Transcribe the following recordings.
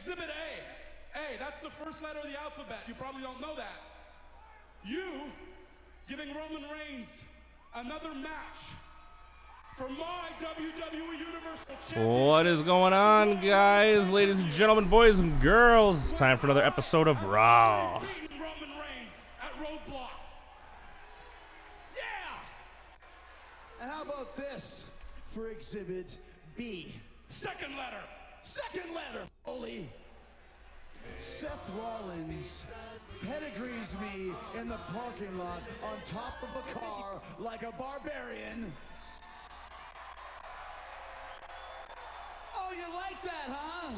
Exhibit A. A, that's the first letter of the alphabet. You probably don't know that. You giving Roman Reigns another match for my WWE Universal Championship. What is going on, guys, ladies and gentlemen, boys and girls? It's time for another episode of Raw. Roman Reigns at Roadblock. Yeah! And how about this for Exhibit B? Second letter. Second letter, Foley. Seth Rollins pedigrees me in the parking lot on top of a car like a barbarian. Oh, you like that, huh?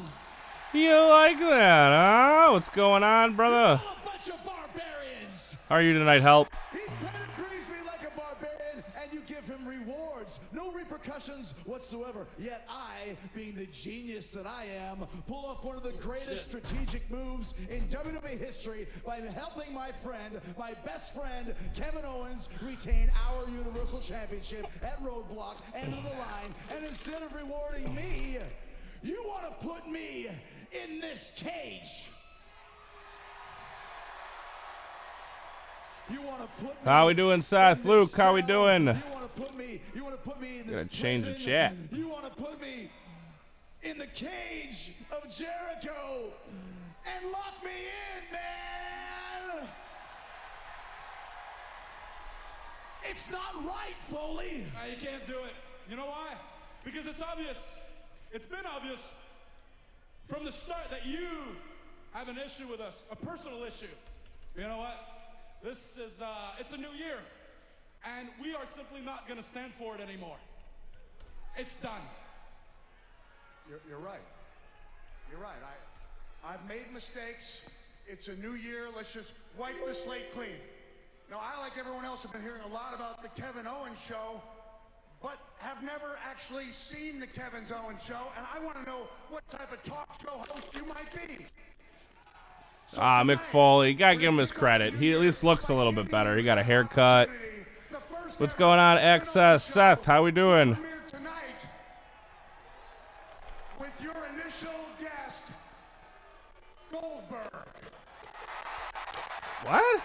You like that, huh? What's going on, brother? A bunch of barbarians. How are you tonight, Help? He pedigrees me like a barbarian, and you give him rewards. No repercussions whatsoever. Yet I, being the genius that I am, pull off one of the greatest strategic moves in WWE history by helping my friend, my best friend, Kevin Owens, retain our Universal Championship at Roadblock, end of the line. And instead of rewarding me, you want to put me in this cage. You want to put me How we doing, Seth? Luke, how we doing? You want to put me in this Gotta change the prison. chat. You want to put me in the cage of Jericho and lock me in, man. It's not right, Foley. You can't do it. You know why? Because it's obvious. It's been obvious from the start that you have an issue with us, a personal issue. You know what? This is, it's a new year, and we are simply not going to stand for it anymore. It's done. You're right. You're right. I've made mistakes. It's a new year. Let's just wipe the slate clean. Now, I, like everyone else, have been hearing a lot about the Kevin Owens show, but have never actually seen the Kevin Owens show, and I want to know what type of talk show host you might be. Mick Foley, you gotta give him his credit. He at least looks a little bit better. He got a haircut. What's going on, XS? Seth, how we doing? Tonight with your initial guest, Goldberg. What?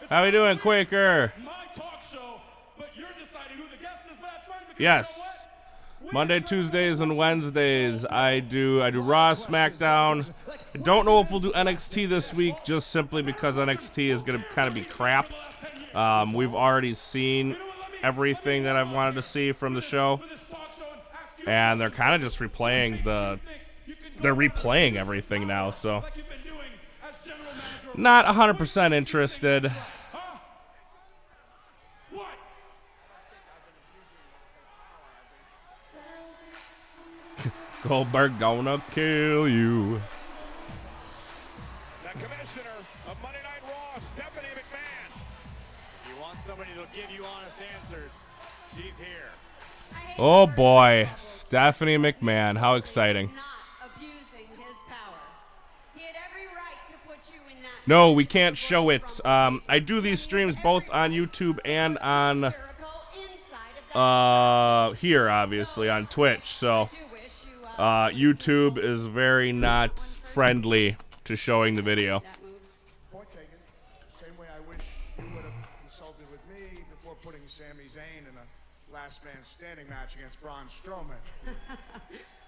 How we doing, Quaker? My talk show, but you're deciding who the guest is, but that's fine because Yes. Monday, Tuesdays, and Wednesdays. I do Raw, SmackDown. I don't know if we'll do NXT this week, just simply because NXT is gonna kind of be crap. We've already seen everything that I've wanted to see from the show, and they're kind of just replaying they're replaying everything now, so not 100% interested. Goldberg gonna kill you. The commissioner of Monday Night Raw, Stephanie McMahon. If you want somebody to give you honest answers, she's here. Oh boy, Stephanie McMahon, how exciting. No, we can't show it. I do these streams both on YouTube and on here, obviously, on Twitch, so YouTube is very not friendly to showing the video. Point taken. Same way I wish you would have consulted with me before putting Sami Zayn in a last man standing match against Braun Strowman.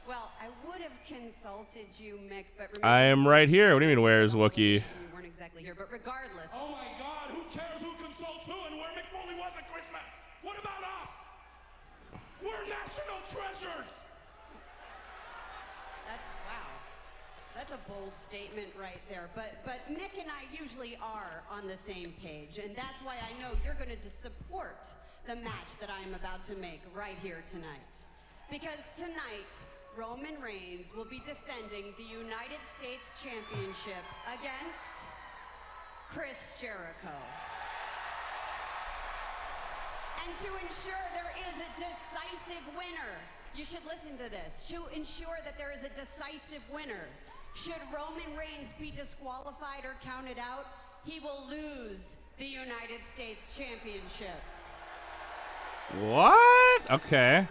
Well, I would have consulted you, Mick, but I am right here. What do you mean, where's Wookie? We weren't exactly here, but regardless. Oh my God, who cares who consults who and where Mick Foley was at Christmas? What about us? We're national treasures. That's a bold statement right there. But Mick and I usually are on the same page, and that's why I know you're going to support the match that I'm about to make right here tonight. Because tonight, Roman Reigns will be defending the United States Championship against Chris Jericho. And to ensure there is a decisive winner, you should listen to this. To ensure that there is a decisive winner, should Roman Reigns be disqualified or counted out, he will lose the United States Championship. What? Okay.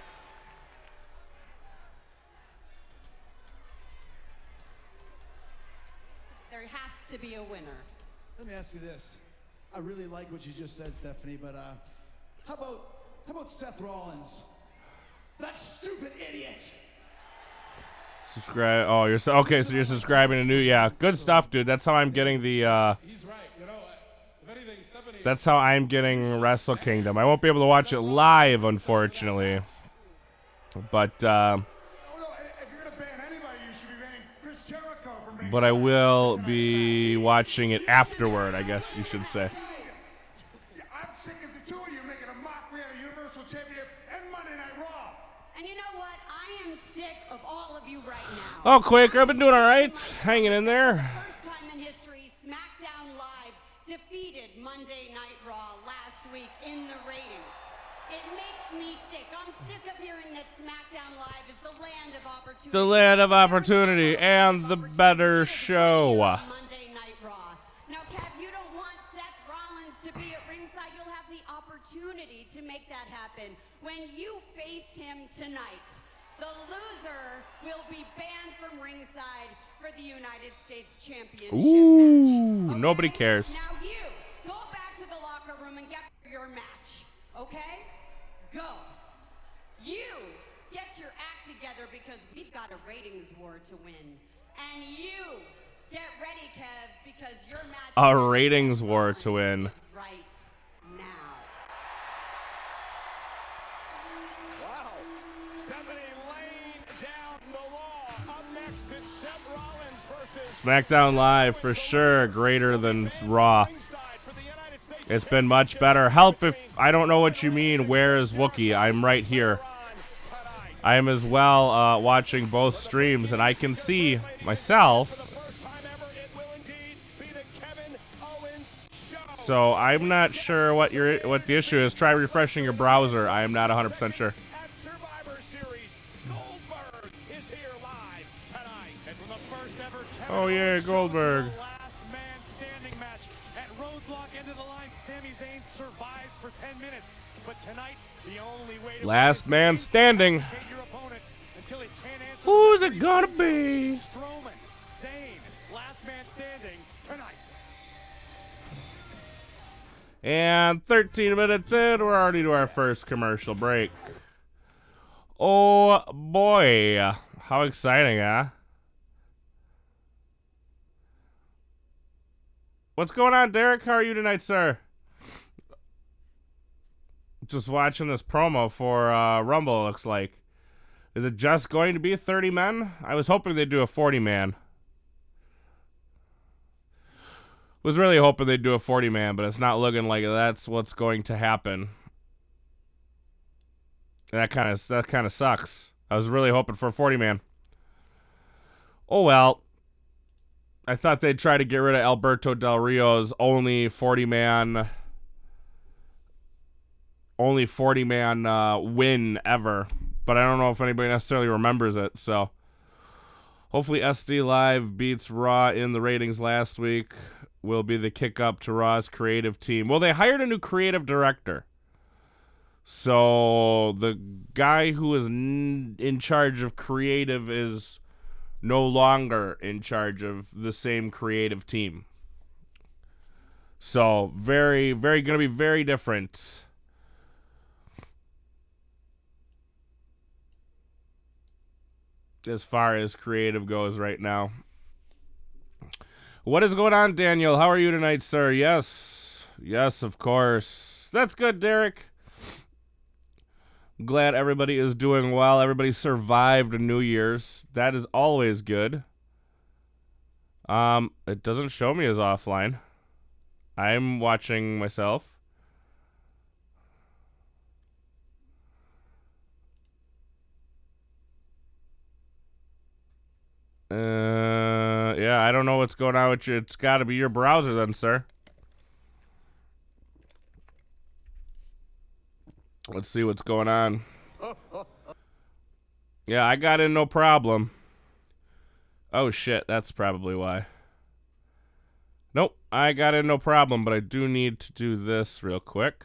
There has to be a winner. Let me ask you this. I really like what you just said, Stephanie, but how about Seth Rollins? That stupid idiot! Subscribe. Oh, you're okay. So you're subscribing to new. Yeah, good stuff, dude. That's how I'm getting the. He's right. You know, if anything, Stephanie. That's how I'm getting Wrestle Kingdom. I won't be able to watch it live, unfortunately. But Oh, no, if you're gonna ban anybody, you should be banning Chris Jericho from being but I will be watching it afterward, I guess you should say. I'm sick of the two of you making a mockery out of Universal Championship and Monday Night Raw. And you know what? I am sick of all of you right now. Oh, Quaker, I've been doing all right, hanging in there. First time in history, SmackDown Live defeated Monday Night Raw last week in the ratings. It makes me sick. I'm sick of hearing that SmackDown Live is the land of opportunity. The land of opportunity and the better show. Monday Night Raw. Now, Kev, you don't want Seth Rollins to be at ringside. You'll have the opportunity to make that happen when you face him tonight. The loser will be banned from ringside for the United States Championship Ooh, match. nobody Okay? cares. Now you, go back to the locker room and get your match, okay? Go. You get your act together because we've got a ratings war to win. And you get ready, Kev, because your match A against ratings Seth war Rollins to win. is right now. Wow. Stephanie laying down the law. Up next, it's Seth Rollins versus SmackDown Live for sure, greater than Raw. ringside for the United States It's been much better. Help if I don't know what you mean. Where is Wookie? I'm right here. I am as well watching both streams, and I can see myself. First time ever, it will indeed be the Kevin Owens show. So I'm not sure what the issue is. Try refreshing your browser. I am not 100% sure. At Survivor Series, Goldberg is here live tonight. And from the first ever Kevin Oh, yeah, Owens show, Goldberg. it's the last man standing match at Roadblock end of the line. Sami Zayn survived for 10 minutes, but tonight the only way to Last win is man to standing. take your opponent until he can't answer. Who's the it gonna be? Strowman, Zayn, last man standing tonight. And 13 minutes in, we're already to our first commercial break. Oh boy, how exciting, huh? What's going on, Derek? How are you tonight, sir? Just watching this promo for Rumble, looks like. Is it just going to be 30 men? I was hoping they'd do a 40-man. Was really hoping they'd do a 40-man, but it's not looking like that's what's going to happen. That kind of sucks. I was really hoping for a 40-man. Oh well. I thought they'd try to get rid of Alberto Del Rio's only 40-man win ever, but I don't know if anybody necessarily remembers it. So hopefully SD Live beats Raw in the ratings last week. Will be the kick up to Raw's creative team. Well, they hired a new creative director. So the guy who is in charge of creative is no longer in charge of the same creative team. So very, very going to be very different. As far as creative goes right now. What is going on, Daniel? How are you tonight, sir? Yes. Yes, of course. That's good, Derek. Glad everybody is doing well. Everybody survived New Year's. That is always good. It doesn't show me as offline. I'm watching myself. Yeah, I don't know what's going on with you. It's got to be your browser then, sir. Let's see what's going on. Yeah, I got in no problem. Oh, shit. That's probably why. Nope, I got in no problem, but I do need to do this real quick.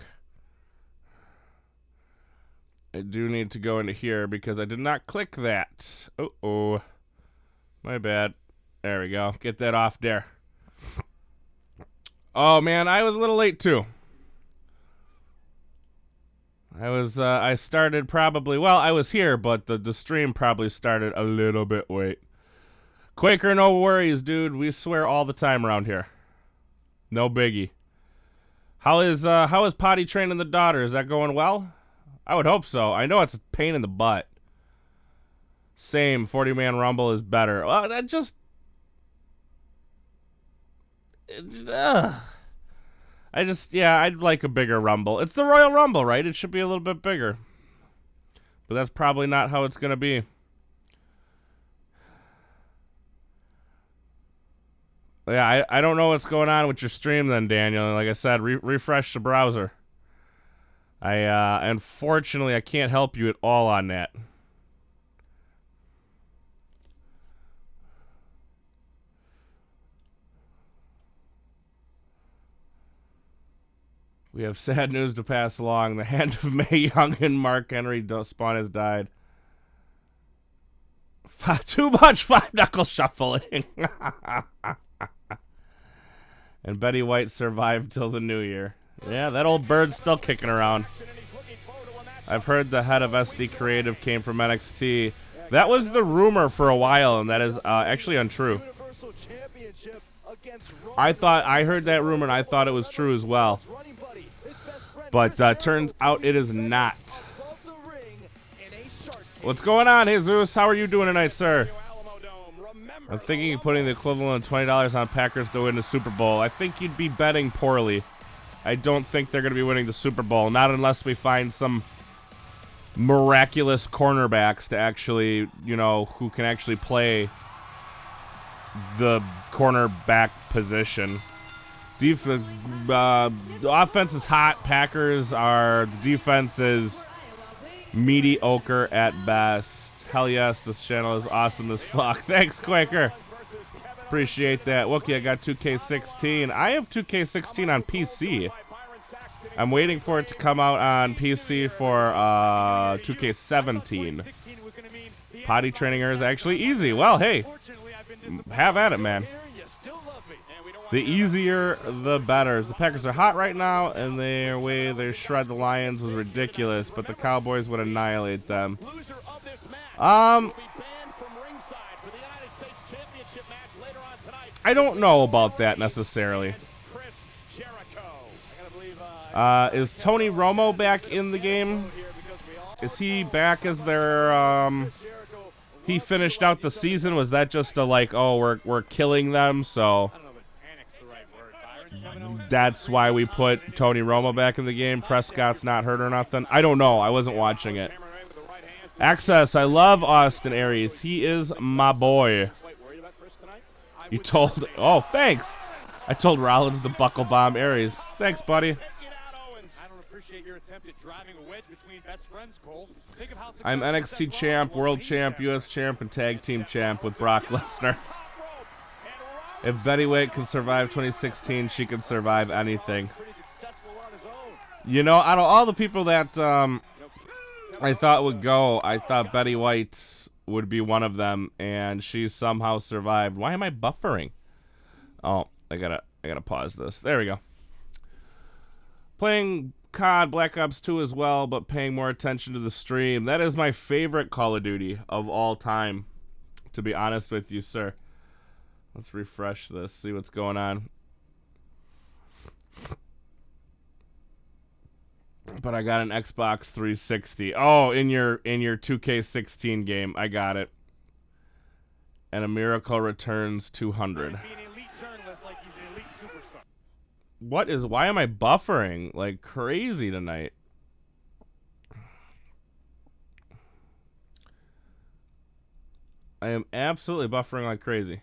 I do need to go into here because I did not click that. Uh-oh. My bad. There we go. Get that off there. Oh, man, I was a little late, too. I started probably, well, I was here, but the stream probably started a little bit late. Quaker, no worries, dude. We swear all the time around here. No biggie. How is potty training the daughter? Is that going well? I would hope so. I know it's a pain in the butt. Same, 40-man Rumble is better. Well, that just... I'd like a bigger Rumble. It's the Royal Rumble, right? It should be a little bit bigger. But that's probably not how it's going to be. Yeah, I don't know what's going on with your stream then, Daniel. Like I said, refresh the browser. Unfortunately, I can't help you at all on that. We have sad news to pass along. The hand of Mae Young and Mark Henry Spawn has died. Too much five-knuckle shuffling. And Betty White survived till the new year. Yeah, that old bird's still kicking around. I've heard the head of SD Creative came from NXT. That was the rumor for a while, and that is actually untrue. I heard that rumor, and I thought it was true as well. But turns out it is not. What's going on, Jesus? How are you doing tonight, sir? I'm thinking of putting the equivalent of $20 on Packers to win the Super Bowl. I think you'd be betting poorly. I don't think they're going to be winning the Super Bowl, not unless we find some miraculous cornerbacks to actually, you know, who can actually play the cornerback position. The offense is hot. Packers are. The defense is mediocre at best. Hell yes, this channel is awesome as fuck. Thanks, Quaker. Appreciate that. Wookie, I got 2K16. I have 2K16 on PC. I'm waiting for it to come out on PC for 2K17. Potty training is actually easy. Well, hey, have at it, man. The easier, the better. The Packers are hot right now, and their way they shred the Lions was ridiculous, but the Cowboys would annihilate them. I don't know about that necessarily. Is Tony Romo back in the game? Is he back as their, he finished out the season? Was that just a like, oh, we're killing them, so that's why we put Tony Romo back in the game? Prescott's not hurt or nothing? I don't know. I wasn't watching it. Access, I love Austin Aries. He is my boy. You told... Oh, thanks. I told Rollins to buckle bomb Aries. Thanks, buddy. I'm NXT champ, world champ, US champ, and tag team champ with Brock Lesnar. If Betty White can survive 2016, she can survive anything. You know, out of all the people that I thought would go, I thought Betty White would be one of them, and she somehow survived. Why am I buffering? Oh, I gotta pause this. There we go. Playing COD Black Ops 2 as well, but paying more attention to the stream. That is my favorite Call of Duty of all time, to be honest with you, sir. Let's refresh this, see what's going on. But I got an Xbox 360. Oh, in your 2K16 game, I got it. And a Miracle Returns 200. Why am I buffering like crazy tonight? I am absolutely buffering like crazy.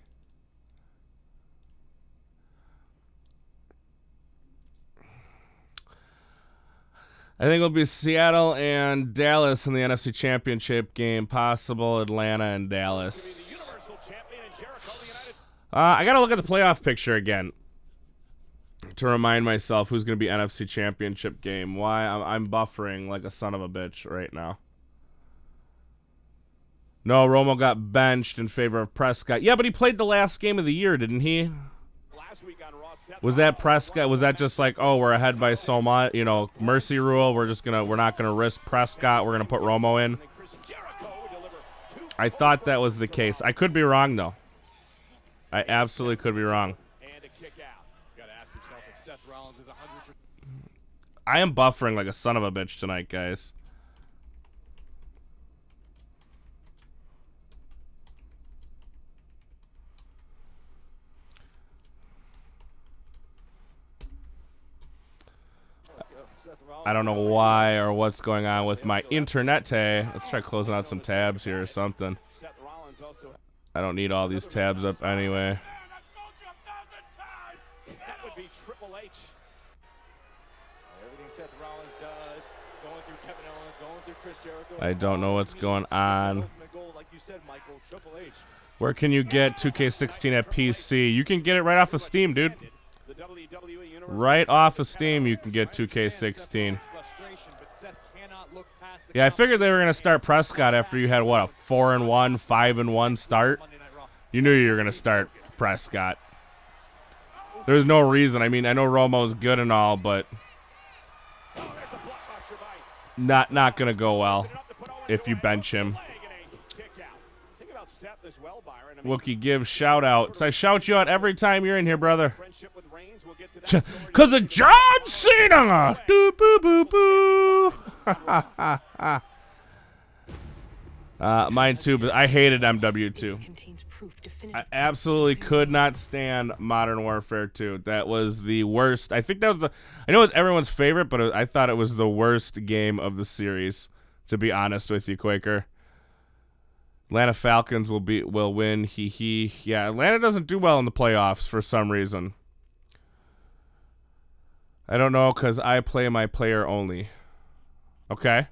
I think it'll be Seattle and Dallas in the NFC Championship game. Possible Atlanta and Dallas. I got to look at the playoff picture again to remind myself who's going to be NFC Championship game. Why? I'm buffering like a son of a bitch right now. No, Romo got benched in favor of Prescott. Yeah, but he played the last game of the year, didn't he? Was that Prescott? Was that just like, oh, we're ahead by so much, you know, mercy rule? We're not gonna risk Prescott. We're gonna put Romo in. I thought that was the case. I could be wrong though. I absolutely could be wrong. I am buffering like a son of a bitch tonight, guys. I don't know why or what's going on with my internet. Let's try closing out some tabs here or something. I don't need all these tabs up anyway. That would be Triple H. Everything Seth Rollins does, going through Kevin Owens, going through Chris Jericho. I don't know what's going on. Where can you get 2K16 at PC? You can get it right off of Steam, dude. Right off of Steam, you can get 2K16. Yeah, I figured they were going to start Prescott after you had, what, a 4-1, 5-1 start? You knew you were going to start Prescott. There's no reason. I mean, I know Romo's good and all, but not going to go well if you bench him. Wookie gives shout-outs. I shout you out every time you're in here, brother. Because of John Cena! Doo boo boo boo! Mine too, but I hated MW2. I absolutely could not stand Modern Warfare 2. That was the worst. I think that was I know it's everyone's favorite, but I thought it was the worst game of the series, to be honest with you, Quaker. Atlanta Falcons will win. Hee. Yeah, Atlanta doesn't do well in the playoffs for some reason. I don't know, because I play my player only. Okay.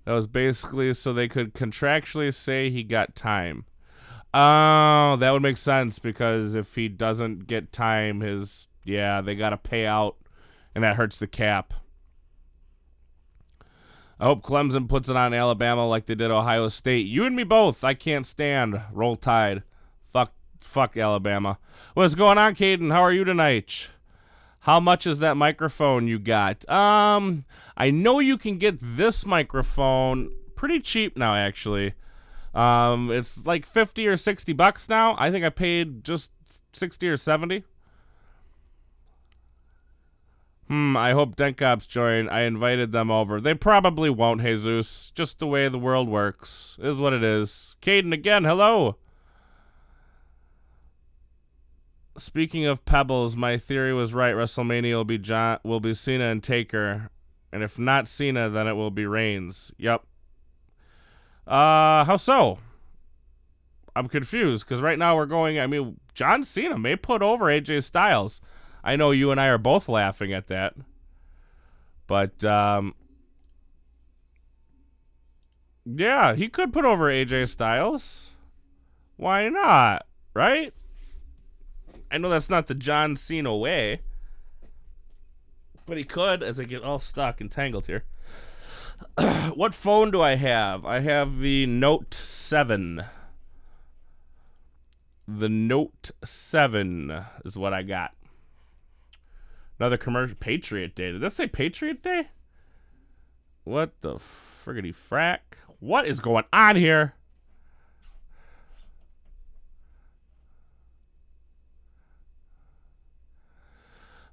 That was basically so they could contractually say he got time. Oh, that would make sense, because if he doesn't get time, they got to pay out, and that hurts the cap. I hope Clemson puts it on Alabama like they did Ohio State. You and me both. I can't stand. Roll Tide. Fuck Alabama. What's going on, Caden? How are you tonight? How much is that microphone you got? I know you can get this microphone pretty cheap now, actually. It's like 50 or 60 bucks now. I think I paid just 60 or 70. I hope Denkops join. I invited them over. They probably won't, Jesus. Just the way the world works. Is what it is. Caden again, hello. Speaking of Pebbles, my theory was right. WrestleMania will be Cena and Taker. And if not Cena, then it will be Reigns. Yep. How so? I'm confused, because right now we're going, John Cena may put over AJ Styles. I know you and I are both laughing at that. But, yeah, he could put over AJ Styles. Why not? Right? I know that's not the John Cena way. But he could, as I get all stuck and tangled here. What phone do I have? I have the Note 7. The Note 7 is what I got. Another commercial. Patriot Day. Did that say Patriot Day? What the friggity frack? What is going on here?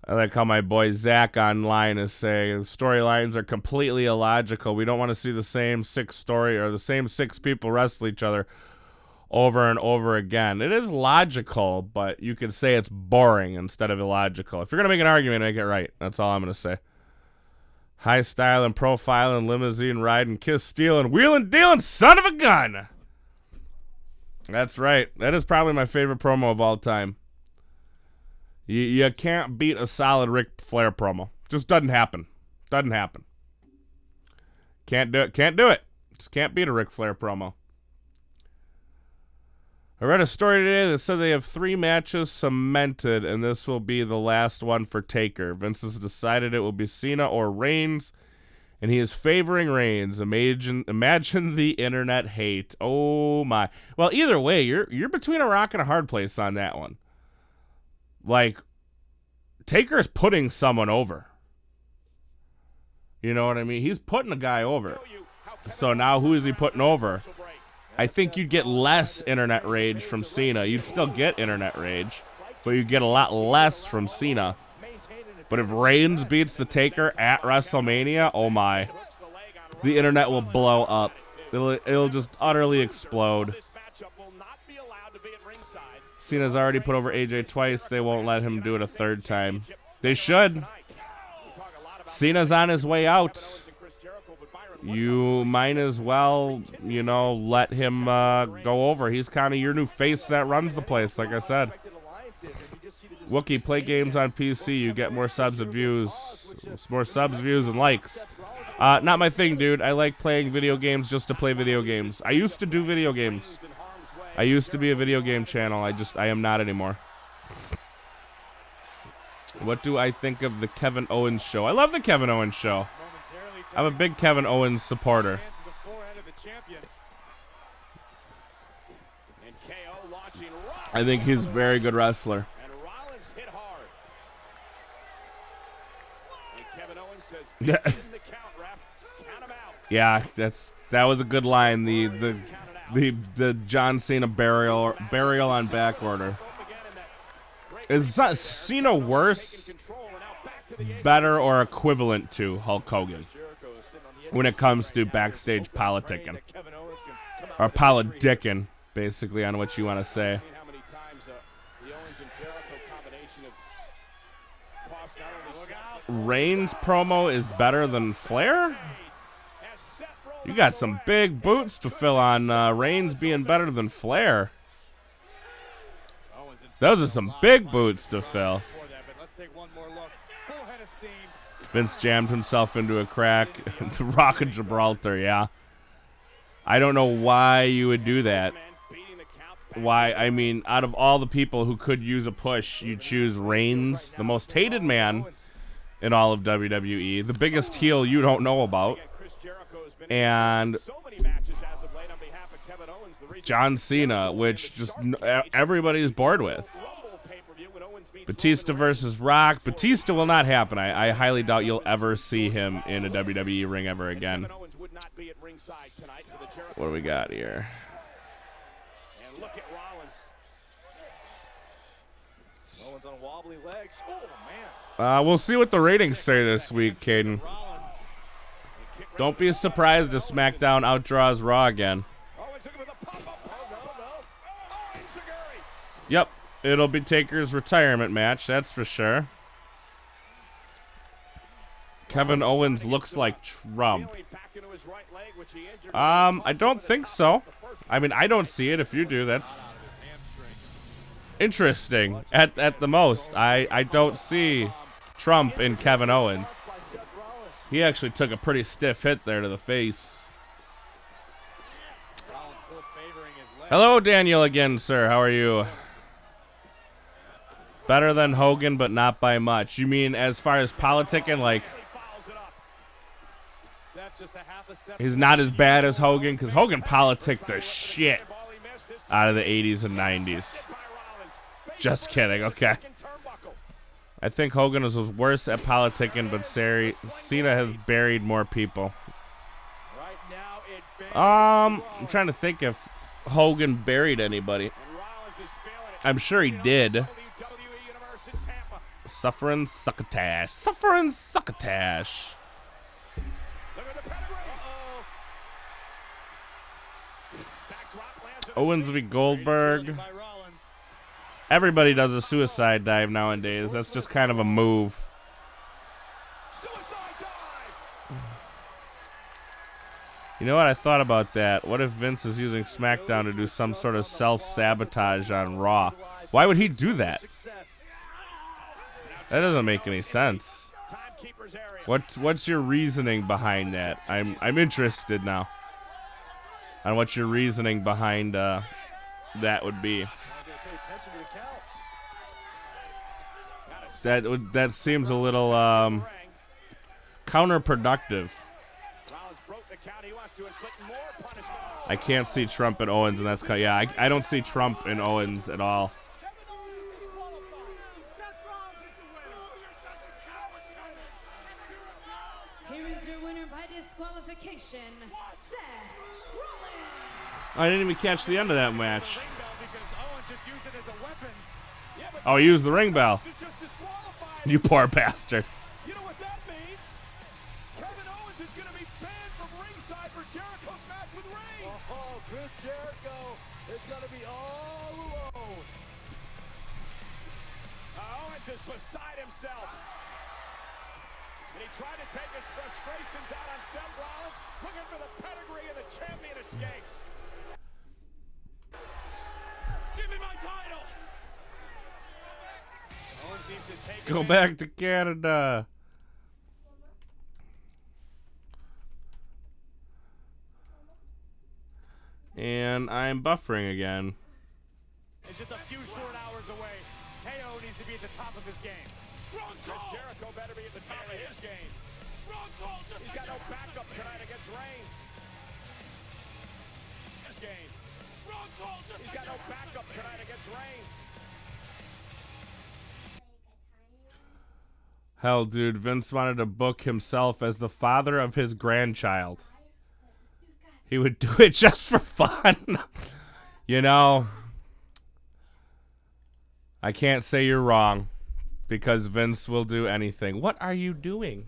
I like how my boy Zach online is saying storylines are completely illogical. We don't want to see the same six people wrestle each other over and over again. It is logical, but you could say it's boring instead of illogical. If you're going to make an argument, make it right. That's all I'm going to say. High style and profile and limousine ride and kiss steal and wheel and deal and son of a gun. That's right. That is probably my favorite promo of all time. You can't beat a solid Ric Flair promo. Just doesn't happen. Doesn't happen. Can't do it. Can't do it. Just can't beat a Ric Flair promo. I read a story today that said they have 3 matches cemented, and this will be the last one for Taker. Vince has decided it will be Cena or Reigns, and he is favoring Reigns. Imagine the internet hate. Oh my. Well, either way, you're between a rock and a hard place on that one. Like, Taker is putting someone over. You know what I mean? He's putting a guy over. So now who is he putting over? I think you'd get less internet rage from Cena. You'd still get internet rage, but you'd get a lot less from Cena. But if Reigns beats the Taker at WrestleMania, oh my. The internet will blow up. It'll just utterly explode. Cena's already put over AJ twice. They won't let him do it a 3rd time. They should. Cena's on his way out. You might as well, you know, let him go over. He's kind of your new face that runs the place, like I said. Wookie, play games on PC. You get more subs and views. More subs, views, and likes. Not my thing, dude. I like playing video games just to play video games. I used to do video games. I used to be a video game channel. I am not anymore. What do I think of the Kevin Owens show? I love the Kevin Owens show. I'm a big Kevin Owens supporter. I think he's a very good wrestler. Yeah, that was a good line. The John Cena burial on back order. Is Cena worse, better, or equivalent to Hulk Hogan when it comes to backstage politicking? Or politicking, basically, on what you want to say. Reigns promo is better than Flair? You got some big boots to fill on Reigns being better than Flair. Those are some big boots to fill. Vince jammed himself into a crack. The Rock of Gibraltar, yeah. I don't know why you would do that. Why? I mean, out of all the people who could use a push, you choose Reigns, the most hated man in all of WWE, the biggest heel you don't know about, and John Cena, which just everybody's bored with. Batista versus Rock. Batista will not happen. I highly doubt you'll ever see him in a WWE ring ever again. What do we got here? We'll see what the ratings say this week, Caden. Don't be surprised if SmackDown outdraws Raw again. Yep, it'll be Taker's retirement match, that's for sure. Kevin Owens looks like Trump. I don't think so. I mean, I don't see it. If you do, that's interesting. At the most, I don't see Trump in Kevin Owens. He actually took a pretty stiff hit there to the face. Hello, Daniel, again, sir. How are you? Better than Hogan, but not by much. You mean as far as politicking, like, he's not as bad as Hogan? Because Hogan politicked the shit out of the 80s and 90s. Just kidding, okay. I think Hogan was worse at politicking, but Cena has buried more people. I'm trying to think if Hogan buried anybody. I'm sure he did. Suffering succotash. Suffering succotash. Owens v. Goldberg. Everybody does a suicide dive nowadays. That's just kind of a move. You know what? I thought about that. What if Vince is using SmackDown to do some sort of self-sabotage on Raw? Why would he do that? That doesn't make any sense. Keeper's area. What's your reasoning behind that? I'm interested now on what your reasoning behind that would be. That seems a little counterproductive. I can't see Trump and Owens, and that's yeah. I don't see Trump and Owens at all. Here is your winner by disqualification, Seth Rollins. I didn't even catch the end of that match. Oh, he used the ring bell. You poor bastard. You know what that means? Kevin Owens is going to be banned from ringside for Jericho's match with Reigns. Oh, Chris Jericho is going to be all alone. Owens is beside himself. And he tried to take his frustrations out on Seth Rollins, looking for the pedigree, and the champion escapes. Give me my title. Owens needs to take Go back to Canada. And I'm buffering again. It's just a few short hours away. KO needs to be at the top of his game. Chris Jericho better be at the top of his game. He's got no backup tonight against Reigns. His game. He's got no backup tonight against Reigns. Hell, dude, Vince wanted to book himself as the father of his grandchild. He would do it just for fun. You know, I can't say you're wrong because Vince will do anything. What are you doing?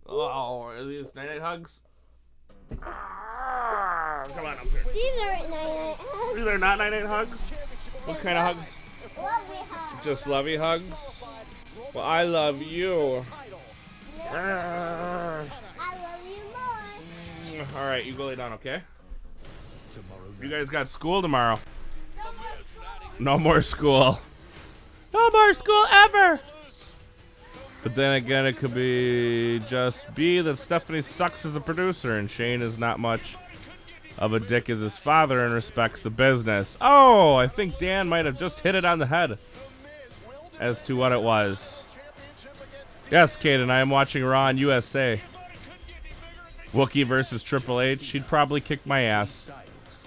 Oh, are these night-night hugs? Come on up here. These aren't night-night hugs. These are not night-night hugs? What kind of hugs? Lovely hugs. Just lovey hugs? Well, I love you. I love you more. All right, you go lay down, okay? You guys got school tomorrow. No more school. No more school ever. But then again, it could be just be that Stephanie sucks as a producer and Shane is not much of a dick as his father and respects the business. Oh, I think Dan might have just hit it on the head as to what it was. Yes, Kaden, I am watching Raw on USA. Wookie versus Triple H. He'd probably kick my ass.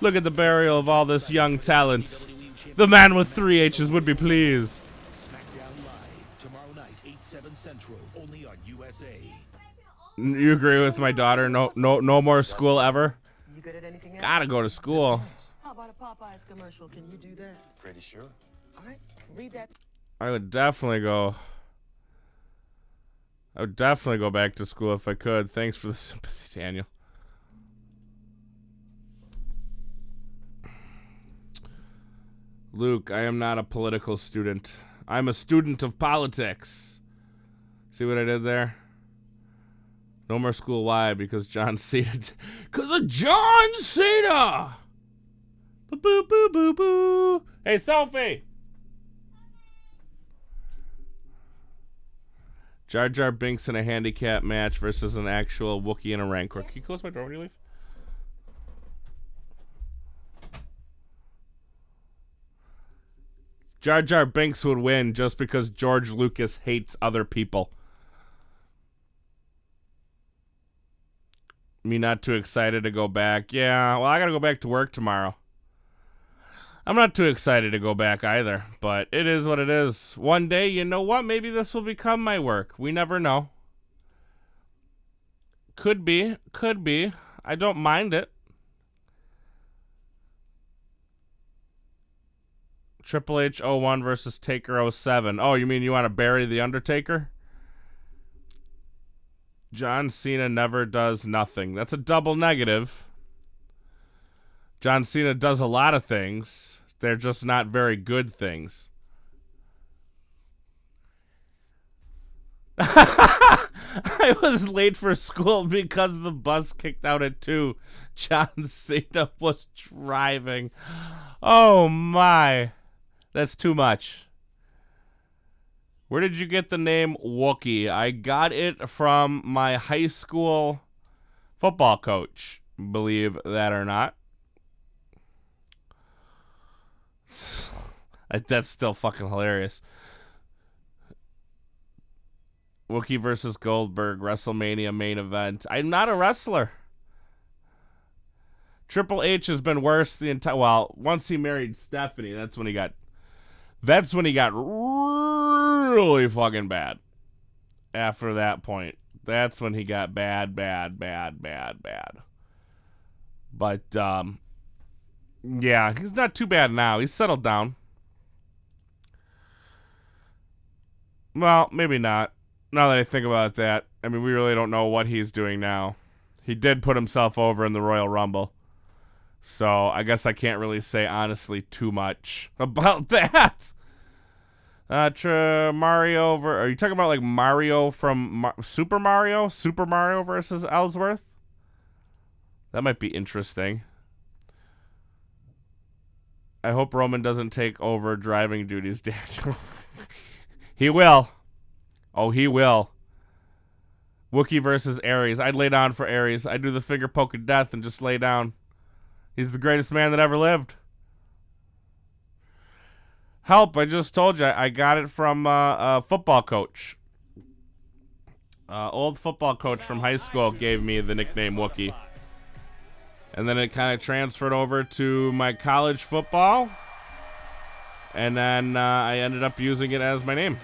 Look at the burial of all this young talent. The man with 3 H's would be pleased. SmackDown Live tomorrow night, 8/7 Central, only on USA. You agree with my daughter? No more school ever. You good at anything else? Gotta go to school. How about a Popeyes commercial? Can you do that? Pretty sure. All right, read that. I would definitely go back to school if I could. Thanks for the sympathy, Daniel. Luke, I am not a political student. I'm a student of politics. See what I did there? No more school. Why? Because John Cena. Because of John Cena! Boo, boo, boo, boo, boo. Hey, Sophie! Jar Jar Binks in a handicap match versus an actual Wookiee in a rank. Can you close my door when you leave? Jar Jar Binks would win just because George Lucas hates other people. Me not too excited to go back. Yeah, well, I gotta go back to work tomorrow. I'm not too excited to go back either, but it is what it is. One day, you know what? Maybe this will become my work. We never know. Could be. Could be. I don't mind it. Triple H 01 versus Taker 07. Oh, you mean you want to bury The Undertaker? John Cena never does nothing. That's a double negative. John Cena does a lot of things. They're just not very good things. I was late for school because the bus kicked out at 2. John Cena was driving. Oh my. That's too much. Where did you get the name Wookie? I got it from my high school football coach, believe that or not. That's still fucking hilarious. Wookie versus Goldberg, WrestleMania main event. I'm not a wrestler. Triple H has been worse the entire. Well, once he married Stephanie, that's when he got really fucking bad. After that point, that's when he got bad. But yeah, he's not too bad now. He's settled down. Well, maybe not. Now that I think about that, I mean, we really don't know what he's doing now. He did put himself over in the Royal Rumble. So I guess I can't really say honestly too much about that. Mario are you talking about like Mario from Super Mario? Super Mario versus Ellsworth? That might be interesting. I hope Roman doesn't take over driving duties, Daniel. He will. Oh, he will. Wookie versus Aries. I'd lay down for Aries. I'd do the finger poke of death and just lay down. He's the greatest man that ever lived. Help, I just told you. I got it from a football coach. Old football coach from high school gave me the nickname Wookie. And then it kind of transferred over to my college football. And then I ended up using it as my name.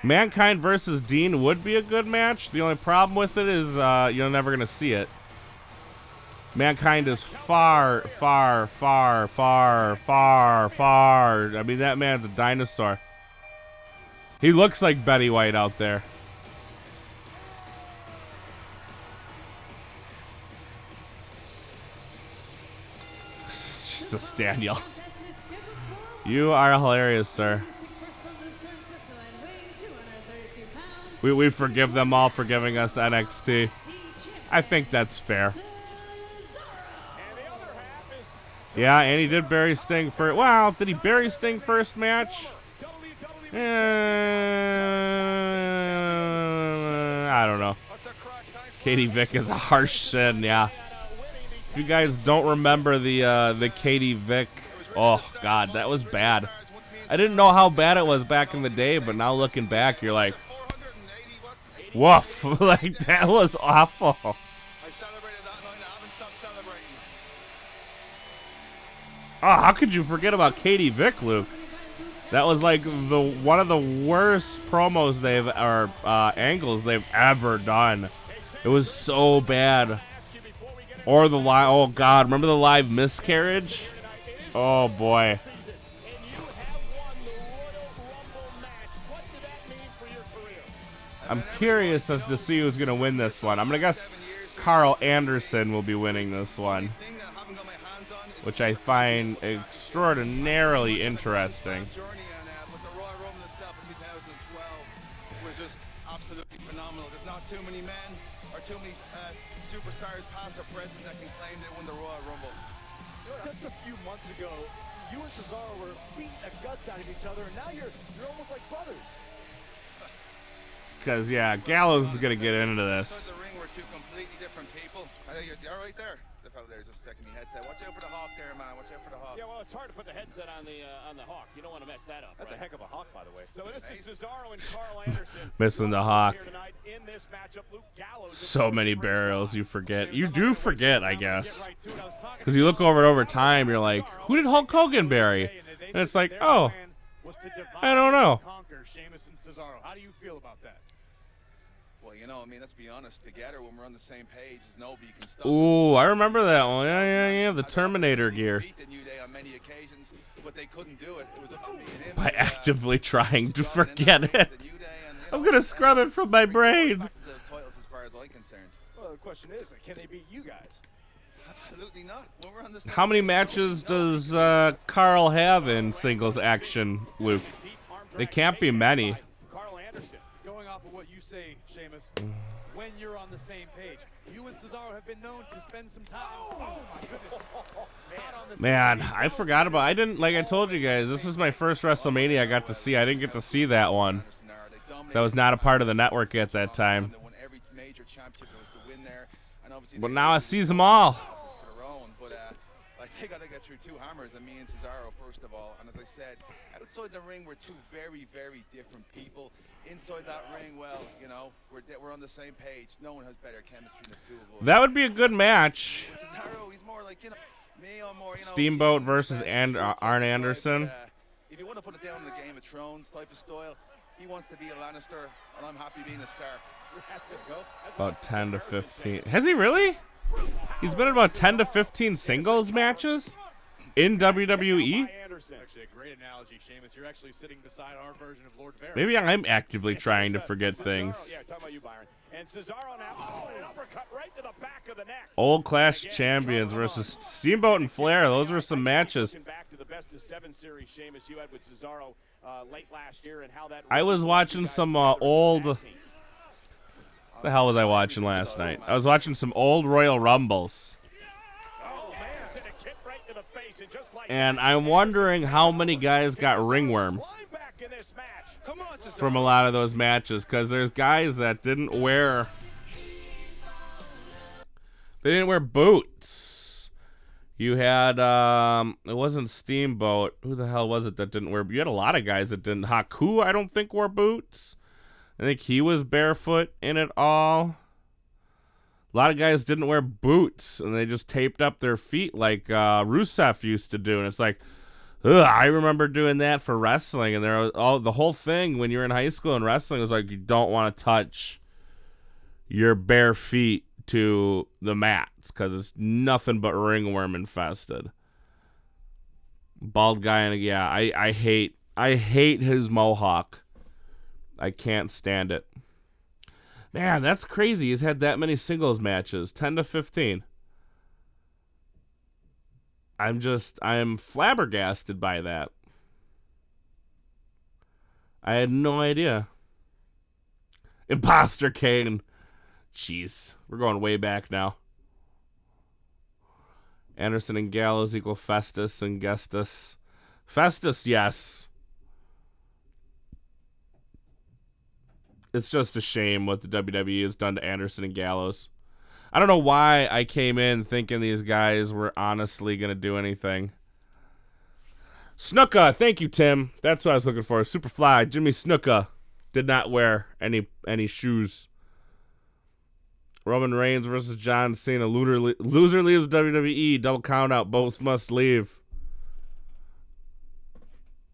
Mankind versus Dean would be a good match. The only problem with it is you're never going to see it. Mankind is far. I mean, that man's a dinosaur. He looks like Betty White out there. Jesus, Daniel. You are hilarious, sir. We forgive them all for giving us NXT. I think that's fair. Yeah, and he did bury Sting for. Well, did he bury Sting first match? I don't know. Katie Vick is a harsh sin, yeah. If you guys don't remember the Katie Vick, oh god, that was bad. I didn't know how bad it was back in the day, but now looking back, you're like, woof, like that was awful. Oh, how could you forget about Katie Vick, Luke? That was like one of the worst promos angles they've ever done. It was so bad. Or the live, oh god, remember the live miscarriage? Oh boy. I'm curious as to see who's going to win this one. I'm going to guess Carl Anderson will be winning this one, which I find extraordinarily interesting. Absolutely phenomenal. There's not too many men or too many superstars past or present that can claim they won the Royal Rumble. Just a few months ago, you and Cesaro were beating the guts out of each other, and now you're almost like brothers. Because, yeah, Gallows is going to get into this. The ring were two completely different people. I think you're right there. The fellow there's just checking the headset. Watch out for the Hawk there, man. Watch out for the Hawk. Yeah, well, it's hard to put the headset on the Hawk. You don't want to mess that up. That's right? A heck of a Hawk, by the way. So this is Cesaro and Carl Anderson. Missing the Hawk. In this matchup, Luke Gallows, so many burials you forget. You do forget, I guess. Because you look over it over time, you're like, who did Hulk Hogan bury? And it's like, oh, I don't know. How do you feel about that? Well, you know, I mean, let's be honest. Together, when we're on the same page, is nobody can stop us. Ooh, I remember that one. Yeah. The Terminator gear. By actively trying to forget it. I'm gonna scrub it from my brain. Well, the question is, can they beat you guys? Absolutely not. When we're on the same How many matches does Carl have in singles action, Luke? They can't be many. Carl Anderson going off of what you say, Sheamus, when you're on the same page. You and Cesaro have been known to spend some time. Oh my goodness. Not on the same Man, page. I forgot about. I didn't, like I told you guys, this is my first WrestleMania I got to see. I didn't get to see that one. That was not a part of the network at that time. But now I see them all. They got to get through 2 hammers, and me and Cesaro, first of all. And as I said, outside the ring, we're 2 very, very different people. Inside that ring, well, you know, we're on the same page. No one has better chemistry than the 2 of us. That would be a good match. Cesaro, he's more like, you know, me, I'm more, you know, Steamboat versus Arn Anderson. If you want to put it down in the Game of Thrones type of style, he wants to be a Lannister, and I'm happy being a Stark. That's it, go. About 10 to 15. Has he really? He's been in about 10 to 15 singles matches in WWE. Actually, a great analogy, Sheamus. You're actually sitting beside our version of Lord Varys. Maybe I'm actively trying to forget Cesaro, things. Yeah, talking about you, Byron. And Cesaro now. Oh, an uppercut right to the back of the neck. Old Clash Champions versus Steamboat and Flair. Those were some matches. Back to the best of 7 series, Sheamus, you had with Cesaro late last year, and how that. I was watching some old. What the hell was I watching last night? I was watching some old Royal Rumbles. And I'm wondering how many guys got ringworm from a lot of those matches, because there's guys that didn't wear. They didn't wear boots. You had it wasn't Steamboat. Who the hell was it that didn't wear? You had a lot of guys that didn't. Haku, I don't think, wore boots. I think he was barefoot in it all. A lot of guys didn't wear boots, and they just taped up their feet like Rusev used to do. And it's like, ugh, I remember doing that for wrestling. And the whole thing when you were in high school and wrestling was like, you don't want to touch your bare feet to the mats because it's nothing but ringworm infested. Bald guy, and yeah, I hate his mohawk. I can't stand it. Man, that's crazy. He's had that many singles matches. 10 to 15. I'm flabbergasted by that. I had no idea. Imposter Kane. Jeez. We're going way back now. Anderson and Gallows equal Festus and Gestus. Festus, yes. It's just a shame what the WWE has done to Anderson and Gallows. I don't know why I came in thinking these guys were honestly going to do anything. Snuka, thank you, Tim. That's what I was looking for. Superfly, Jimmy Snuka did not wear any shoes. Roman Reigns versus John Cena. Loser leaves WWE. Double count out. Both must leave.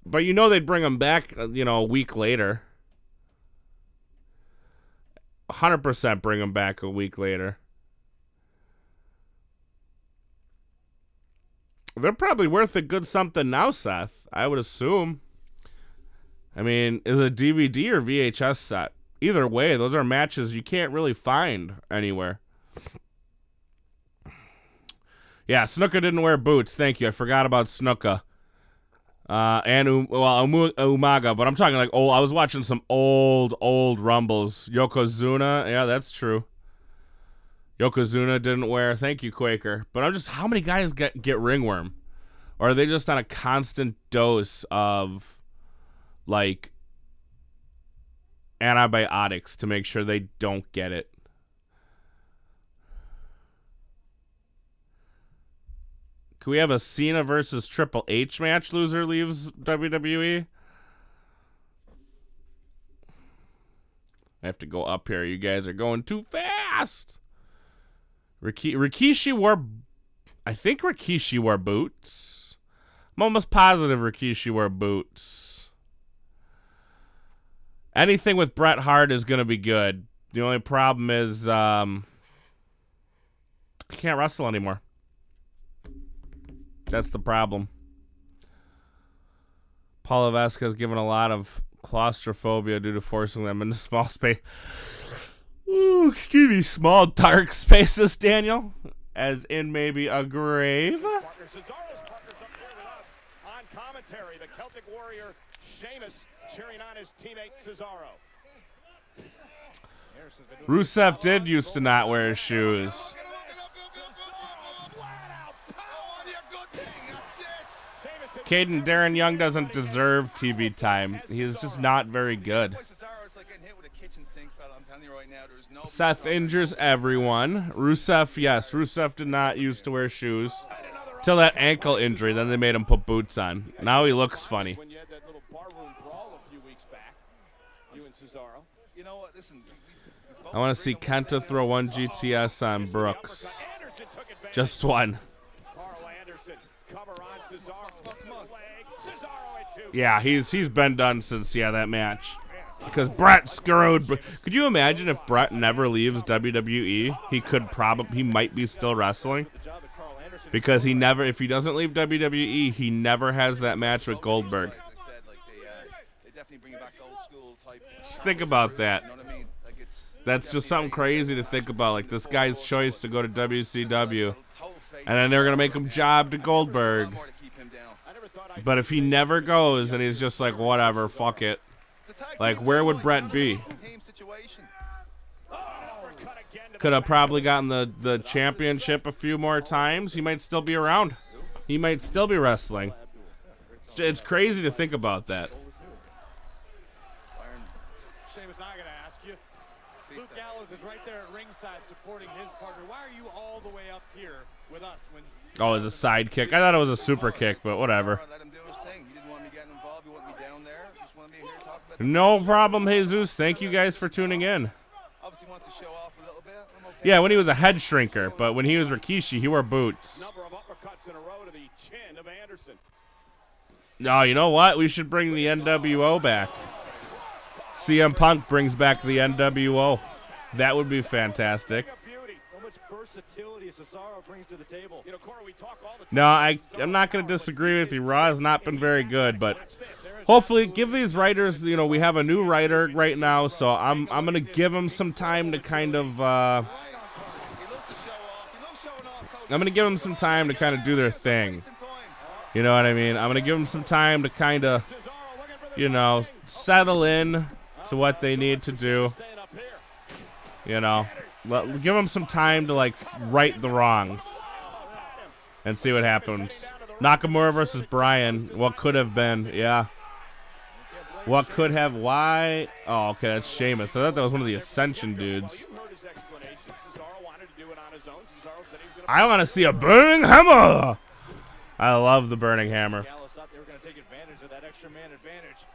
But you know they'd bring him back, a week later. 100% bring him back a week later. They're probably worth a good something now, Seth. I would assume. I mean, is it a DVD or VHS set? Either way, those are matches you can't really find anywhere. Yeah, Snuka didn't wear boots. Thank you. I forgot about Snuka. And Umaga, but I'm talking like old. I was watching some old Rumbles. Yokozuna, yeah, that's true. Yokozuna didn't wear. Thank you, Quaker. But I'm just, how many guys get ringworm, or are they just on a constant dose of like antibiotics to make sure they don't get it? Can we have a Cena versus Triple H match? Loser leaves WWE. I have to go up here. You guys are going too fast. Rikishi wore... I think Rikishi wore boots. I'm almost positive Rikishi wore boots. Anything with Bret Hart is going to be good. The only problem is... I can't wrestle anymore. That's the problem. Paula Vasquez given a lot of claustrophobia due to forcing them into small space. Ooh, excuse me, small dark spaces, Daniel. As in maybe a grave. Cesaro's partners up here with us on commentary. The Celtic Warrior, Sheamus, cheering on his teammate Cesaro. Rusev did used to not wear his shoes. Caden Darren Young doesn't deserve TV time. He is just not very good. Seth injures everyone. Rusev, yes, Rusev did not used to wear shoes till that ankle injury. Then they made him put boots on. Now he looks funny. When you had that little barroom brawl a few weeks back, you and Cesaro. You know what? Listen. I want to see Kenta throw one GTS on Brooks. Just one. Yeah, he's been done since that match. Because Brett screwed. Could you imagine if Brett never leaves WWE? He might be still wrestling. Because if he doesn't leave WWE, he never has that match with Goldberg. Just think about that. That's just something crazy to think about. Like this guy's choice to go to WCW, and then they're gonna make him job to Goldberg. But if he never goes and he's just like, whatever, fuck it. Like, where would Brett be? Could have probably gotten the championship a few more times. He might still be around. He might still be wrestling. It's crazy to think about that. Is right there at ringside supporting his partner. Why are you all the way up here with us? Oh, it's a side kick. I thought it was a super kick, but whatever. No problem, Jesus. Thank you guys for tuning in. Yeah, when he was a head shrinker, but when he was Rikishi, he wore boots. No, you know what? We should bring the NWO back. CM Punk brings back the NWO. That would be fantastic. No, I'm not going to disagree with you. Raw has not been very good, but hopefully give these writers, we have a new writer right now, so I'm going to give them some time to kind of do their thing. You know what I mean? I'm going to give them some time to kind of, settle in to what they need to do. Give them some time to right the wrongs and see what happens. Nakamura versus Bryan. What could have been? Yeah. What could have? Why? Oh, okay. That's Sheamus. I thought that was one of the Ascension dudes. I want to see a burning hammer. I love the burning hammer. They were going to take advantage of that extra man advantage.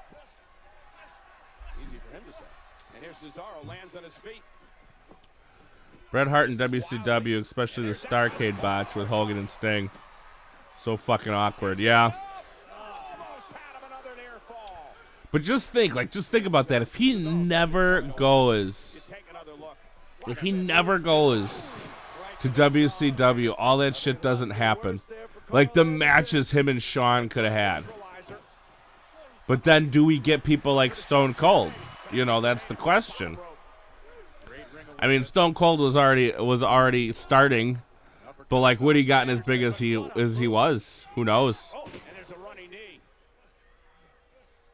Easy for him to say. And here's Cesaro, lands on his feet. Bret Hart in WCW, especially the Starrcade botch with Hogan and Sting. So fucking awkward, yeah. But just think about that. If he never goes to WCW, all that shit doesn't happen. Like the matches him and Shawn could have had. But then do we get people like Stone Cold? That's the question. I mean, Stone Cold was already starting, but would he gotten as big as he was? Who knows? And there's a running knee.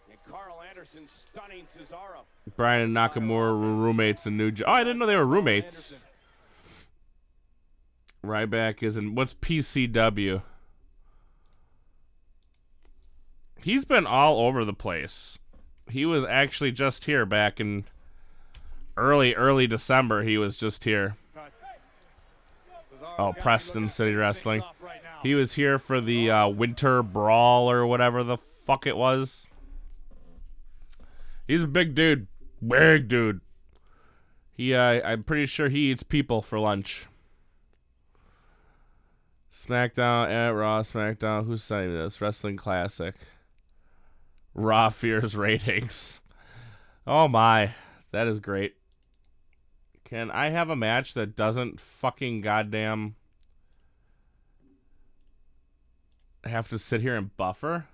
And Carl Anderson stunning Cesaro. Bryan and Nakamura were roommates in New Japan. Oh, I didn't know they were roommates. Ryback is in what's PCW? He's been all over the place. He was actually just here back in early December. He was just here. Oh, Preston City Wrestling. He was here for the Winter Brawl or whatever the fuck it was. He's a big dude. Big dude. I'm pretty sure he eats people for lunch. SmackDown at Raw, SmackDown. Who's saying this? Wrestling Classic. Raw Fears ratings. Oh my. That is great. Can I have a match that doesn't fucking goddamn have to sit here and buffer?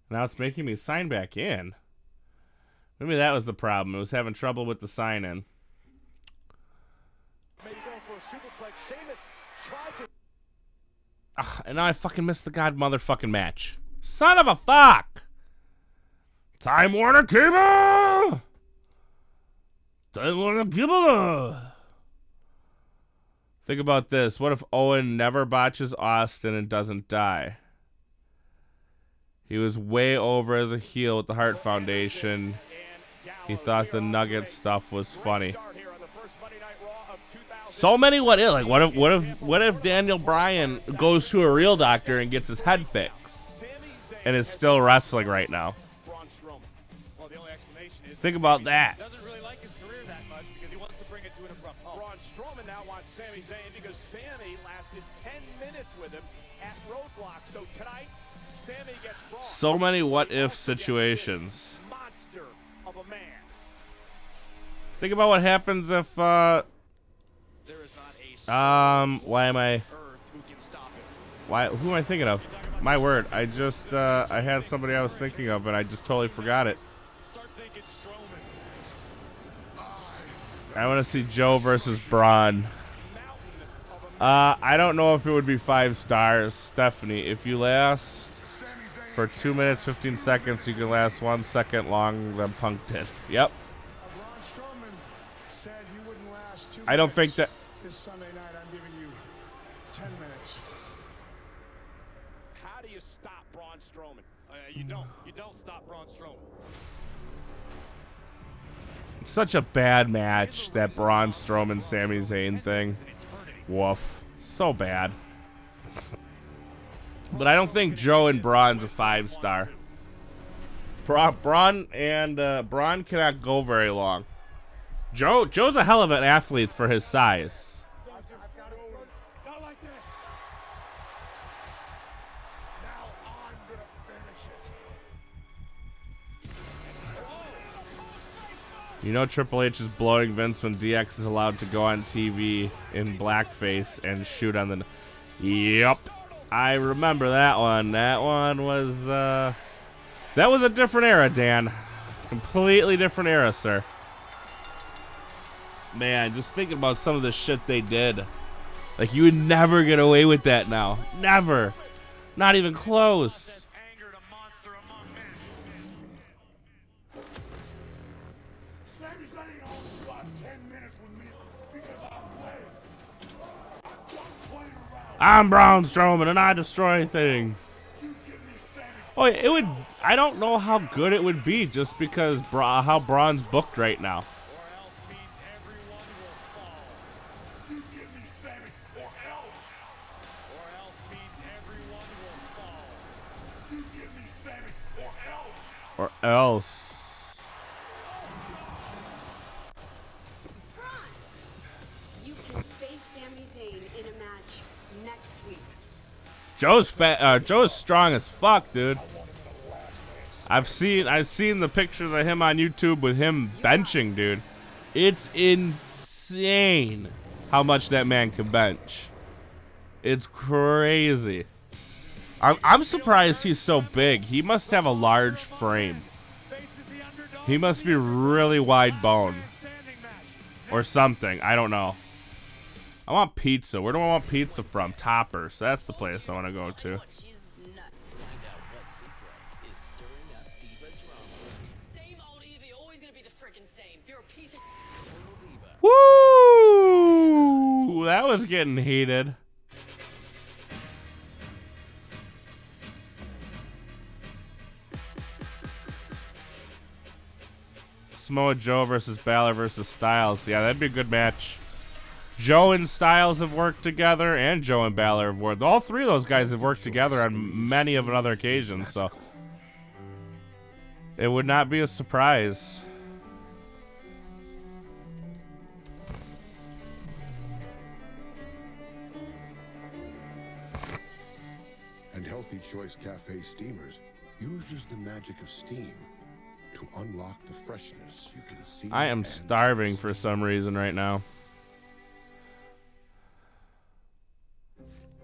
Now it's making me sign back in. Maybe that was the problem. It was having trouble with the sign in. Maybe going for a superplex. Sheamus tried to. And now I fucking missed the god motherfucking match. Son of a fuck! Time Warner Cable! Time Warner Cable! Think about this. What if Owen never botches Austin and doesn't die? He was way over as a heel with the Hart Foundation. He thought the Nugget stuff was funny. So many what if. Like what if Daniel Bryan goes to a real doctor and gets his head fixed and is still wrestling right now? Think about that. Doesn't really like his career that much because he wants to bring it to an abrupt halt. Braun Strowman now wants Sami Zayn because Sami lasted 10 minutes with him at Roadblock. So tonight, Sami gets Braun. So many what if situations. Monster of a man. Think about what happens if why am I who am I thinking of? My word, I just I had somebody I was thinking of and I just totally forgot it. I want to see Joe versus Braun. I don't know if it would be 5 stars. Stephanie, if you last for 2 minutes 15 seconds, you can last 1 second longer than Punk did. Yep. I don't think that. This Sunday night, I'm giving you 10 minutes. How do you stop Braun Strowman? You don't stop Braun Strowman. Such a bad match, that Braun Strowman Sami Zayn thing. Woof. So bad. But I don't think Joe and Braun's a 5 star. Braun cannot go very long. Joe's a hell of an athlete for his size. Not like this. Now I'm gonna finish it. You know Triple H is blowing Vince when DX is allowed to go on TV in blackface and shoot on the... Yep. I remember that one. That one was, that was a different era, Dan. Completely different era, sir. Man, just thinking about some of the shit they did. Like, you would never get away with that now. Never. Not even close. I'm Braun Strowman and I destroy things. Oh, it would. I don't know how good it would be just because how Braun's booked right now. Or else. You can face Sami Zayn in a match next week. Joe's fat. Joe's strong as fuck, dude. I've seen the pictures of him on YouTube with him benching, dude. It's insane how much that man can bench. It's crazy. I'm surprised he's so big. He must have a large frame. He must be really wide bone. Or something. I don't know. I want pizza. Where do I want pizza from? Toppers. That's the place I want to go to. Woo! That was getting heated. Samoa Joe versus Balor versus Styles. Yeah, that'd be a good match. Joe and Styles have worked together, and Joe and Balor have worked. All three of those guys have worked together on many of other occasions, so it would not be a surprise. And Healthy Choice Cafe Steamers uses the magic of steam to unlock the freshness you can see. I am starving for some reason right now.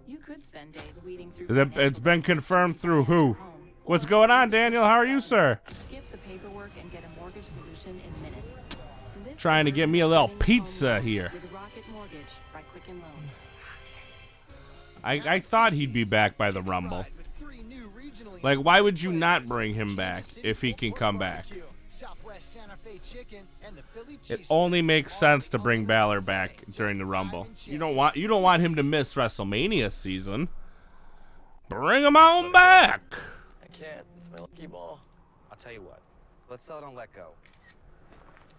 You could spend days weeding through. It's been confirmed through who? What's going on, Daniel? How are you, sir? Skip the paperwork and get a mortgage solution in minutes. Trying to get me a little pizza here. With Rocket Mortgage by Quicken Loans. I thought he'd be back by the Rumble. With 3 new regional Like, why would you not bring him back if he can come back? It only makes sense to bring Balor back during the Rumble. You don't want him to miss WrestleMania season. Bring him on back. I can't. It's my lucky ball. I'll tell you what. Let's sell it on Let Go.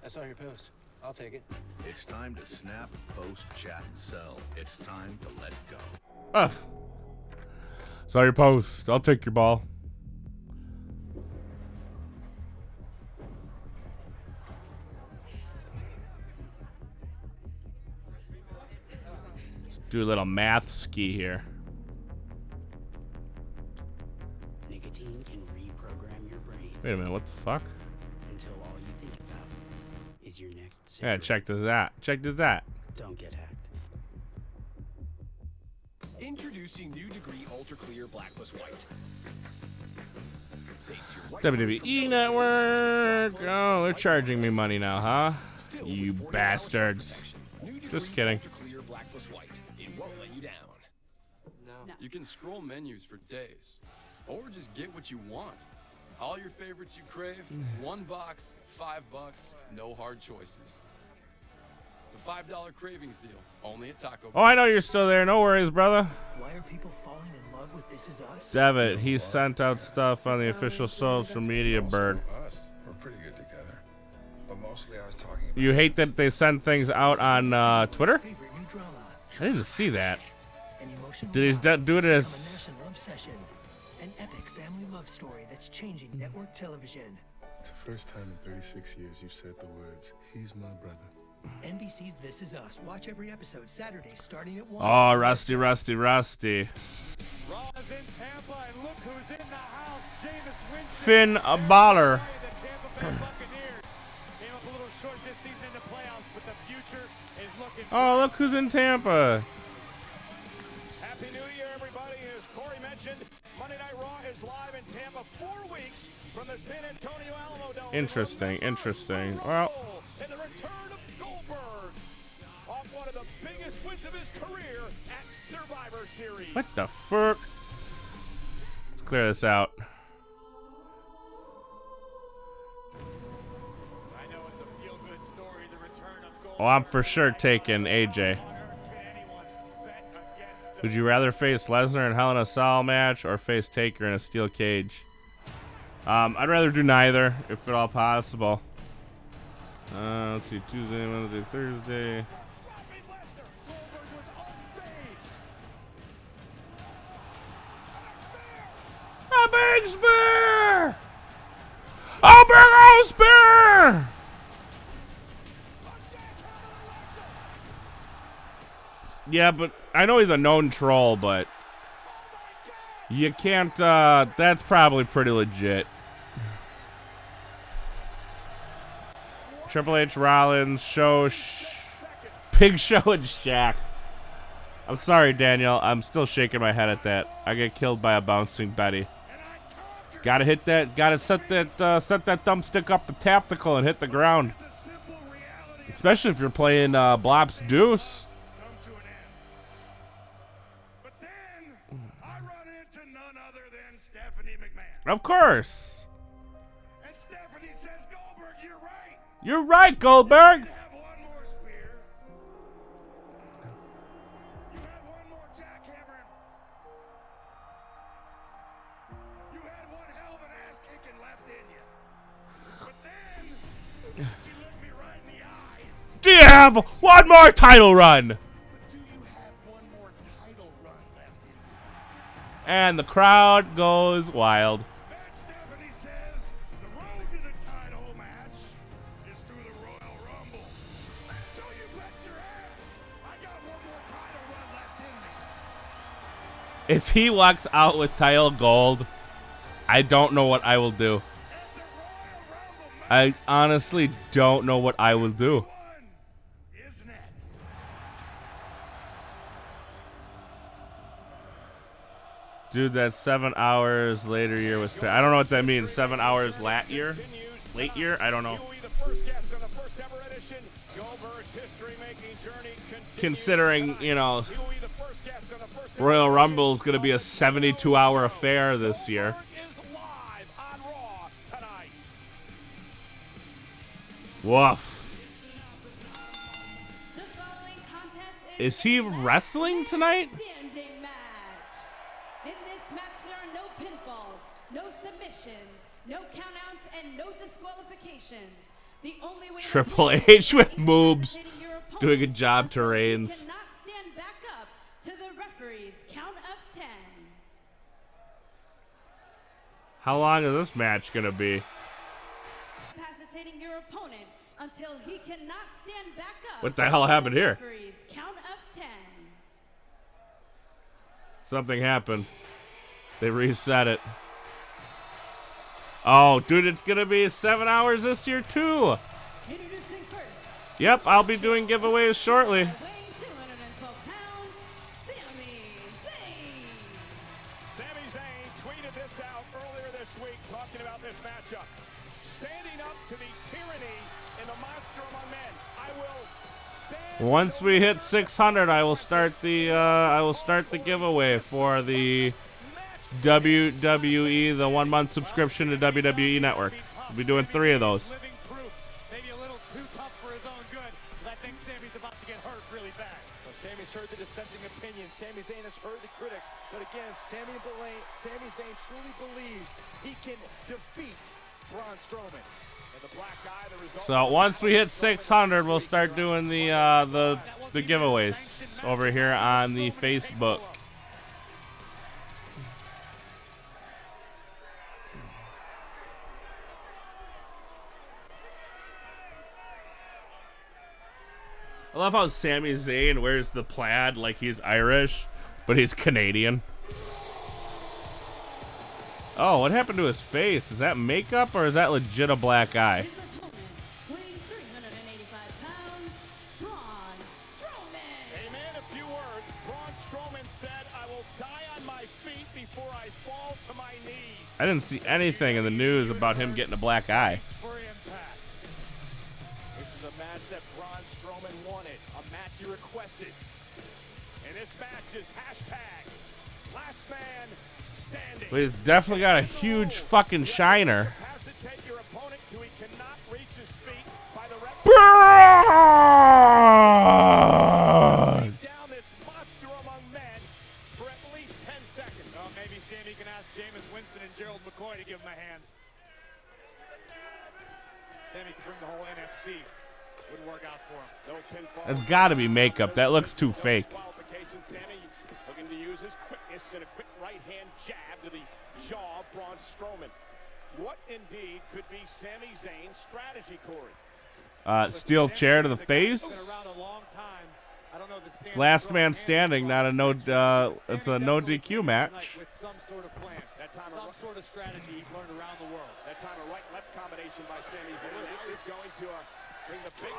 I saw your post. I'll take it. It's time to snap, post, chat, and sell. It's time to let go. Saw your post. I'll take your ball. Let's do a little math ski here. Nicotine can reprogram your brain. Wait a minute, what the fuck? Until all you think about is your next Yeah, cigarette. check this out. Check this out. Don't get hacked. Introducing new degree ultra clear black plus white. WWE Network. Oh, they're charging me money now, huh? You bastards. Just kidding. Clear black plus white. It won't let you down. No. You can scroll menus for days, or just get what you want. All your favorites you crave, one box, $5, no hard choices. The $5 cravings deal, only at Taco Bell. Oh, I know you're still there. No worries, brother. Why are people falling in love with This Is Us? Devitt, he sent out stuff on the official social media bird. Us, we're pretty good together. But mostly I was talking about You hate that they send things out on Twitter? I didn't see that. Did he do it as... Obsession. An epic family love story that's changing network television. It's the first time in 36 years you've said the words, he's my brother. NBC's This Is Us. Watch every episode Saturday starting at 1. Oh, Rusty. Raw is in Tampa, and look who's in the house. Jameis Winston. Finn Balor. The Tampa Bay Buccaneers came up a little short this season in the playoffs, but the future is looking. Oh, look who's in Tampa. Happy New Year, everybody. As Corey mentioned, Monday Night Raw is live in Tampa 4 weeks from the San Antonio Alamo Dome. Interesting. Well, And the return of Goldberg off one of the biggest wins of his career at Survivor Series. what the fuck? Let's clear this out. I know it's a feel-good story, the return of Goldberg. Oh, I'm for sure taking AJ. Would you rather face Lesnar in Hell in a Cell match or face Taker in a steel cage? I'd rather do neither, if at all possible. Let's see, Tuesday, Wednesday, Thursday. A big spear! A big old spear! Yeah, but I know he's a known troll, but you can't, that's probably pretty legit. Triple H, Rollins, Big Show, and Shaq. I'm sorry, Daniel. I'm still shaking my head at that. I get killed by a bouncing Betty. Gotta hit that. Gotta set that thumbstick up the tactical and hit the ground. Especially if you're playing Blop's Deuce. Of course. And Stephanie says, Goldberg, you're right. You're right, Goldberg. You have one more spear. You had one more jackhammer. You had one hell of an ass kicking left in you. But then, she looked me right in the eyes. Do you have one more title run? But do you have one more title run left in you? And the crowd goes wild. Stephanie says the road to the title match is through the Royal Rumble. So you bet your ass I got one more title run left in me. If he walks out with title gold, I don't know what I will do. I honestly don't know what I will do. Dude, that's 7 hours later year was. I don't know what that means. 7 hours late year? I don't know. Goldberg's history-making journey continues. Considering, you know, Royal Rumble is going to be a 72-hour affair this year. Woof. Is he wrestling tonight? Standing match. In this match, there are no pinfalls, no submissions, no countouts, and no disqualifications. The only way Triple H with moves. Doing a job to Reigns. cannot stand back up to the referee's count of 10. How long is this match going to be? Incapacitating your opponent until he cannot stand back up. What the hell happened to the here? referee's count of 10. Something happened. They reset it. Oh, dude, it's going to be 7 hours this year, too. Introducing first, Yep, I'll be doing giveaways shortly. weighing 212 pounds, Sami Zayn. Sami Zayn tweeted this out earlier this week talking about this matchup. Standing up to the tyranny in the monster among men. I will stand. Once we hit 600, I will start the giveaway for the WWE, the 1 month subscription to WWE Network. We'll be doing 3 of those. Maybe a little too tough for his own good, because I think Sami's about to get hurt really bad. Well, Sami's heard the dissenting opinions. Sami Zayn has heard the critics. But again, Sami Zayn truly believes he can defeat Braun Strowman. And the black guy, the result. So once we hit 600, we'll start doing the giveaways over here on the Facebook. I love how Sami Zayn wears the plaid like he's Irish, but he's Canadian. Oh, what happened to his face? Is that makeup or is that legit a black eye? Weighing 385 pounds, Braun Strowman. Amen. A few words. Braun Strowman said, "I will die on my feet before I fall to my knees." I didn't see anything in the news about him getting a black eye. For impact. This is a match that Braun Strowman wanted, a match he requested. And this match is hashtag Last Man Standing. But he's definitely got a huge fucking shiner. Incapacitate your opponent till he cannot reach his feet by the down this monster among men for at least 10 seconds. Oh, maybe Sami can ask Jameis Winston and Gerald McCoy to give him a hand. Sami can bring the whole NFC. Wouldn't work out for him. No pinfall. That's got to be makeup. That looks too fake. Sami looking to use his quickness and a quick right-hand jab to the jaw of Braun Strowman. What indeed could be Sami Zayn's strategy, Corey? Steel chair to the face. It's last man standing, not a no. It's a no DQ match. With some sort of plan, some sort of strategy he's learned around the world. That time a right-left combination by Sami Zayn is going to bring the big.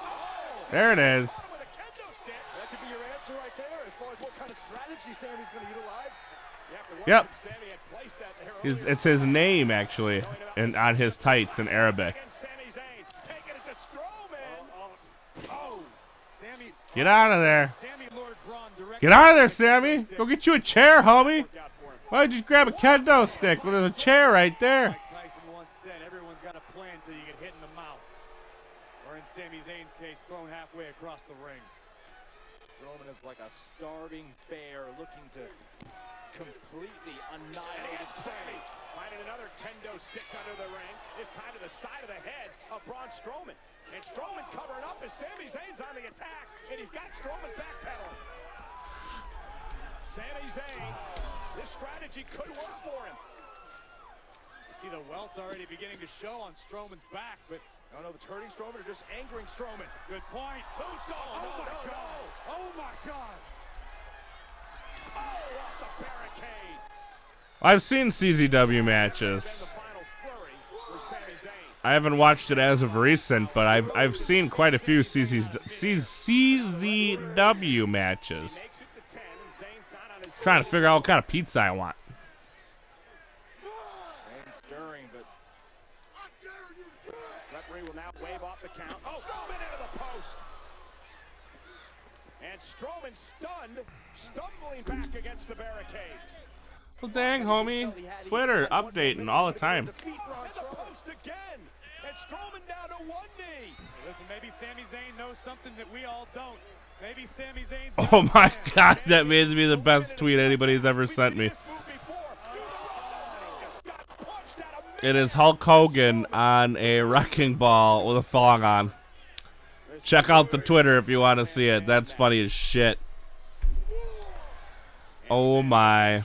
There it is. That could be your answer right there as far as what kind of strategy Sami's going to utilize. Yep. It's his name actually, and on his tights in Arabic. Get out of there. Get out of there, Sami. Go get you a chair, homie. Why don't you grab a kendo stick? Well, there's a chair right there. Tyson once said, everyone's got a plan until you get hit in the mouth. Or in Sami Zayn's case, thrown halfway across the ring. Strowman is like a starving bear looking to completely annihilate Sami. Finding another kendo stick under the ring. It's tied to the side of the head of Braun Strowman. And Strowman covering up as Sami Zayn's on the attack. And he's got Strowman backpedaling. Sami Zayn, this strategy could work for him. You see the welts already beginning to show on Strowman's back, but I don't know if it's hurting Strowman or just angering Strowman. Good point. Moonsault. Oh, my God. Oh, my God. Oh, off the barricade. I've seen CZW matches. I haven't watched it as of recent, but I've seen quite a few CZW matches. Trying to figure out what kind of pizza I want. Stirring, but referee will now wave off the count. Oh, Strowman into the post. And And Strowman stunned, stumbling back against the barricade. Well, dang, homie. Twitter updating all the time. Defeat Braun Strowman again. And Strowman down to one knee. Hey, listen, maybe Sami Zayn knows something that we all don't. Maybe Sami Zayn's Oh my God, that may be the best tweet anybody's ever sent me. It is Hulk Hogan on a wrecking ball with a thong on. Check out the Twitter if you want to see it. That's funny as shit. Oh my.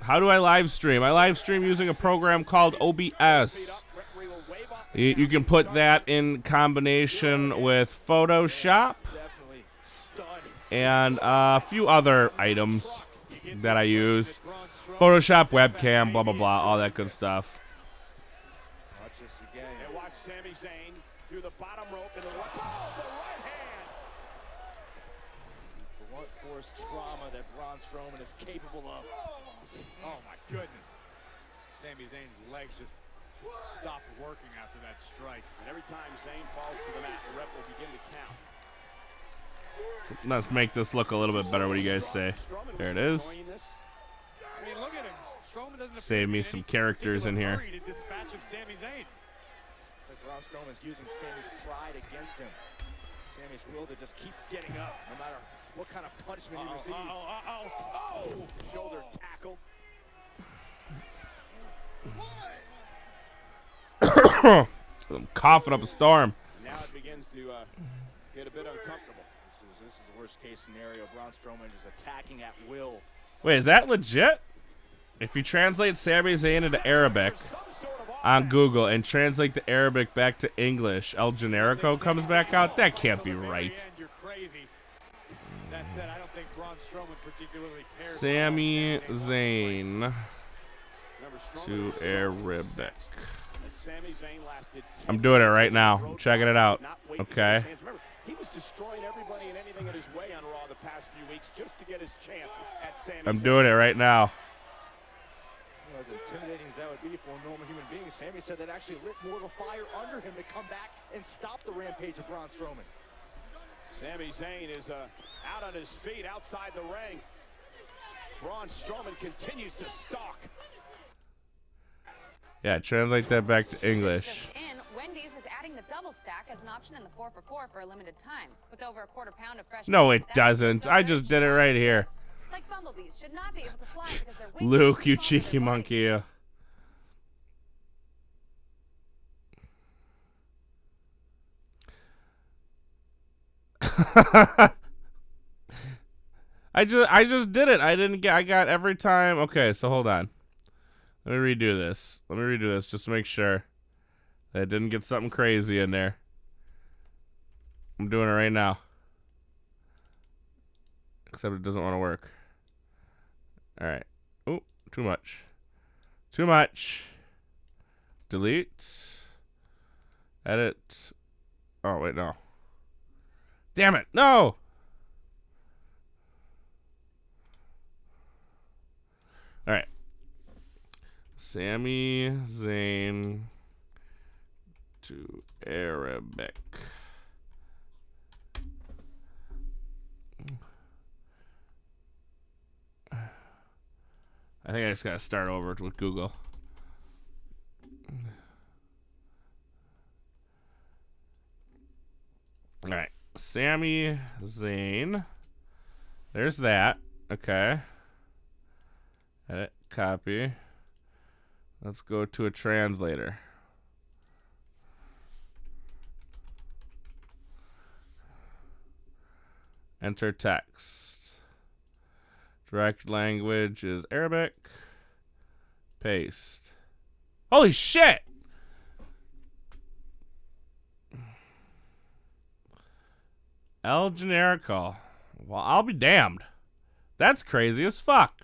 How do I live stream? I live stream using a program called OBS. You can put that in combination with Photoshop and a few other items that I use. Photoshop, webcam, blah, blah, blah, all that good stuff. Watch this again. And watch Sami Zayn through the bottom rope and the right hand. The blunt force trauma that Braun Strowman is capable of. Oh my goodness. Sami Zayn's legs just stopped working after that strike. And every time Zayn falls to the mat, the ref will begin to count. Let's make this look a little bit better. What do you guys say? There it is. I mean, look at him. Strowman doesn't Save me some characters in here. to dispatch of Sami Zayn. It's like Braun Strowman's using Sami's pride against him. Sami's will to just keep getting up, no matter what kind of punishment he receives. Shoulder tackle. I'm coughing up a storm. Now it begins to get a bit uncomfortable. This is the worst case scenario. Braun Strowman is attacking at will. Wait, is that legit? If you translate Sami Zayn into Arabic on Google and translate the Arabic back to English, El Generico comes back out? That can't be right. You're crazy. That said, I don't think Braun Strowman particularly cares. Sami Zayn to Arabic. I'm doing it right now. I'm checking it out. Okay. He was destroying everybody and anything in his way on Raw the past few weeks just to get his chance at Sami Zayn. I'm doing it right now. As intimidating as that would be for a normal human being, Sami said that actually lit more of a fire under him to come back and stop the rampage of Braun Strowman. Sami Zayn is out on his feet outside the ring. Braun Strowman continues to stalk. Yeah, translate that back to English. In, Wendy's is adding the double stack as an option in the 4 for $4 for a limited time. With over a quarter pound of fresh No, meat, it doesn't. I just did it right here. Like bumblebees should not be able to fly because their wings Luke, you cheeky monkey. You. I just did it. I got every time. Okay, so hold on. Let me redo this. Just to make sure that I didn't get something crazy in there. I'm doing it right now. Except it doesn't want to work. All right. Oh, too much. Too much. Delete. Edit. Oh, wait, no. Damn it. No. All right. Sami Zayn to Arabic. I think I just gotta start over with Google. All right, Sami Zayn. There's that. Okay. Edit, copy. Let's go to a translator. Enter text. Direct language is Arabic. Paste. Holy shit! El Generico. Well, I'll be damned. That's crazy as fuck.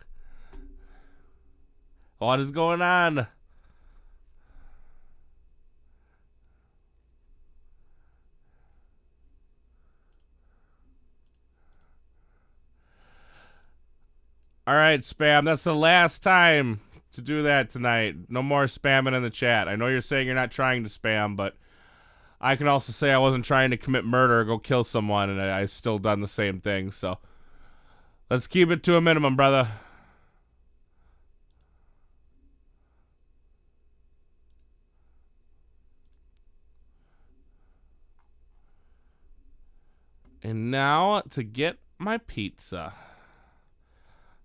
What is going on? All right, spam. That's the last time to do that tonight. No more spamming in the chat. I know you're saying you're not trying to spam, but I can also say I wasn't trying to commit murder or go kill someone, and I still done the same thing. So let's keep it to a minimum, brother. And now to get my pizza.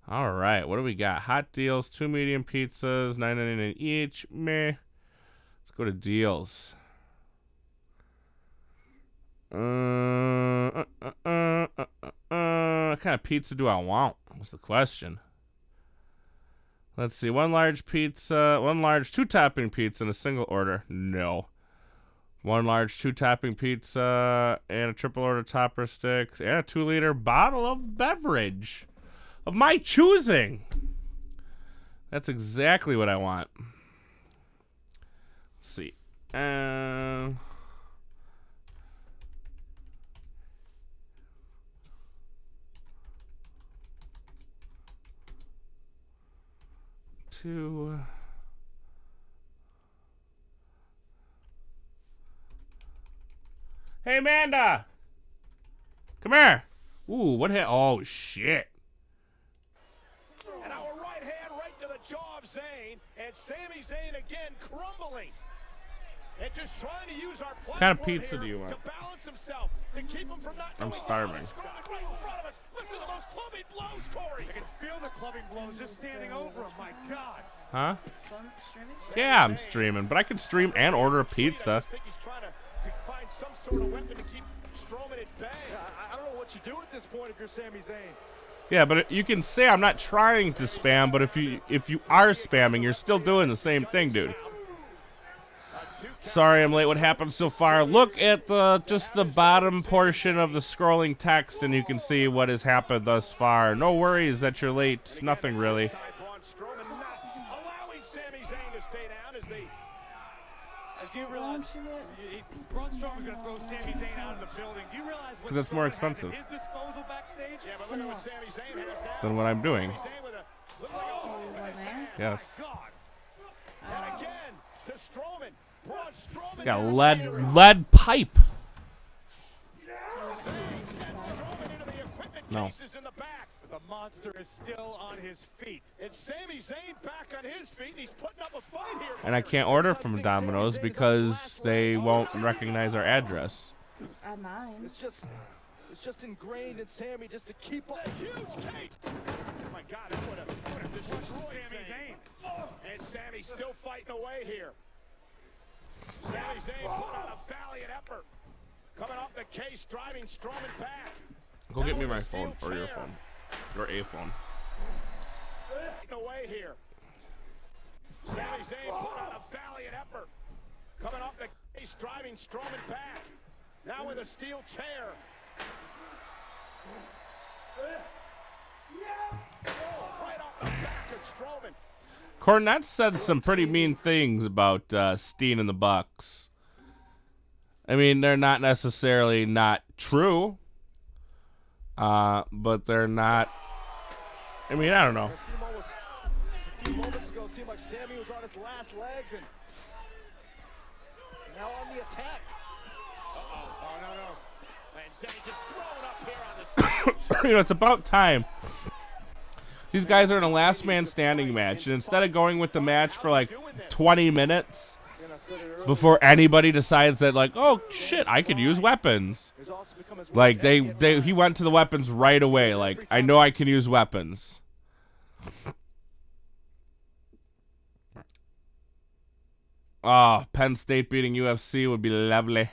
All right, what do we got? Hot deals, 2 medium pizzas, $9.99 each. Meh. Let's go to deals. What kind of pizza do I want? What's the question? Let's see. 1 large pizza, 1 large 2-topping pizza in a single order. No. 1 large 2-topping pizza and a triple order topper sticks and a 2-liter bottle of beverage of my choosing. That's exactly what I want. Let's see. 2. Hey, Amanda! Come here! Ooh, what hit? Oh, shit. And our right hand right to the jaw of Zayn, and Sami Zayn again crumbling. And just trying to use our platform What kind of pizza do you want? to balance himself, to keep him from not I'm starving. right in front of us. Listen to those clubbing blows, Corey. I can feel the clubbing blows just standing over him. My God. Huh? Yeah, I'm streaming, but I can stream and order a pizza. I think he's trying to find some sort of weapon to keep Strowman at bay. I don't know what you do at this point if you're Sami Zayn. Yeah, but you can say I'm not trying to spam, but if you are spamming, you're still doing the same thing, dude. Sorry I'm late. What happened so far? Look at just the bottom portion of the scrolling text, and you can see what has happened thus far. No worries that you're late. Nothing really. Allowing Sami Zayn to stay down as they. Do you realize Braun Strowman's going to throw Sami Zayn out of the building? Do you realize what That's more Strowman has at expensive his disposal backstage? Yeah, but look at what Sami Zayn has now. than what I'm doing. Sami Zayn with a, looks like a hope in his hand. Yes. My God. And again to Strowman. Braun Strowman. Got lead pipe. No. In the back. The monster is still on his feet. It's Sami Zayn back on his feet, and he's putting up a fight here. And I can't order from Domino's because they won't recognize our address. At mine. It's just ingrained in Sami just to keep up a huge case. Oh my God, what a destroyed Sami Zayn. And Sami's still fighting away here. Sami Zayn put on a valiant effort. Coming off the case, driving Strowman back. Go get me my phone or your phone. Or a phone. Away here. Sami Zayn put on a valiant effort. Coming off the case, driving Strowman back. Now with a steel chair. Right off the back of Strowman. Cornette said some pretty mean things about Steen and the Bucks. I mean, they're not necessarily not true. But they're not. I mean, I don't know. A few moments ago, it seemed like Sami was on his last legs, and now on the attack. Oh no! And Sami just thrown up here on the stage. You know, it's about time. These guys are in a last man standing match, and instead of going with the match for like 20 minutes before anybody decides that, like, oh shit, I could use weapons. Like he went to the weapons right away. Like, I know I can use weapons. Oh, Penn State beating UFC would be lovely.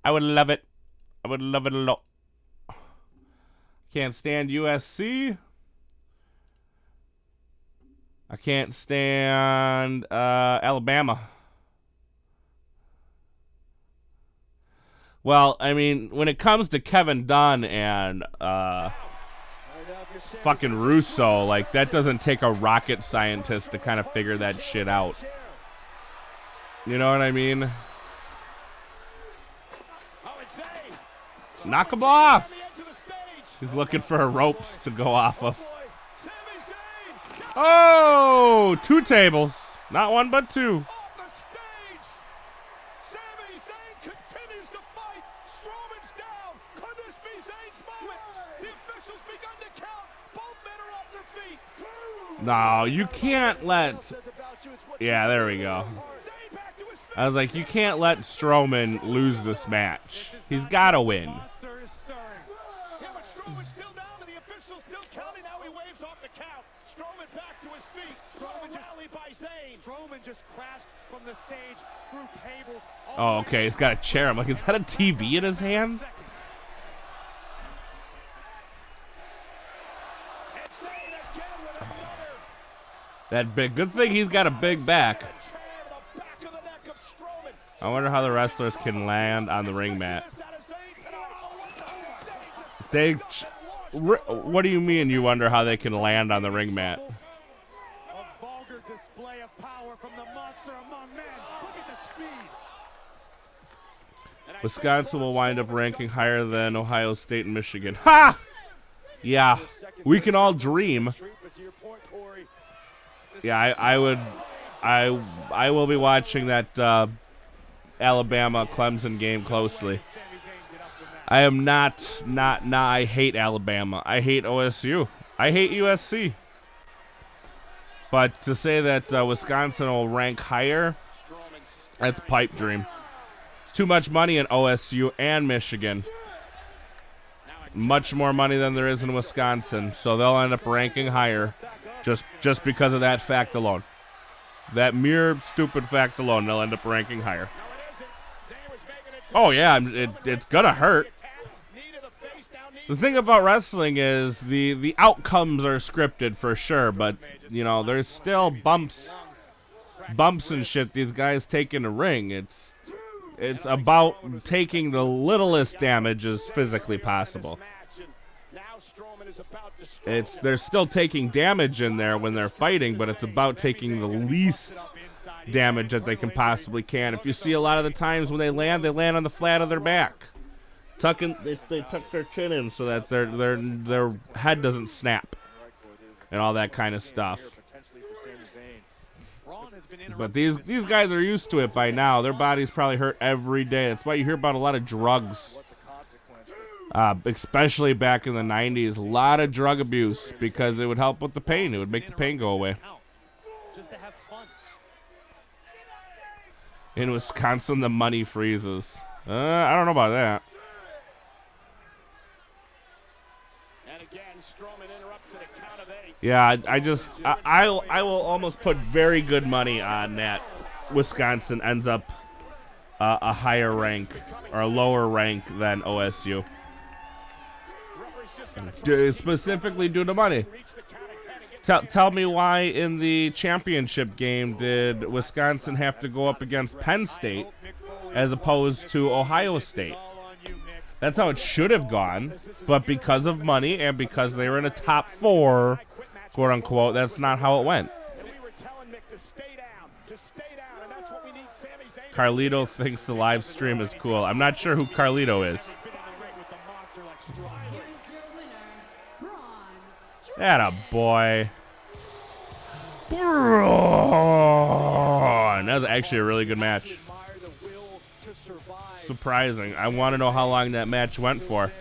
I would love it. I would love it a lot. Can't stand USC. I can't stand Alabama. Well, I mean, when it comes to Kevin Dunn and fucking Russo, like, that doesn't take a rocket scientist to kind of figure that shit out. You know what I mean? Knock him off! He's looking for ropes to go off of. Oh! 2 tables. Not 1, but 2. No, you can't let... Yeah, there we go. I was like, you can't let Strowman lose this match. He's got to win. Yeah, but Strowman's still down, and the official's still counting. Now he waves off the count. Strowman back to his feet. Strowman rallied by Zayn. Strowman just crashed from the stage through tables. Oh, okay, he's got a chair. I'm like, is that a TV in his hands? That big. Good thing he's got a big back. I wonder how the wrestlers can land on the ring mat. What do you mean you wonder how they can land on the ring mat? A vulgar display of power from the monster among men. Look at the speed. Wisconsin will wind up ranking higher than Ohio State and Michigan. Ha! Yeah, we can all dream. Yeah, I will be watching that Alabama-Clemson game closely. I am not, I hate Alabama. I hate OSU. I hate USC. But to say that Wisconsin will rank higher, that's a pipe dream. It's too much money in OSU and Michigan. Much more money than there is in Wisconsin, so they'll end up ranking higher just because of that fact alone. That mere stupid fact alone, they'll end up ranking higher. Oh yeah, it's gonna hurt. The thing about wrestling is the outcomes are scripted for sure, but you know there's still bumps and shit these guys take in the ring. It's about taking the littlest damage as physically possible. They're still taking damage in there when they're fighting, but it's about taking the least damage that they can possibly can. If you see a lot of the times when they land on the flat of their back. They tuck their chin in so that their head doesn't snap and all that kind of stuff. But these guys are used to it by now. Their bodies probably hurt every day. That's why you hear about a lot of drugs. Especially back in the 90s. A lot of drug abuse because it would help with the pain. It would make the pain go away. In Wisconsin, the money freezes. I don't know about that. Yeah, I will almost put very good money on that Wisconsin ends up a higher rank or a lower rank than OSU. Specifically due to money. Tell me why in the championship game did Wisconsin have to go up against Penn State as opposed to Ohio State? That's how it should have gone, but because of money and because they were in a top 4, quote unquote, that's not how it went. Carlito thinks the live stream is cool. I'm not sure who Carlito is. Atta boy. And that was actually a really good match. Surprising. I want to know how long that match went for.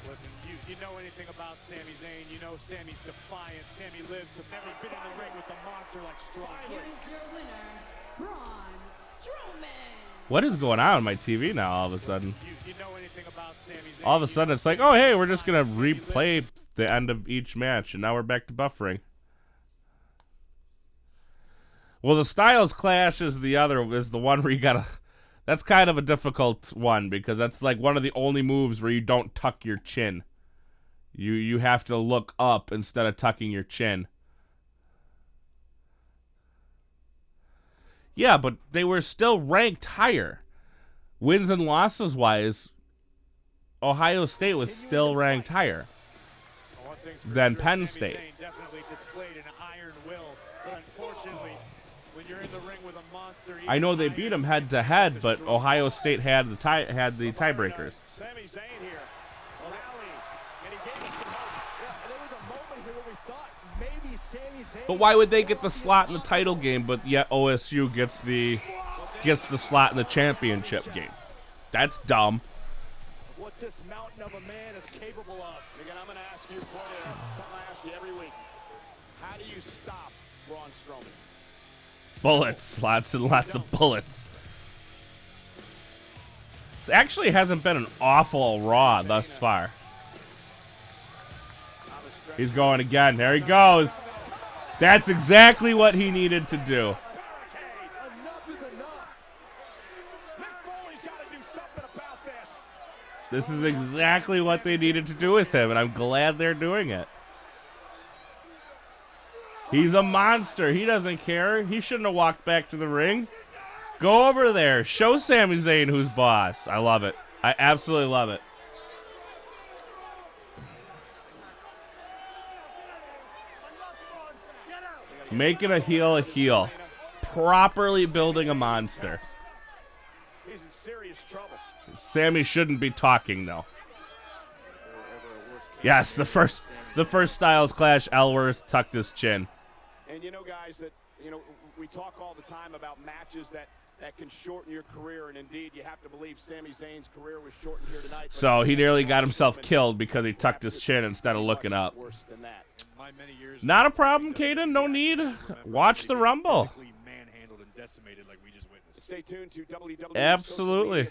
Listen, you know anything about Sami Zayn, you know Sami's defiant. Sami lives to never been in the ring with a monster like Strowman. Here is your winner, Braun Strowman. What is going on my TV now all of a sudden? All of a sudden it's like, oh hey, we're just gonna replay the end of each match and now we're back to buffering. Well, the Styles Clash is the one where you gotta, that's kind of a difficult one because that's like one of the only moves where you don't tuck your chin. You have to look up instead of tucking your chin. Yeah, but they were still ranked higher. Wins and losses wise, Ohio State was still ranked higher than Penn State. I know they beat them head to head, but Ohio State had the tiebreakers. Sami Zayn here. Rally. And he gave us some hope. Yeah, there was a moment here where we thought maybe Sami Zayn. But why would they get the slot in the title game, but yet OSU gets the slot in the championship game? That's dumb. this mountain of a man is capable of. Again, I'm going to ask you, something I ask you every week. How do you stop Braun Strowman? Bullets. Lots and lots of bullets. This actually hasn't been an awful Raw thus far. He's going again. There he goes. That's exactly what he needed to do. This is exactly what they needed to do with him, and I'm glad they're doing it. He's a monster. He doesn't care. He shouldn't have walked back to the ring. Go over there. Show Sami Zayn who's boss. I love it. I absolutely love it. Making a heel. Properly building a monster. He's in serious trouble. Sami shouldn't be talking though. Yes, the first Styles clash, Ellsworth tucked his chin. And you know, guys, that we talk all the time about matches that can shorten your career, and indeed, you have to believe Sami Zayn's career was shortened here tonight. So he nearly got himself killed because he tucked his chin instead of looking up. Not a problem, Caden. No need. Watch the Rumble. Stay tuned to WWE. Absolutely.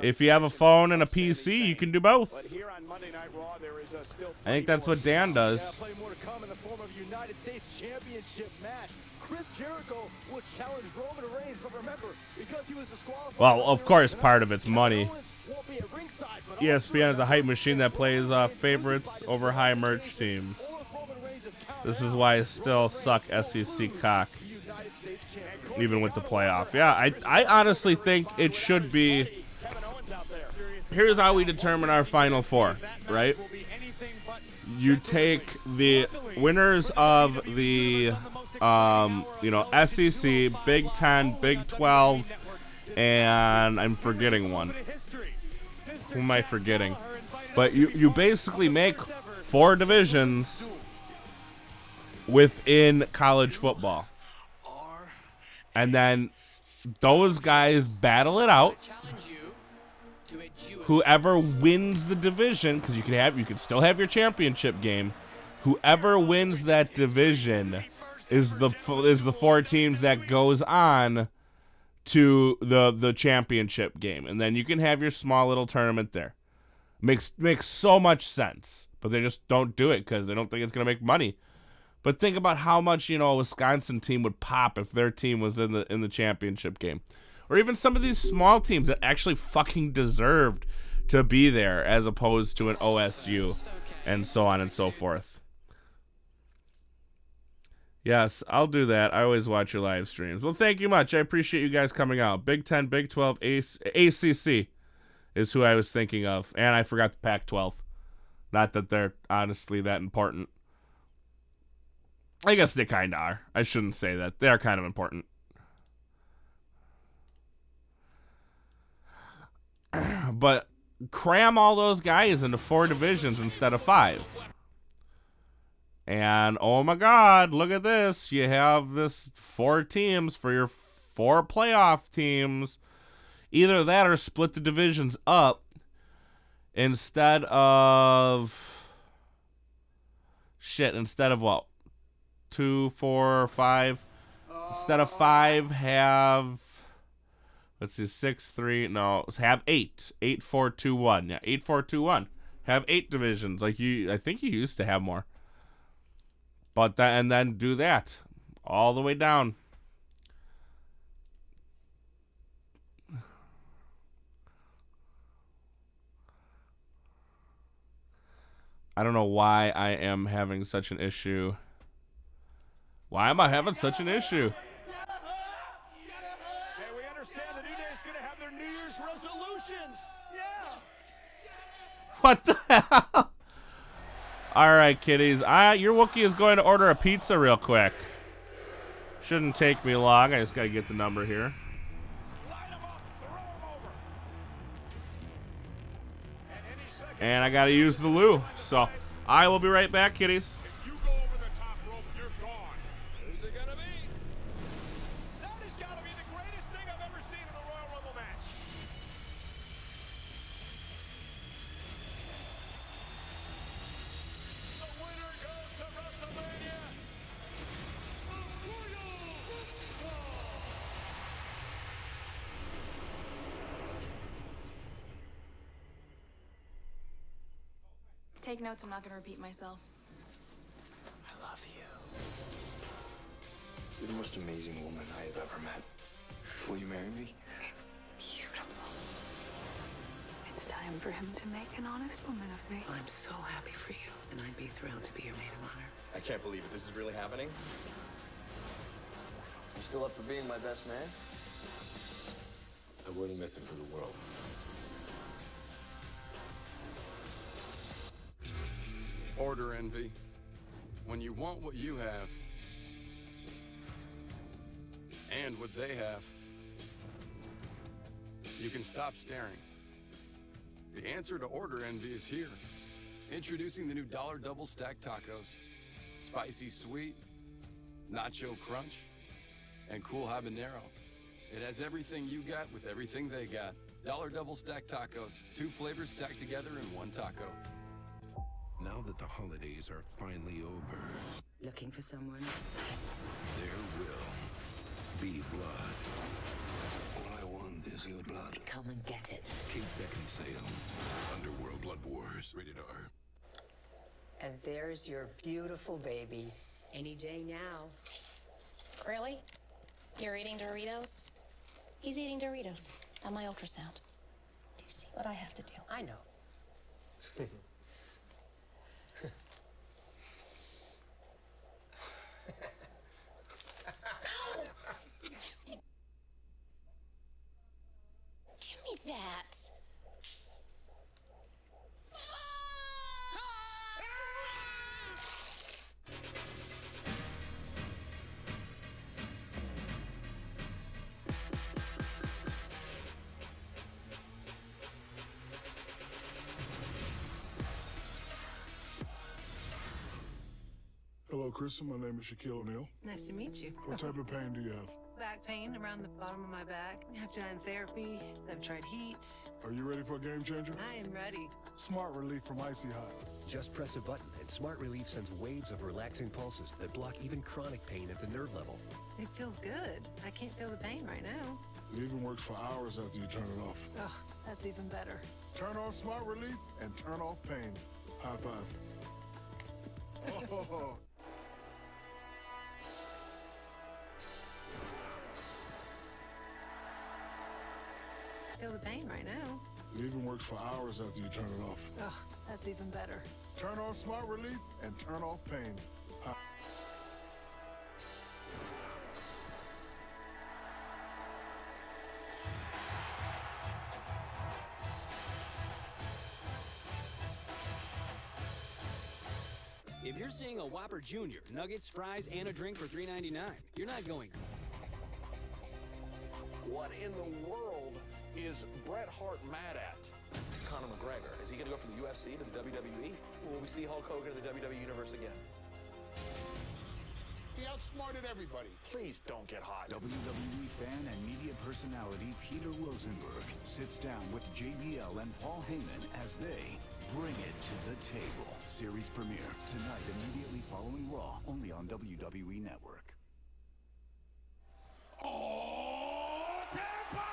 If you have a phone and a PC, you can do both. I think that's what Dan does. Plenty more to come in the form of United States Championship match. Chris Jericho will challenge Roman Reigns, but remember, because he was disqualified. Well, of course, part of it's money. ESPN is a hype machine that plays favorites over high merch teams. This is why I still suck SEC cock. Even with the playoff. Yeah, I honestly think it should be. Here's how we determine our Final Four, right? You take the winners of the, SEC, Big 10, Big 12, and I'm forgetting one. Who am I forgetting? But you basically make 4 divisions within college football. And then those guys battle it out. Whoever wins the division, because you can still have your championship game. Whoever wins that division is the 4 teams that goes on to the championship game, and then you can have your small little tournament there. Makes so much sense, but they just don't do it because they don't think it's gonna make money. But think about how much, a Wisconsin team would pop if their team was in the championship game. Or even some of these small teams that actually fucking deserved to be there as opposed to an OSU and so on and so forth. Yes, I'll do that. I always watch your live streams. Well, thank you much. I appreciate you guys coming out. Big 10, Big 12, ACC is who I was thinking of. And I forgot the Pac-12. Not that they're honestly that important. I guess they kind of are. I shouldn't say that. They are kind of important. But cram all those guys into 4 divisions instead of 5. And, oh my God, look at this. You have this 4 teams for your 4 playoff teams. Either that or split the divisions up instead of... instead of what? 2, 4, 5. Instead of 5, have, let's see, 6, 3. No, have 8. 8, 4, 2, 1. Yeah, 8, 4, 2, 1. Have 8 divisions. I think you used to have more. But and then do that all the way down. I don't know why I am having such an issue. Why am I having such an issue? Hey, we understand the New Day is going to have their New Year's resolutions. Yeah. What the hell? All right, kiddies. Your Wookiee is going to order a pizza real quick. Shouldn't take me long. I just got to get the number here. And I got to use the loo. So I will be right back, kiddies. Take notes, I'm not gonna repeat myself. I love you. You're the most amazing woman I have ever met. Will you marry me? It's beautiful. It's time for him to make an honest woman of me. I'm so happy for you, and I'd be thrilled to be your maid of honor. I can't believe it. This is really happening. You still up for being my best man? I wouldn't miss it for the world. Order envy. When you want what you have, and what they have, you can stop staring. The answer to order envy is here. Introducing the new $1 double stack tacos. Spicy sweet, nacho crunch, and cool habanero. It has everything you got with everything they got. $1 double stack tacos. 2 flavors stacked together in one taco. Now that the holidays are finally over, Looking for someone? there will be blood. All I want is your blood. Come and get it. Kate Beckinsale, Underworld Blood Wars, rated R. And there's your beautiful baby. Any day now. Really? You're eating Doritos? He's eating Doritos on my ultrasound. Do you see what I have to do? I know. Give me that. Hello, Kristen. My name is Shaquille O'Neal. Nice to meet you. What type of pain do you have? Back pain around the bottom of my back. I've done therapy. I've tried heat. Are you ready for a game changer? I am ready. Smart Relief from Icy Hot. Just press a button and Smart Relief sends waves of relaxing pulses that block even chronic pain at the nerve level. It feels good. I can't feel the pain right now. It even works for hours after you turn it off. Oh, that's even better. Turn on Smart Relief and turn off pain. High five. Oh. Feel the pain right now. It even works for hours after you turn it off. Oh, that's even better. Turn on Smart Relief and turn off pain. If you're seeing a Whopper Junior, nuggets, fries, and a drink for $3.99, you're not going. What in the world is Bret Hart mad at? Conor McGregor, is he going to go from the UFC to the WWE? Or will we see Hulk Hogan in the WWE Universe again? He outsmarted everybody. Please don't get hot. WWE fan and media personality Peter Rosenberg sits down with JBL and Paul Heyman as they bring it to the table. Series premiere tonight immediately following Raw, only on WWE Network. Oh, Tampa!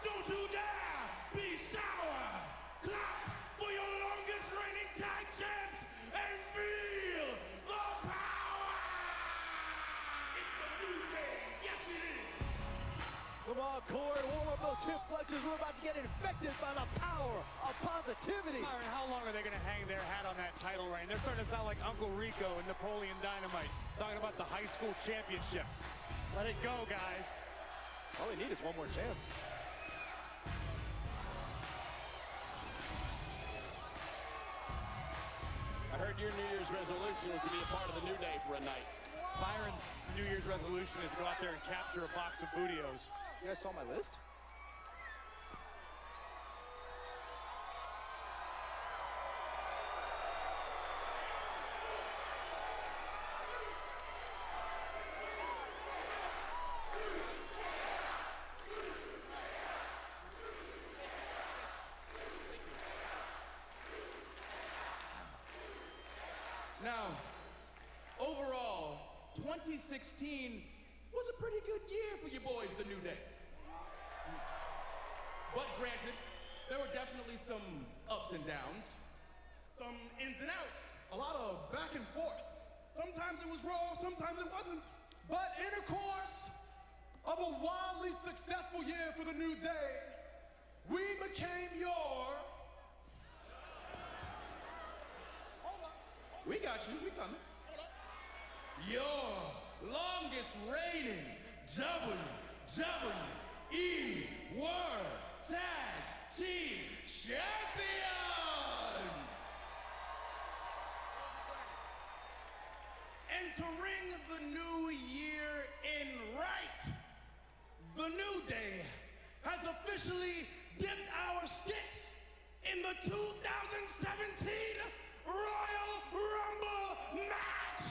Don't you dare be sour! Clap for your longest reigning tag champs and feel the power! It's a new day, yes it is! Come on, Corey, warm up those hip flexors. We're about to get infected by the power of positivity. Myron, how long are they going to hang their hat on that title reign? They're starting to sound like Uncle Rico and Napoleon Dynamite, talking about the high school championship. Let it go, guys. All they need is one more chance. I heard your New Year's resolution was to be a part of the New Day for a night. Byron's New Year's resolution is to go out there and capture a box of Bootios. You guys saw my list? Now, overall, 2016 was a pretty good year for you boys, the New Day. But granted, There were definitely some ups and downs, some ins and outs, a lot of back and forth. Sometimes it was raw, sometimes it wasn't. But in the course of a wildly successful year for the New Day, we became your... Hold up. We got you, we coming. Your longest reigning WWE World Tag Team Champions! Entering the new year in right, the New Day has officially dipped our sticks in the 2017 Royal Rumble match!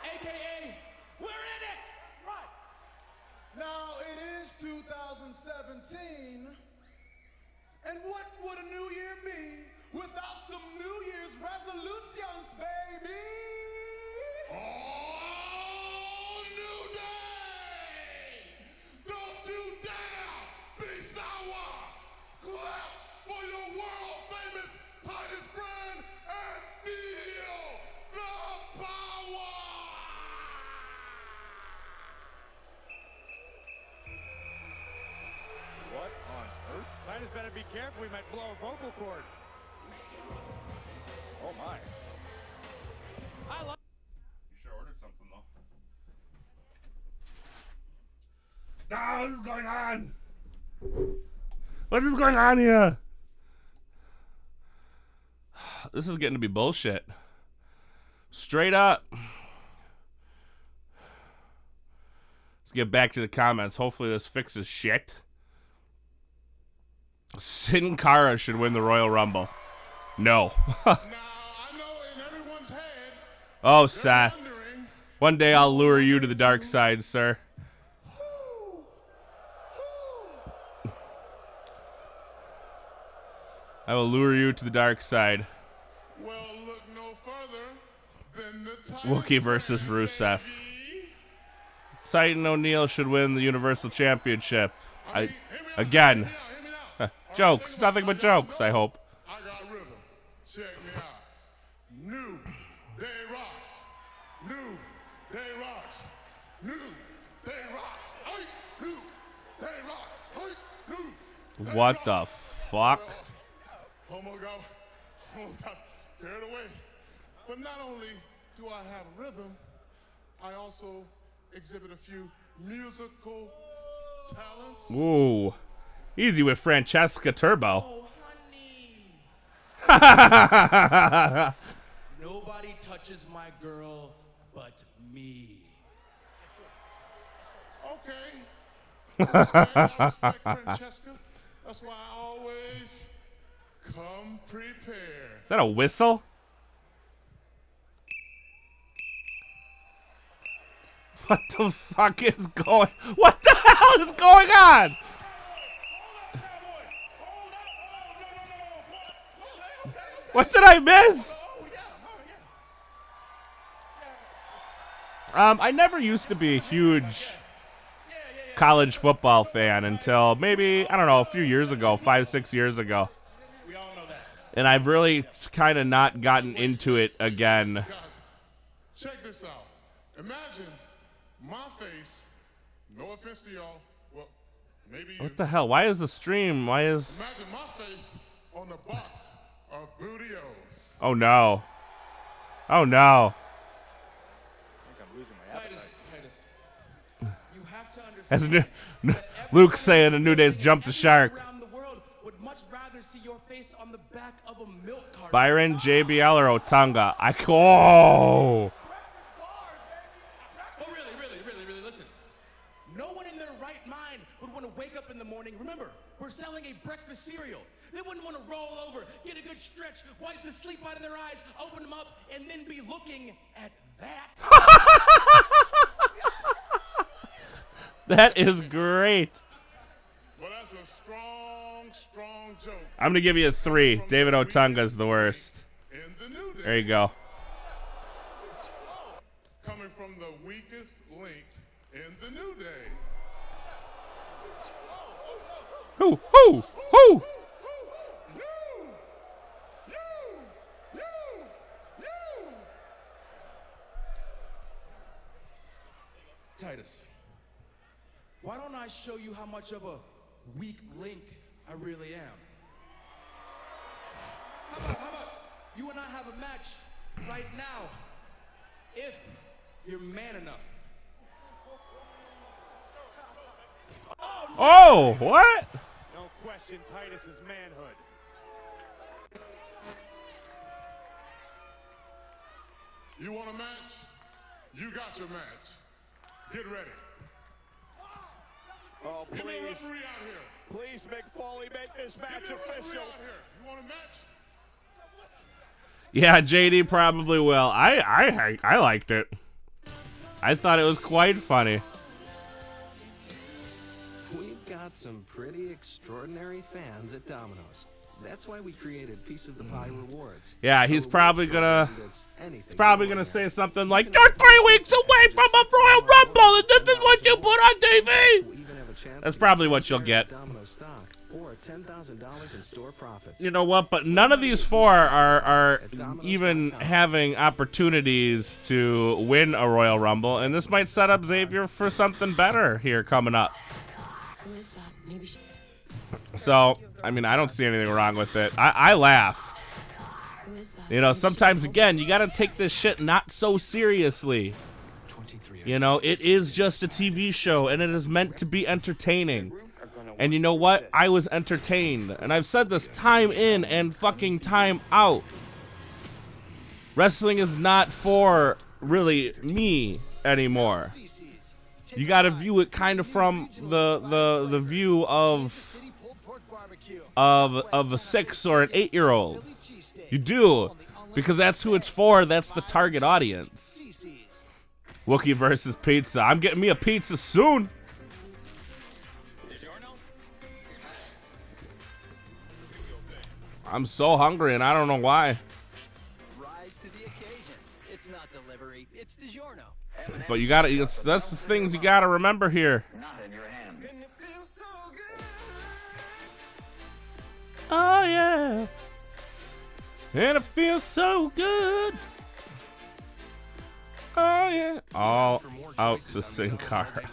AKA, we're in it! Right. Now it is 2017, and what would a new year be without some New Year's resolutions, baby? Oh, New Day! Don't you dare be sour! Clap for your world-famous Titus brand and feel the power! What on earth? Titus better be careful, we might blow a vocal cord. Oh my. I love. You sure ordered something though. Ah, what is going on? What is going on here? This is getting to be bullshit. Straight up. Let's get back to the comments. Hopefully this fixes shit. Sin Cara should win the Royal Rumble. No. Oh, Seth. One day I'll lure you to the dark side, sir. I will lure you to the dark side. Well, look no further than the Wookie versus Rusev. Titan O'Neil should win the Universal Championship. Again. Jokes. Nothing but jokes, I hope. I got rhythm. Check me out. New Day rocks. New Day rocks. New Day rocks. Hey, new Day rocks. Hey, new. What the fuck? Almost got carried away. But not only do I have rhythm, I also exhibit a few musical talents. Ooh. Easy with Francesca Turbo. Oh, honey. Nobody touches my girl but me. Okay. I respect Francesca. That's why I always come prepared. Is that a whistle? What the fuck is going? What the hell is going on? What did I miss? I never used to be a huge college football fan until maybe, I don't know, a few years ago, 5-6 years ago. And I've really kind of not gotten into it again. Guys, check this out. Imagine my face, no offense to y'all, well, maybe you. What the hell? Why is the stream? Why is... Imagine my face on the box of Booty-O's. Oh, no. Oh, no. I think I'm losing my appetite. Titus, you have to As understand Luke's saying, a New Day's jumped the shark. around the world would much rather see your face on the back of a milk carton. Byron, JBL, or Otunga? Oh! Oh, really, listen. No one in their right mind would want to wake up in the morning. Remember, we're selling a breakfast cereal. They wouldn't want to roll over, get a good stretch, wipe the sleep out of their eyes, open them up, and then be looking at that. That is great. Well, that's a strong joke. I'm going to give you a 3. David Otunga's the worst. There you go. Coming from the weakest link in the New Day. Who? Who? Who? Titus, why don't I show you how much of a weak link I really am? How about you and I have a match right now, if you're man enough? Oh, what? No question Titus's manhood. You want a match? You got your match. Get ready. Oh, Give me a please. referee out here. Please, Mick Foley, make this match Give me a referee official. out here. You want a match? Yeah, JD probably will. I liked it. I thought it was quite funny. We've got some pretty extraordinary fans at Domino's. That's why we created Piece of the Pie Rewards. Yeah, he's probably gonna say something like, "You're 3 weeks away from a Royal Rumble, and this is what you put on TV." That's probably what you'll get. Domino's stock or $10,000 in store profits. You know what? But none of these four are even having opportunities to win a Royal Rumble, and this might set up Xavier for something better here coming up. So, I mean, I don't see anything wrong with it. I laughed. You know, sometimes, again, you got to take this shit not so seriously. You know, it is just a TV show, and it is meant to be entertaining. And you know what? I was entertained. And I've said this time in and fucking time out. Wrestling is not for, really, me anymore. You got to view it kind of from the view of a 6 or an 8-year-old. You do, because that's who it's for. That's the target audience. Wookie versus pizza. I'm getting me a pizza soon. I'm so hungry and I don't know why. Rise to the occasion. It's not delivery, it's DiGiorno. But you gotta, that's the things you gotta remember here. Not in your hand. Oh yeah, and it feels so good. Oh yeah, all out to Sin Cara.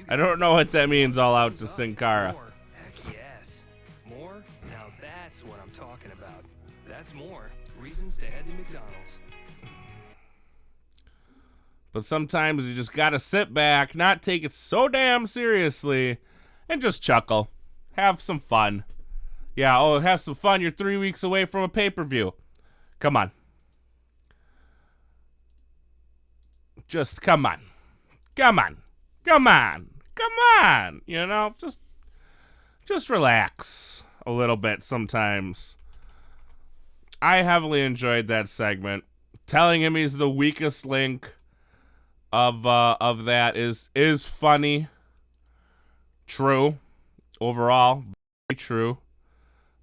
I don't know what that means. All out to Sin Cara. Heck yes. More? Now that's what I'm talking about. That's more reasons to head to McDonald's. But sometimes you just gotta sit back, not take it so damn seriously, and just chuckle. Have some fun. Yeah, oh, have some fun. You're 3 weeks away from a pay-per-view. Come on. Just come on. Come on. Come on. Come on. You know, just relax a little bit sometimes. I heavily enjoyed that segment. Telling him he's the weakest link of that is funny. True. Overall, very true.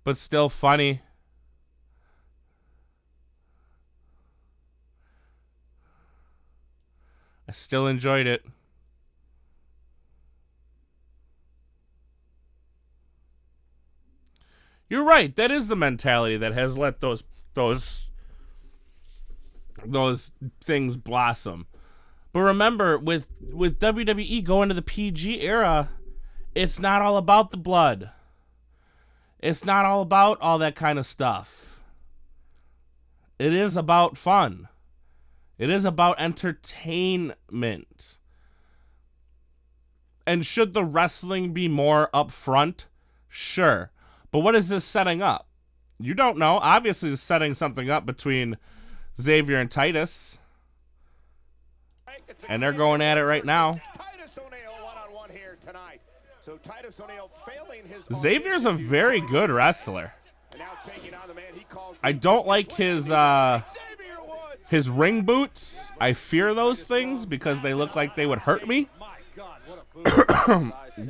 But still funny. I still enjoyed it. You're right. That is the mentality that has let those things blossom. But remember, with WWE going to the PG era, it's not all about the blood. It's not all about all that kind of stuff. It is about fun. It is about entertainment. And should the wrestling be more upfront? Sure. But what is this setting up? You don't know. Obviously, it's setting something up between Xavier and Titus. And they're going at it right now. So Titus O'Neil failing his Xavier's a very good wrestler. I don't like his ring boots. I fear those things because they look like they would hurt me.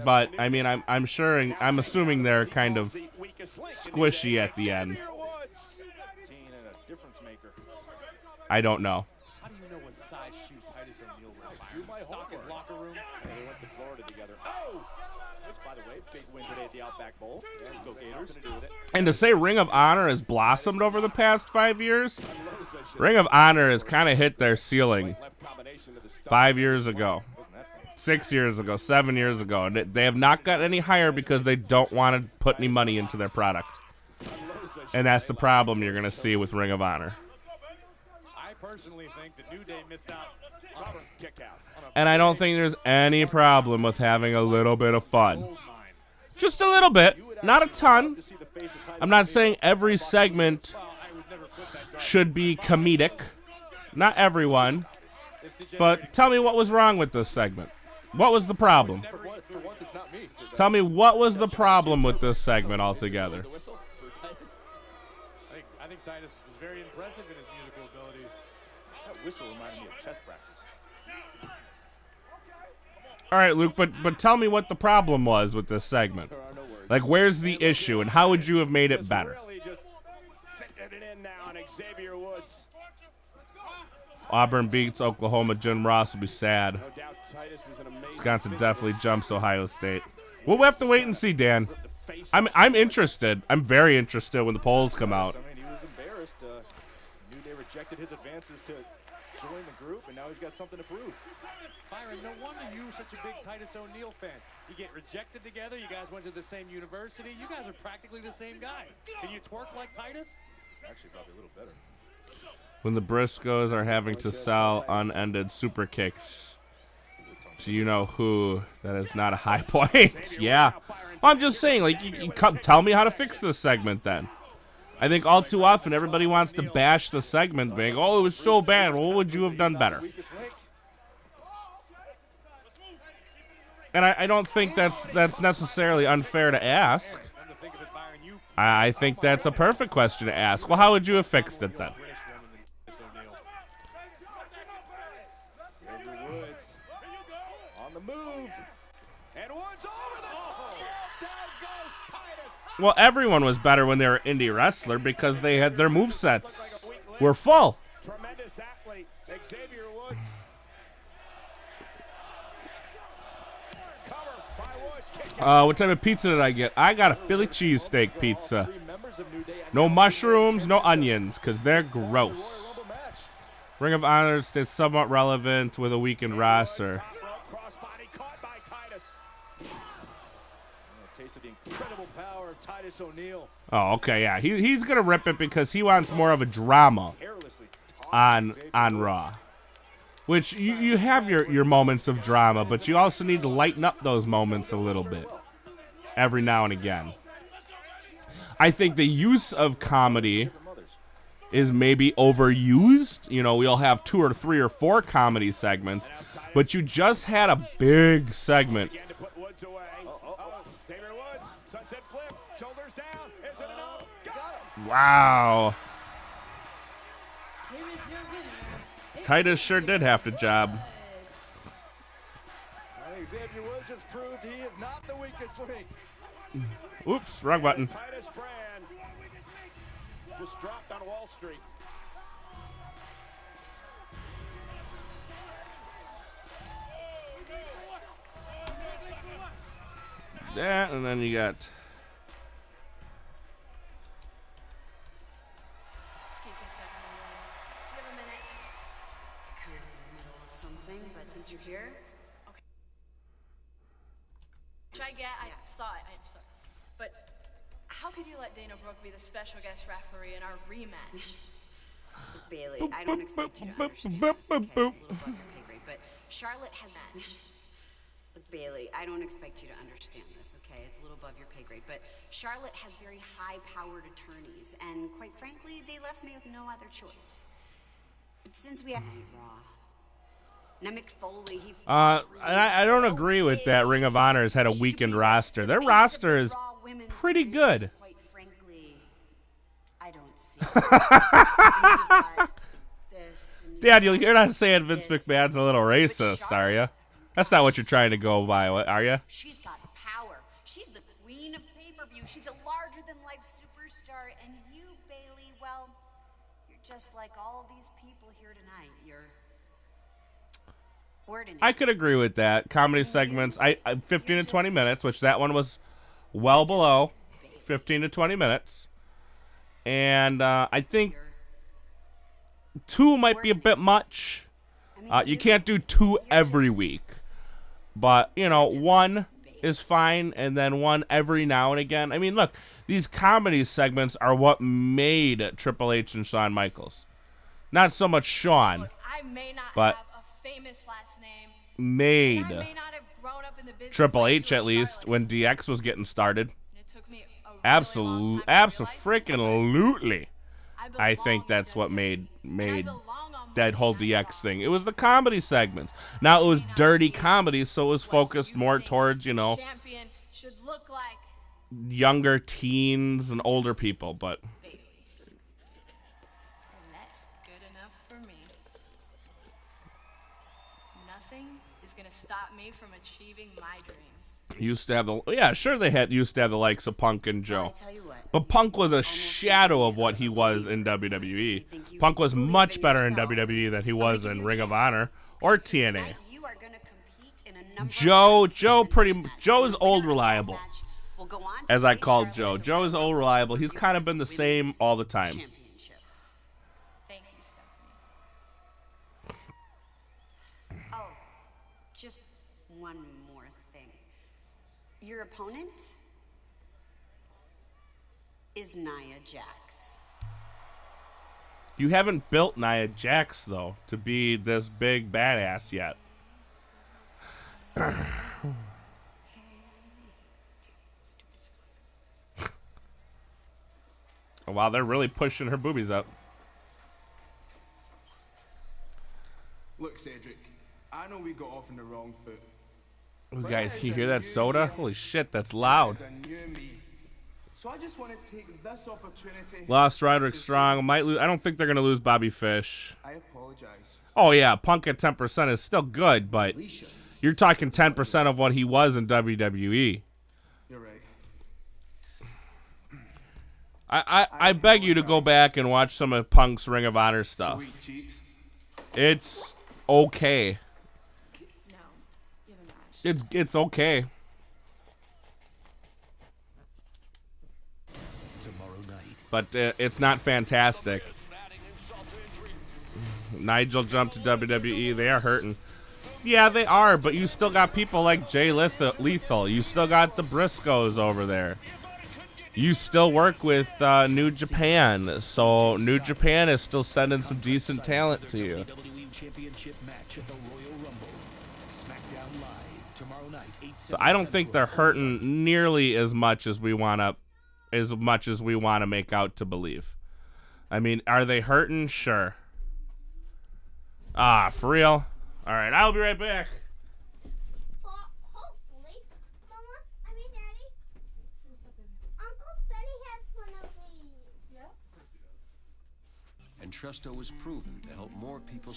But I mean, I'm sure, I'm assuming they're kind of squishy at the end. I don't know. How do you know what size shoe Titus O'Neil wears? Stock his locker room. They went to Florida together. Oh! Which, by the way, Big win today at the Outback Bowl. Yeah, go Gators. And to say Ring of Honor has blossomed over the past 5 years, Ring of Honor has kind of hit their ceiling 5 years ago, 6 years ago, 7 years ago. And they have not got any higher because they don't want to put any money into their product. And that's the problem you're going to see with Ring of Honor. I personally think the New Day missed out on a kick out. And I don't think there's any problem with having a little bit of fun. Just a little bit, not a ton. I'm not saying every segment should be comedic. Not everyone. But tell me what was wrong with this segment. What was the problem? Tell me what was the problem with this segment altogether. I think Titus was very impressive in his musical abilities. That whistle reminded me of chess practice. All right, Luke, but tell me what the problem was with this segment. Like, where's the issue, and how would you have made it better? Auburn beats Oklahoma. Jim Ross will be sad. Wisconsin definitely jumps Ohio State. We'll have to wait and see, Dan. I'm interested. I'm very interested when the polls come out. I mean, he was embarrassed. New Day rejected his advances to join the group, and now he's got something to prove. Byron, no wonder you're such a big Titus O'Neil fan. You get rejected together. You guys went to the same university. You guys are practically the same guy. Can you twerk like Titus? Actually, probably a little better. When the Briscoes are having to sell unended super kicks to you-know-who, that is not a high point. Yeah. Well, I'm just saying, like, you tell me how to fix this segment then. I think all too often everybody wants to bash the segment being, oh, it was so bad. Well, what would you have done better? And I don't think that's necessarily unfair to ask. I think that's a perfect question to ask. Well, how would you have fixed it then? Woods on the move, and Woods over the top. Down goes Titus. Well, everyone was better when they were indie wrestler because they had their movesets were full. Tremendous athlete, Xavier Woods. What type of pizza did I get? I got a Philly cheesesteak pizza. No mushrooms, no onions, because they're gross. Ring of Honor stays somewhat relevant with a weakened roster. Crossbody caught by Titus. A taste of the incredible power of Titus O'Neil. Oh, okay, yeah. He's going to rip it because he wants more of a drama on Raw. Which, you have your moments of drama, but you also need to lighten up those moments a little bit. Every now and again. I think the use of comedy is maybe overused. You know, we'll have 2 or 3 or 4 comedy segments, but you just had a big segment. Wow. Titus sure did have to job. I think Xavier Woods just proved he is not the weakest link. Oops, wrong button. Titus Brand just dropped on Wall Street. That, and then you got... Excuse me, sir. Do you have a minute? Kind of in the middle of something, but since you're here... Okay. Which I get, I saw it, I'm sorry. But how could you let Dana Brooke be the special guest referee in our rematch? Bailey, I don't expect you to understand this, okay? It's a little above your pay grade, but Charlotte has... Look, Bailey, I don't expect you to understand this, okay? It's a little above your pay grade, but Charlotte has very high-powered attorneys, and quite frankly, they left me with no other choice. But since we have Raw, now Mick Foley, he... I don't agree with that. Ring of Honor has had a weakened roster. Their roster is pretty good. Quite frankly, I don't see it. Dad, you're not saying Vince McMahon's a little racist, are you? That's not what you're trying to go by, are you? She's got power. She's the queen of pay-per-view. She's a larger-than-life superstar. And you, Bailey, well, you're just like all these people here tonight. You're ordinary. I could agree with that. Comedy segments, I 15 to 20 minutes, which that one was well below 15 to 20 minutes. And I think 2 might be a bit much. You can't do 2 every week. But, you know, 1 is fine, and then 1 every now and again. I mean, look, these comedy segments are what made Triple H and Shawn Michaels. Not so much Shawn, I may not but have a famous last name. made I may not have grown up in the business Triple like H, you at or least, when DX was getting started. It took me a Absolutely, absolutely. I think that's what made that whole DX thing. It was the comedy segments. Now it was dirty comedy, so it was focused more towards, you know, champion should look like. younger teens and older people. But And that's good enough for me. Nothing is gonna stop me from achieving my dreams. used to have the used to have the likes of Punk and Joe. I tell you what, But Punk was a shadow of what he was in WWE. Punk was much better in WWE than he was in Ring of Honor or TNA. you are gonna compete in a number Joe's old reliable, as I called Joe. Joe is old reliable. He's kind of been the same all the time. Thank you, Stephanie. Oh, just one more thing. Your opponent is Nia Jax. You haven't built Nia Jax, though, to be this big badass yet. Wow, they're really pushing her boobies up. Look, Cedric, I know we got off on the wrong foot. Ooh, guys, can you hear that soda? Holy shit, that's loud. So I just want to take this opportunity. Lost Roderick Strong might lose. I don't think they're gonna lose Bobby Fish. I apologize. Oh yeah, Punk at 10% is still good, but you're talking 10% of what he was in WWE. You're right. I beg you to go back and watch some of Punk's Ring of Honor stuff. It's okay. It's okay. But it's not fantastic. Nigel jumped to WWE. They are hurting. Yeah, they are, but you still got people like Jay Lethal. You still got the Briscoes over there. You still work with New Japan, so New Japan is still sending some decent talent to you. So I don't think they're hurting nearly as much as we want to make out to believe. I mean, are they hurting? Sure. Ah, for real? All right, I'll be right back. Hopefully. Mama, I mean, Daddy. Uncle Benny has one of these. Yeah? And Trusto was proven to help more people.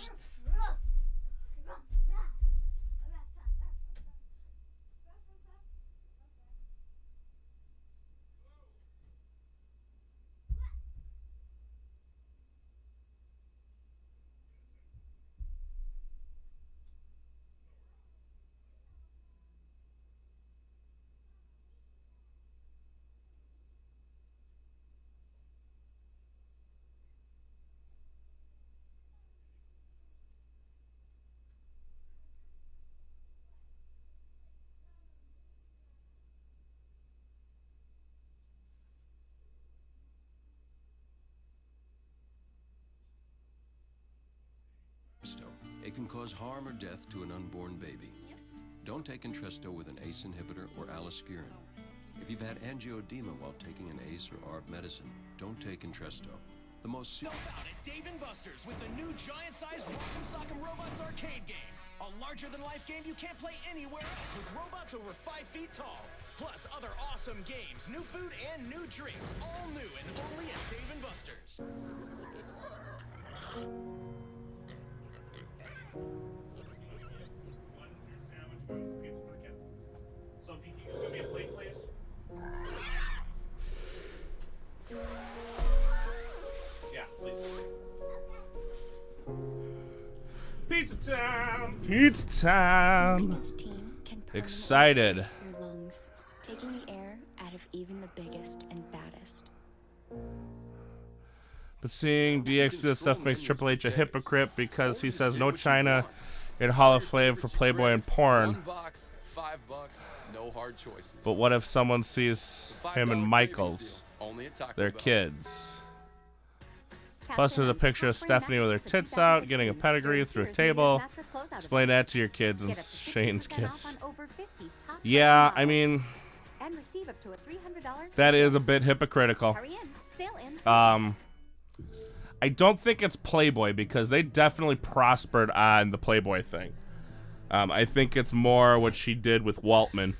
It can cause harm or death to an unborn baby. Don't take Entresto with an ACE inhibitor or aliskiren. If you've had angioedema while taking an ACE or ARB medicine, don't take Entresto. The most Help out at Dave & Buster's with the new giant-sized Rock'em Sock'em Robots arcade game. A larger-than-life game you can't play anywhere else with robots over 5 feet tall. Plus other awesome games, new food, and new drinks. All new and only at Dave & Buster's. So if you can give me a plate, please. Yeah, please. Pizza time! Pizza time! Excited. Your lungs, taking the air at out of even the biggest and baddest. But seeing DX do this stuff makes Triple H a hypocrite because he says no China in Hall of Fame for Playboy and porn. $1, $5, no hard choices. But what if someone sees him and Michaels? Only at Taco They're Bell. kids. Plus, there's a picture of Stephanie with her tits out, getting a pedigree through a table. Explain that to your kids and Shane's kids. Yeah, I mean, that is a bit hypocritical. I don't think it's Playboy because they definitely prospered on the Playboy thing. I think it's more what she did with Waltman.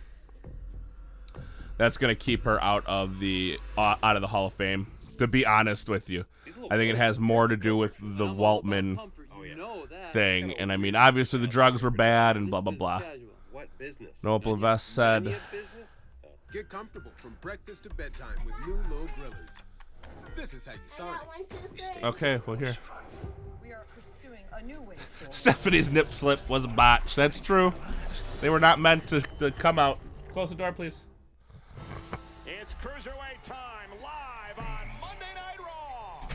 That's gonna keep her out of the Hall of Fame. To be honest with you, I think it has more to do with the Waltman thing. And I mean, obviously the drugs were bad and blah blah blah. Noah Levesque said, Get comfortable from breakfast to bedtime with new low grillers. This is how you sign it. "Okay, well here." We are pursuing a new way forward. Stephanie's nip slip was a botch. That's true. They were not meant to come out. Close the door, please. It's Cruiserweight time, live on Monday Night Raw.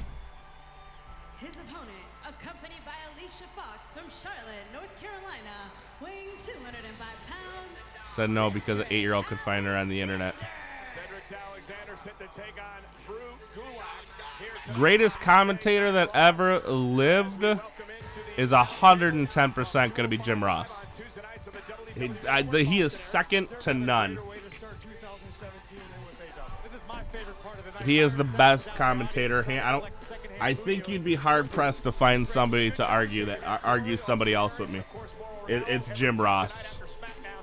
His opponent, accompanied by Alicia Fox from Charlotte, North Carolina, weighing 205 pounds. Said no because an 8-year-old could find her on the internet. Cedric Alexander set to take on Drew Gulak. Greatest commentator that ever lived is 110% going to be Jim Ross. He is second to none. He is the best commentator. I think you'd be hard pressed to find somebody to argue somebody else with me. It's Jim Ross.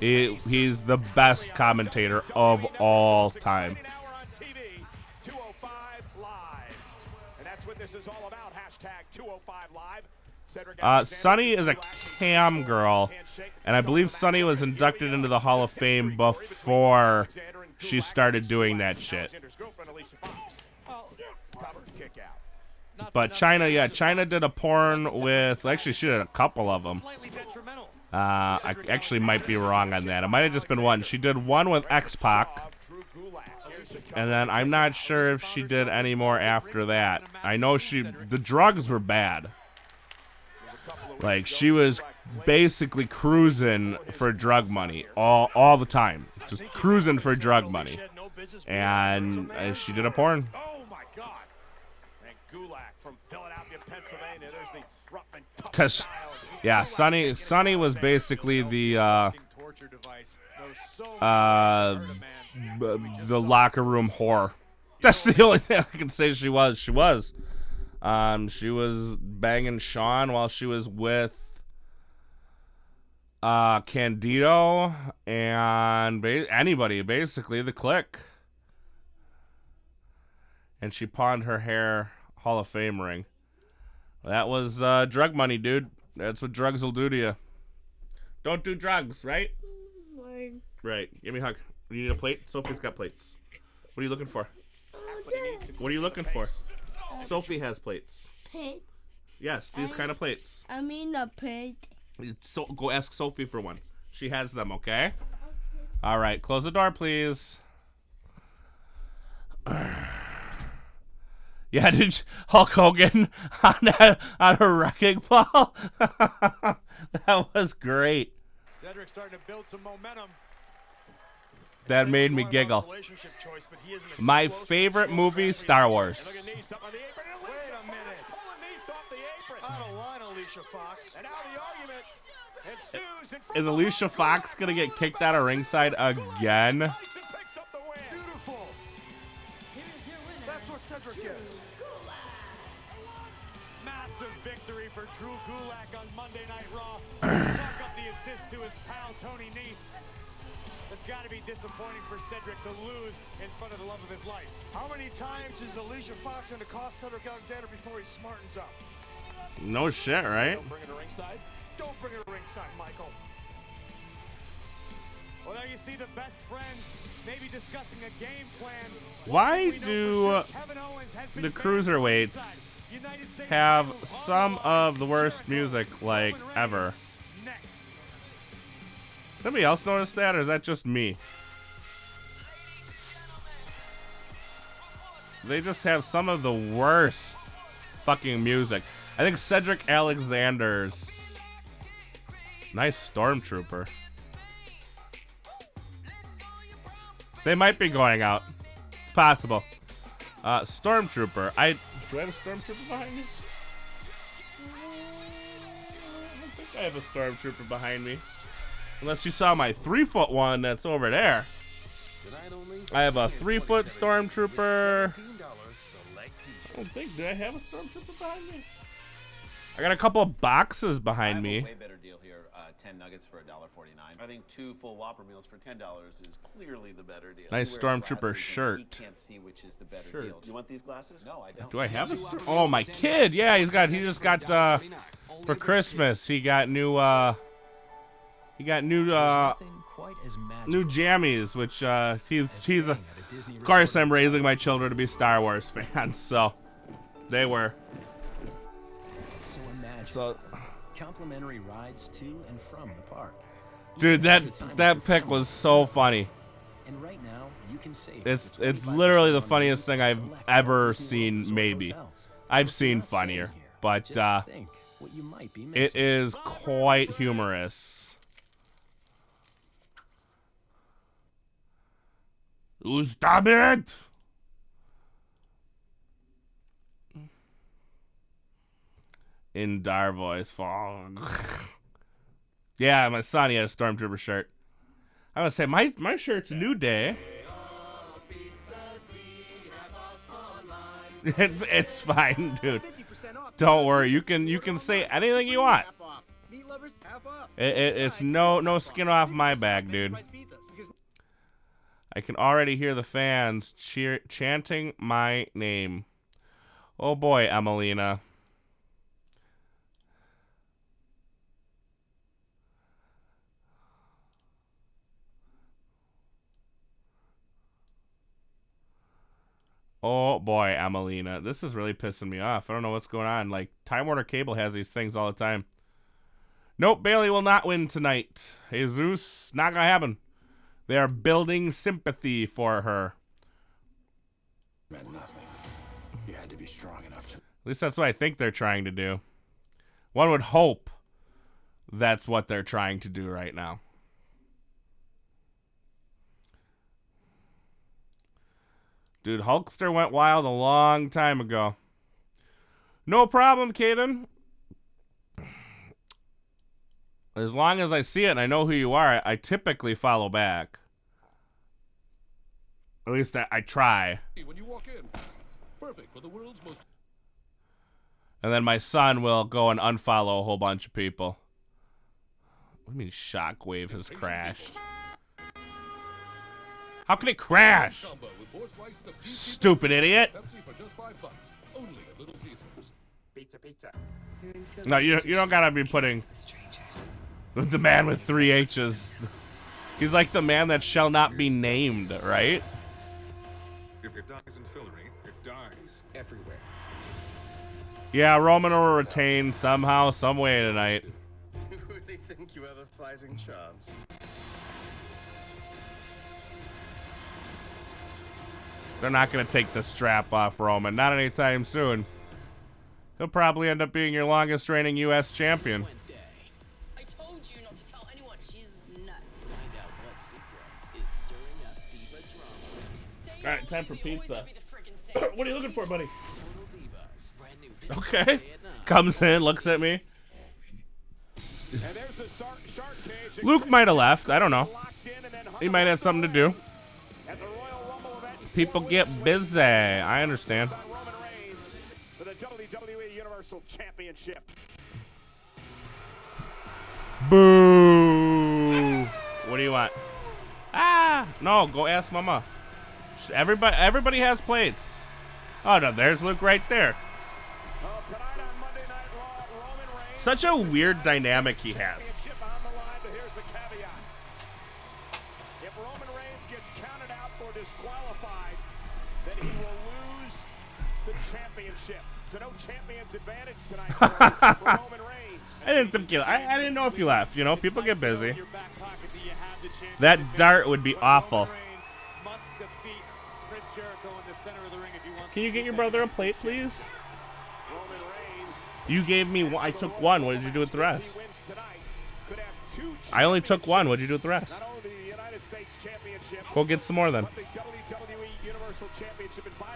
He's the best commentator of all time. This is all about #205Live. Sunny is a cam girl, and I believe Sunny was inducted into the Hall of Fame before she started doing that shit. But China, China did a porn with, actually she did a couple of them. I actually might be wrong on that. It might have just been one. She did one with X-Pac. And then I'm not sure if she did any more after that. I know the drugs were bad. Like, she was basically cruising for drug money all the time. Just cruising for drug money. And she did a porn. Oh my God. And Gulak from Philadelphia, Pennsylvania. There's the rough and tough Because, yeah, Sunny was basically the locker room whore. That's the only thing I can say she was. She was banging Sean while she was with Candido and anybody, basically, the Clique. And she pawned her hair Hall of Fame ring. That was drug money, dude. That's what drugs will do to you. Don't do drugs, right? Word. Right. Give me a hug. You need a plate? Sophie's got plates. What are you looking for? What are you looking for? Sophie has plates. Plate. Yes, these kind of plates. I mean a plate. So go ask Sophie for one. She has them, okay? All right, close the door, please. Yeah, did Hulk Hogan on a wrecking ball? That was great. Cedric starting to build some momentum. That made me giggle. My favorite movie, Star Wars. Wait a minute. Out of line, Alicia Fox. And now the argument ensues in front Is Alicia Fox gonna get kicked out of ringside again? Beautiful. That's what Cedric gets. Massive victory for Drew Gulak on Monday Night Raw. Chalk up the assist to his pal Tony Nese. It's got to be disappointing for Cedric to lose in front of the love of his life. How many times is Alicia Fox going to cost Cedric Alexander before he smartens up? No shit, right? Don't bring her to ringside. Don't bring her to ringside, Michael. Well, there you see the best friends maybe discussing a game plan. Why do the Cruiserweights have some of the worst music, like, ever? Anybody else notice that, or is that just me? they just have some of the worst fucking music. I think Cedric Alexander's nice Stormtrooper. They might be going out. It's possible. Stormtrooper. Do I have a Stormtrooper behind me? I don't think I have a Stormtrooper behind me. Unless you saw my 3-foot one that's over there. I have a 3-foot Stormtrooper. I don't think. Do I have a Stormtrooper behind me? I got a couple of boxes behind me. Way better deal here. 10 nuggets for $1.49. I think 2 full Whopper meals for $10 is clearly the better deal. Nice Stormtrooper shirt. He can't see which is the better deal. Do you want these glasses? No, I don't. Do I have a? Oh, my kid. Yeah, he just got for Christmas. He got new new jammies, which he's of course I'm raising my children to be Star Wars fans, so they were. So complimentary rides to and from the park. Dude, that pick was so funny. And right now, you can save it's literally the funniest thing I've ever seen. Maybe I've seen funnier, but it is quite humorous. Stop it! In Dar voice, fog. Yeah, my son, he had a Stormtrooper shirt. I would say my shirt's New Day. It's fine, dude. Don't worry. You can say anything you want. It's no skin off my back, dude. I can already hear the fans chanting my name. Oh boy, Emelina. Oh boy, Emelina. This is really pissing me off. I don't know what's going on. Like, Time Warner Cable has these things all the time. Nope, Bailey will not win tonight. Jesus, not gonna happen. They are building sympathy for her. Meant nothing. You had to be strong enough to. At least that's what I think they're trying to do. One would hope that's what they're trying to do right now. Dude, Hulkster went wild a long time ago. No problem, Caden. As long as I see it and I know who you are, I typically follow back. At least I try. When you walk in, perfect for the world's most. And then my son will go and unfollow a whole bunch of people. What do you mean Shockwave has crashed? How can it crash? Stupid idiot. Pizza. No, you don't gotta be putting the man with 3 H's. He's like the man that shall not be named, right? If it dies in fillery, it dies everywhere. Yeah, Roman will retain somehow, some way tonight. You really think you have a fighting chance? They're not going to take the strap off Roman. Not anytime soon. He'll probably end up being your longest reigning U.S. champion. I told you not to tell anyone. She's nuts. Find out what secrets is stirring up diva drama. All right, time for pizza. What are you looking for, buddy? Okay. Comes in, looks at me. Luke might have left. I don't know. He might have something to do. People get busy. I understand. For the WWE Universal Championship. Boo! What do you want? Ah! No, go ask Mama. Everybody has plates. Oh no, there's Luke right there. Such a weird dynamic he has. If Roman Reigns gets counted out or disqualified, then he will lose the championship. So no champion's advantage tonight for Roman Reigns. I didn't know if you left. You know, people get busy. That dart would be awful. Must defeat Chris Jericho in the center of the ring if he wants Can you get your brother a plate, please? You gave me one. I took one. What did you do with the rest? I only took one. What did you do with the rest? Go get some more then.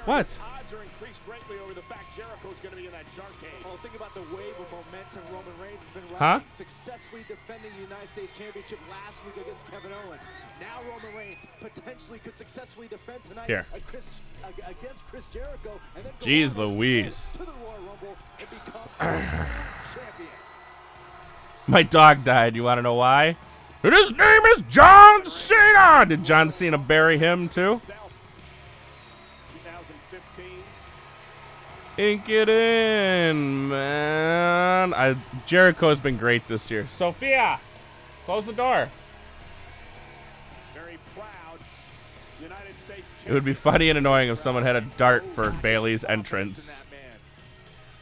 What? Odds are increased greatly over the fact Jericho's going to be in that Jarcade. Oh, think about the wave of momentum Roman Reigns has been riding, successfully defending the United States Championship last week against Kevin Owens. Now Roman Reigns potentially could successfully defend tonight against Chris Jericho, and then Jeez Louise. to the Royal Rumble and become champion. My dog died. You want to know why? And his name is John Cena. Did John Cena bury him too? 2015. Ink it in, man. Jericho has been great this year. Sophia, close the door. Very proud. United States It would be funny and annoying if someone had a dart for Bailey's entrance.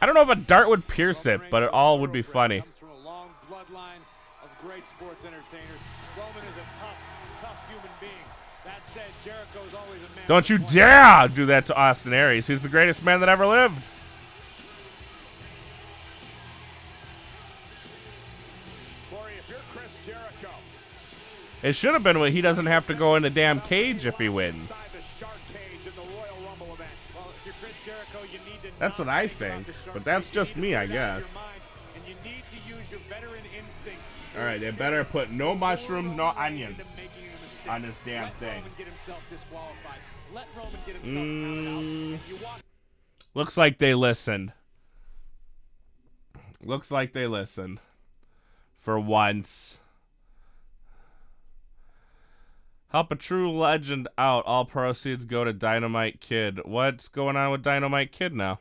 I don't know if a dart would pierce it, but it all would be funny. From a long bloodline of great sports entertainers. Roman is a tough human being. That said, Jericho is always a man. Don't you dare do that to Austin Aries. He's the greatest man that ever lived. Corey, if you're Chris Jericho, It should have been when he doesn't have to go in a damn cage if he wins. inside the shark cage in the Royal Rumble event. Well, if you're Chris Jericho, you need to That's what I think, but that's just me, I guess. and you need to use your veteran instincts. All right, they better put no mushrooms, no onions on this damn thing. Let Roman get himself counted out. You walk Looks like they listened. Looks like they listened. For once. Help a true legend out. All proceeds go to Dynamite Kid. What's going on with Dynamite Kid now?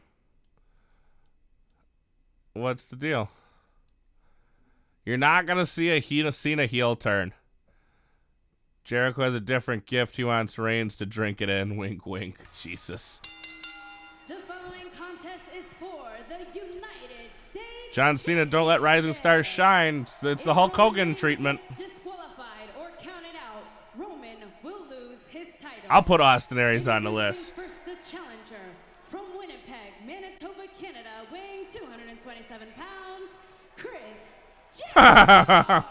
What's the deal? You're not going to see a Cena heel turn. Jericho has a different gift. He wants Reigns to drink it in. Wink, wink. Jesus. The following contest is for the United States. John Cena, don't let rising stars shine. It's the Hulk Hogan treatment. Disqualified or counted out, Roman will lose his title. I'll put Austin Aries on the list. First, the challenger from Winnipeg, Manitoba, Canada, weighing 227 pounds, Chris Jericho.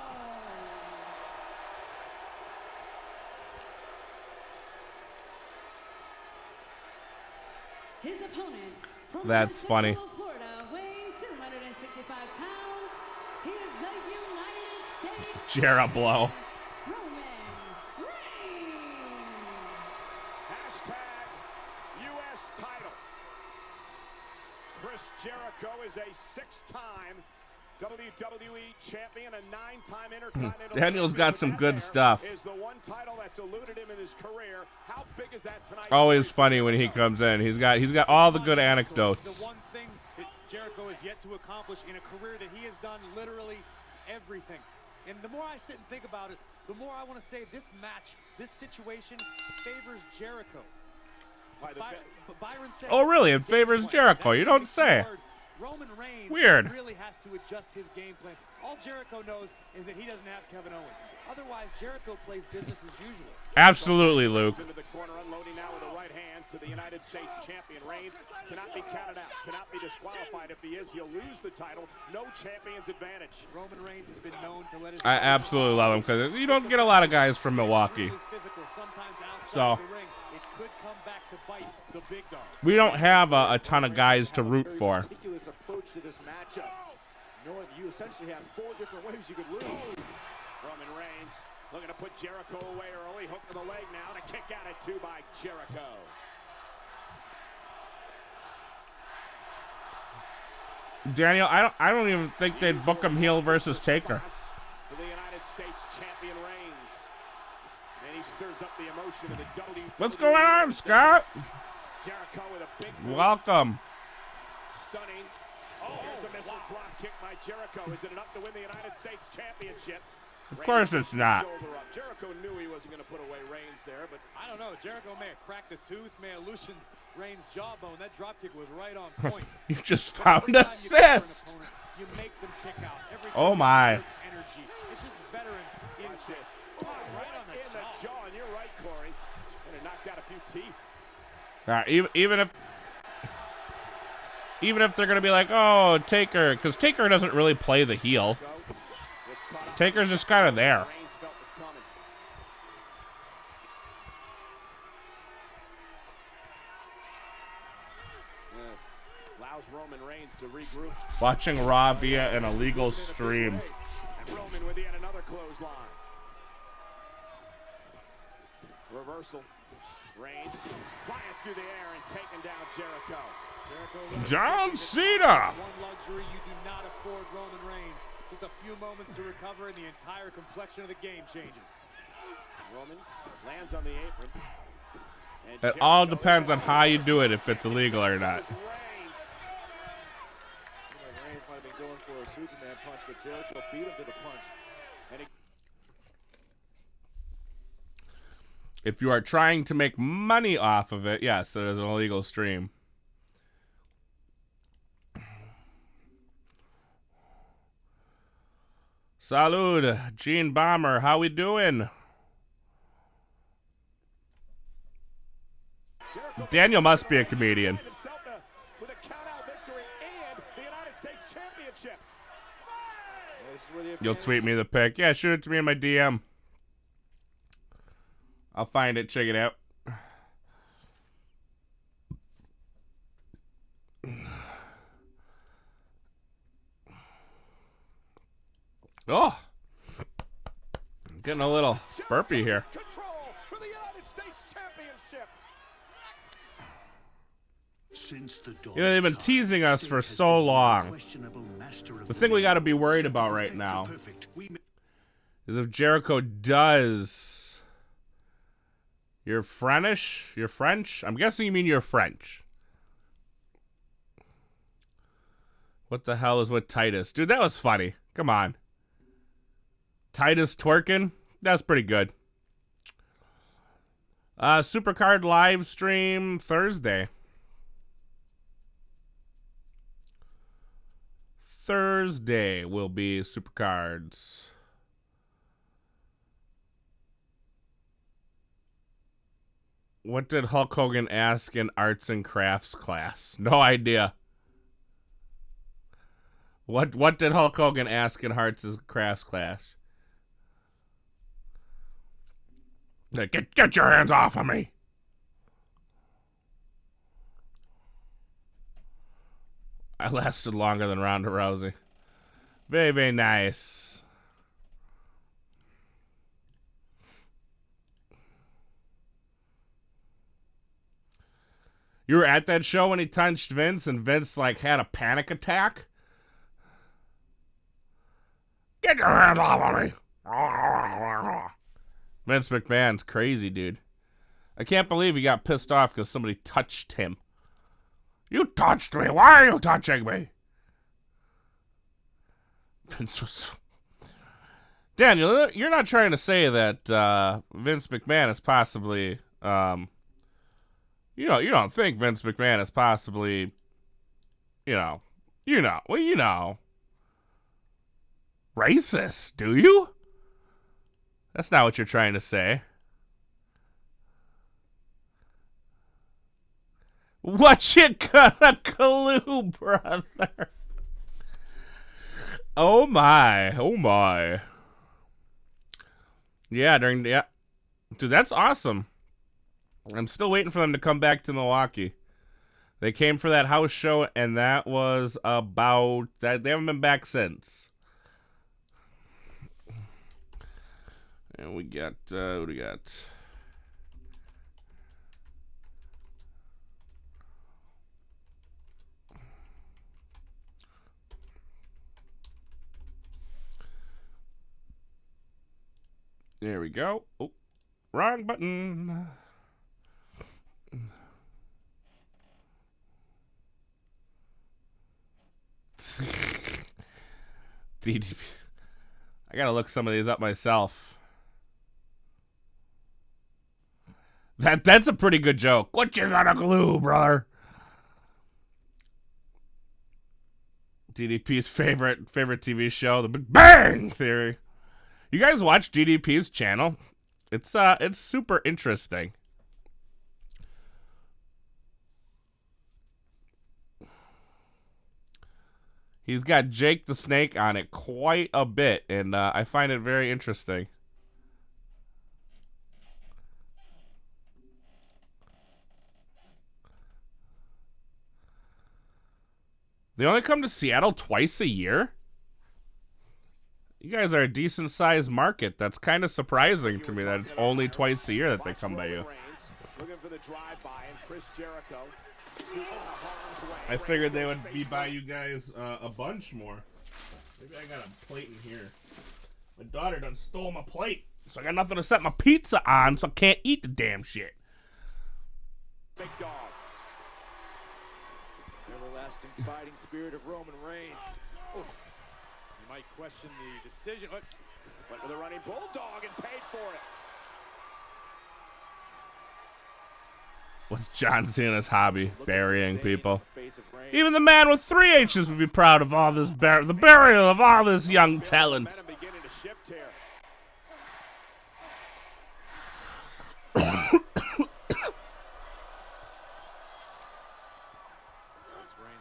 His opponent from That's funny. Florida, weighing 265 pounds, he is the United States Jera blow. Hashtag U.S. title. Chris Jericho is a 6-time WWE champion, a 9-time Intercontinental Daniel's got some good stuff. Is the one title that's eluded him in his career. How big is that tonight? Always funny when he comes in. He's got all the good anecdotes. The one thing that Jericho has yet to accomplish in a career that he has done literally everything. And the more I sit and think about it, the more I want to say this match, this situation favors Jericho. Byron said, Oh, really? It favors Jericho. You don't say. Roman Reigns Weird. really has to adjust his game plan. All Jericho knows is that he doesn't have Kevin Owens. Otherwise, Jericho plays business as usual. Absolutely, Luke. Into the corner, unloading now with the right hands to the United States champion. Reigns cannot be counted out, cannot be disqualified. If he is, he'll lose the title. No champion's advantage. Roman Reigns has been known to let his I absolutely love him because you don't get a lot of guys from Milwaukee. So it could come back to bite the big dog. we don't have a ton of guys to root for. Meticulous approach to this matchup. Knowing you essentially have 4 different ways you could lose. Roman Reigns looking to put Jericho away early. Hook to the leg now, and a kick out at 2 by Jericho. Daniel, I don't even think they'd book him heel versus Taker. For the United States champion Reigns. And he stirs up the emotion of the WWE. What's going on, Scott? Jericho with a big move. Welcome. Stunning. Oh, here's the missile drop kick by Jericho. Is it enough to win the United States Championship? Of course it's not. Jericho knew he wasn't going to put away Reigns there, but I don't know. Jericho may have cracked a tooth, may have loosened Reigns' jawbone. That dropkick was right on point. You just found assist. You make them kick out. Every Oh my. energy. It's just veteran insist. Oh, right on the jaw. And you're right, Corey. And it knocked out a few teeth. Even if Even if they're going to be like, oh, Taker, because Taker doesn't really play the heel. Taker's just kind of there. Allows Roman Reigns to regroup. Watching Raw via an illegal stream. And Roman with yet another clothesline. Reversal. Reigns flying through the air and taking down Jericho. John Cena. One luxury you do not afford Roman Reigns. Just a few moments to recover and the entire complexion of the game changes. Roman lands on the apron. It all depends on how you do it, if it's illegal or not. Reigns might have been going for a Superman punch, but Jericho beat him to the punch. And If you are trying to make money off of it, yes, it is an illegal stream. Salud, Gene Bomber, how we doing? Daniel must be a comedian. with a count-out victory and the United States Championship. You'll tweet me the pic. Yeah, shoot it to me in my DM. I'll find it. Check it out. Oh, I'm getting a little burpy here. Control for the United States Championship. Since the dawn You know, they've been teasing us for so long. The thing we got to be worried about right now is if Jericho does... You're French? You're French? I'm guessing you mean you're French. What the hell is with Titus? Dude, that was funny. Come on. Titus twerking? That's pretty good. Supercard live stream Thursday. Thursday will be Supercards. What did Hulk Hogan ask in arts and crafts class? No idea. What did Hulk Hogan ask in arts and crafts class? Get your hands off of me. I lasted longer than Ronda Rousey. Very, very nice. You were at that show when he touched Vince and Vince like had a panic attack? Get your hands off of me. Vince McMahon's crazy, dude. I can't believe he got pissed off because somebody touched him. You touched me. Why are you touching me? Vince was... Daniel, you're not trying to say that Vince McMahon is possibly... you don't think Vince McMahon is possibly... racist, do you? That's not what you're trying to say. What you gonna clue, brother? Oh my. Oh my. Yeah, dude, that's awesome. I'm still waiting for them to come back to Milwaukee. They came for that house show, and that was about that. They haven't been back since. And we got, what do we got? There we go. Oh, wrong button. DDP. I gotta look some of these up myself. That's a pretty good joke. What you got a glue, brother? DDP's favorite TV show, The Big Bang Theory. You guys watch DDP's channel? It's super interesting. He's got Jake the Snake on it quite a bit, and I find it very interesting. They only come to Seattle twice a year? You guys are a decent-sized market. That's kind of surprising to me that it's only twice a year that they come by you. Looking for the drive-by, and Chris Jericho scooping the harm's way. I figured they would be by you guys a bunch more. Maybe I got a plate in here. My daughter done stole my plate, so I got nothing to set my pizza on, so I can't eat the damn shit. Big dog. Everlasting fighting spirit of Roman Reigns. Oh. You might question the decision. Went with a running bulldog and paid for it. What's John Cena's hobby? Burying people. Even the man with 3 H's would be proud of all this the burial of all this young talent. Reigns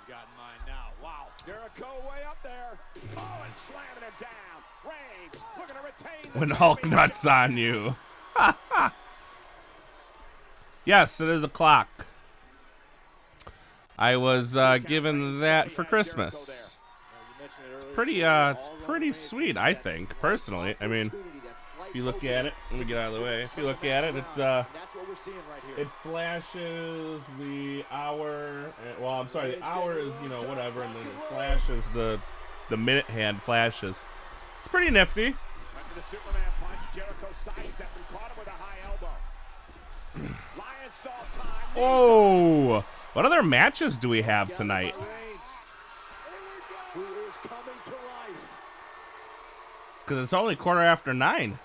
got in mind now. Wow. Jericho way up there. Oh, and slamming him down. Reigns looking to retain the When Hulk nuts on you. Yes, it is a clock. I was given that for Christmas. It's pretty sweet, I think, personally. I mean, if you look at it, let me get out of the way. If you look at it, it flashes the hour. Well, I'm sorry, the hour is, you know, whatever, and then it flashes the minute hand flashes. It's pretty nifty. Went for the Superman punch. Jericho sidestepped and caught him with a high elbow. Lion saw time. Oh, what other matches do we have tonight? Who is coming to life? Because it's only 9:15.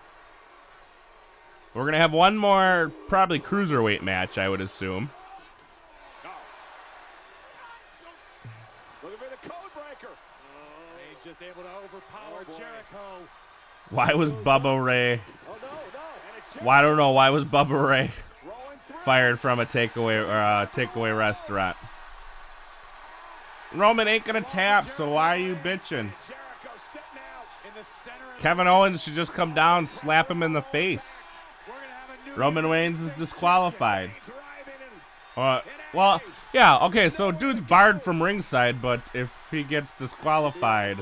We're going to have one more, probably Cruiserweight match, I would assume. Looking for the code breaker. He's just able to overpower Jericho. Why was Bubba Ray... Oh, no. Well, I don't know. Why was Bubba Ray fired from a takeaway restaurant? Roman ain't gonna tap, so why are you bitching? Kevin Owens should just come down, slap him in the face. Roman Reigns is disqualified. Well, yeah, okay, so dude's barred from ringside, but if he gets disqualified...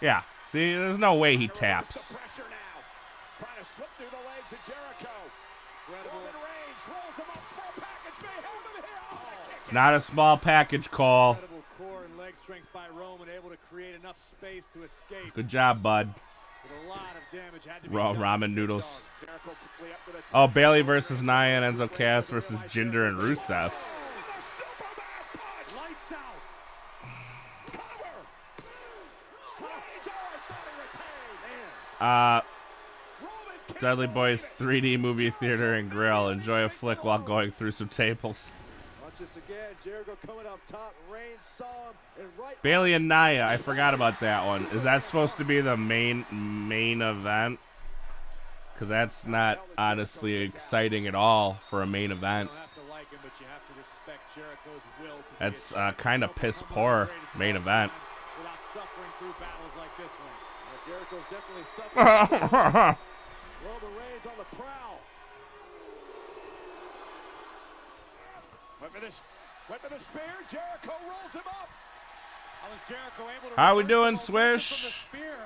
Yeah, see, there's no way he taps. Trying to slip through the legs of Jericho. Roman Reigns rolls him up. Small package may help him here. It's not a small package, Cole. Incredible core and leg strength by Roman, able to create enough space to escape. Good job, bud. But a lot of damage had to be Raw done. ramen noodles. Oh, Bailey versus Nia and Enzo Cass versus Jinder and Rusev. Lights out. Dudley Boys 3D movie theater and grill. Enjoy a flick while going through some tables. Watch this again. Jericho coming up top. Reigns saw him and right. Bailey and Nia, I forgot about that one. Is that supposed to be the main event? Because that's not honestly exciting at all for a main event. That's kind of piss poor main event. Without suffering through battles like this one. Jericho's definitely suffering. Roman Reigns on the prowl. Went for the spear. Jericho rolls him up. How is Jericho able to How we doing, reverse the momentum Swish? from the spear?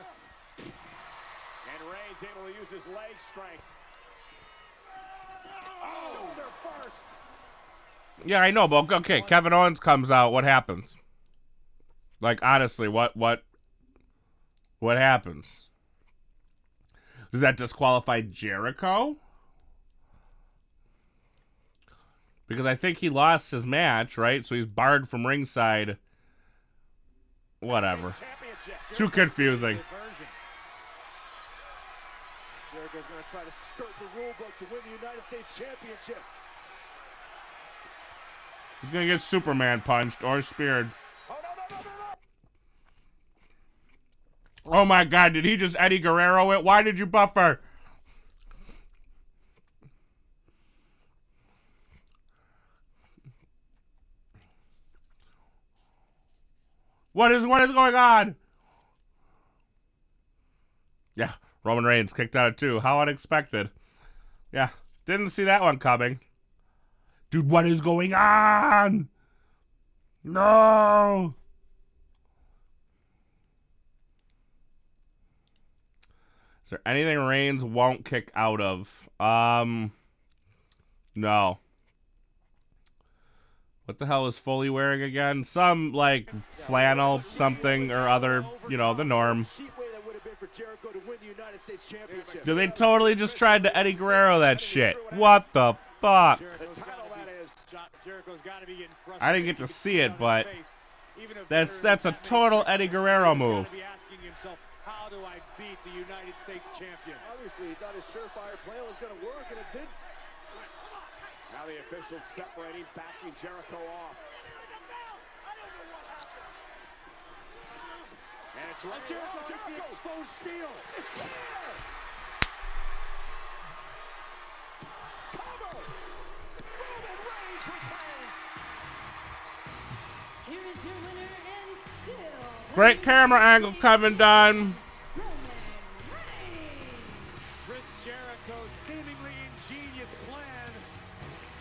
And Reigns able to use his leg strength. Oh, shoulder first. Yeah, I know, but okay, Kevin Owens comes out. What happens? Like, honestly, what happens? Does that disqualify Jericho? Because I think he lost his match, right? So he's barred from ringside. Whatever. Too confusing. Jericho's going to try to skirt the rule book to win the United States Championship. He's going to get Superman punched or speared. Oh my God, did he just Eddie Guerrero it? Why did you buffer? What is going on? Yeah, Roman Reigns kicked out too. How unexpected. Yeah, didn't see that one coming. Dude, what is going on? No! Is there anything Reigns won't kick out of? No. What the hell is Foley wearing again? Some, like, flannel something or other, you know, the norm. Dude, they totally just tried to Eddie Guerrero that shit. What the fuck? I didn't get to see it, but that's a total Eddie Guerrero move. How do I beat the United States champion? Obviously, he thought his surefire plan was going to work, and it didn't. Now the officials separating, backing Jericho off. And it's right. Jericho took the exposed steel. It's there. Cover. Roman Reigns retains. Here is your winner and still. Great camera angle coming down. Chris Jericho's seemingly ingenious plan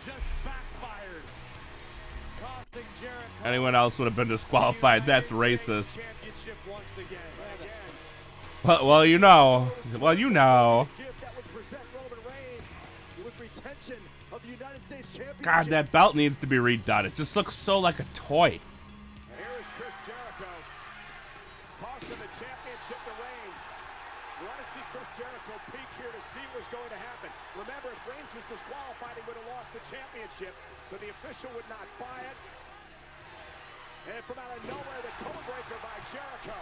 just backfired. Costing Jericho. Anyone else would have been disqualified. That's racist. Championship once again. Well, you know. Well, you know. God, that belt needs to be redone. It just looks so like a toy. Here's Chris Jericho tossing the championship to Reigns. You want to see Chris Jericho peek here to see what's going to happen. Remember, if Reigns was disqualified, he would have lost the championship, but the official would not buy it. And from out of nowhere, the code breaker by Jericho.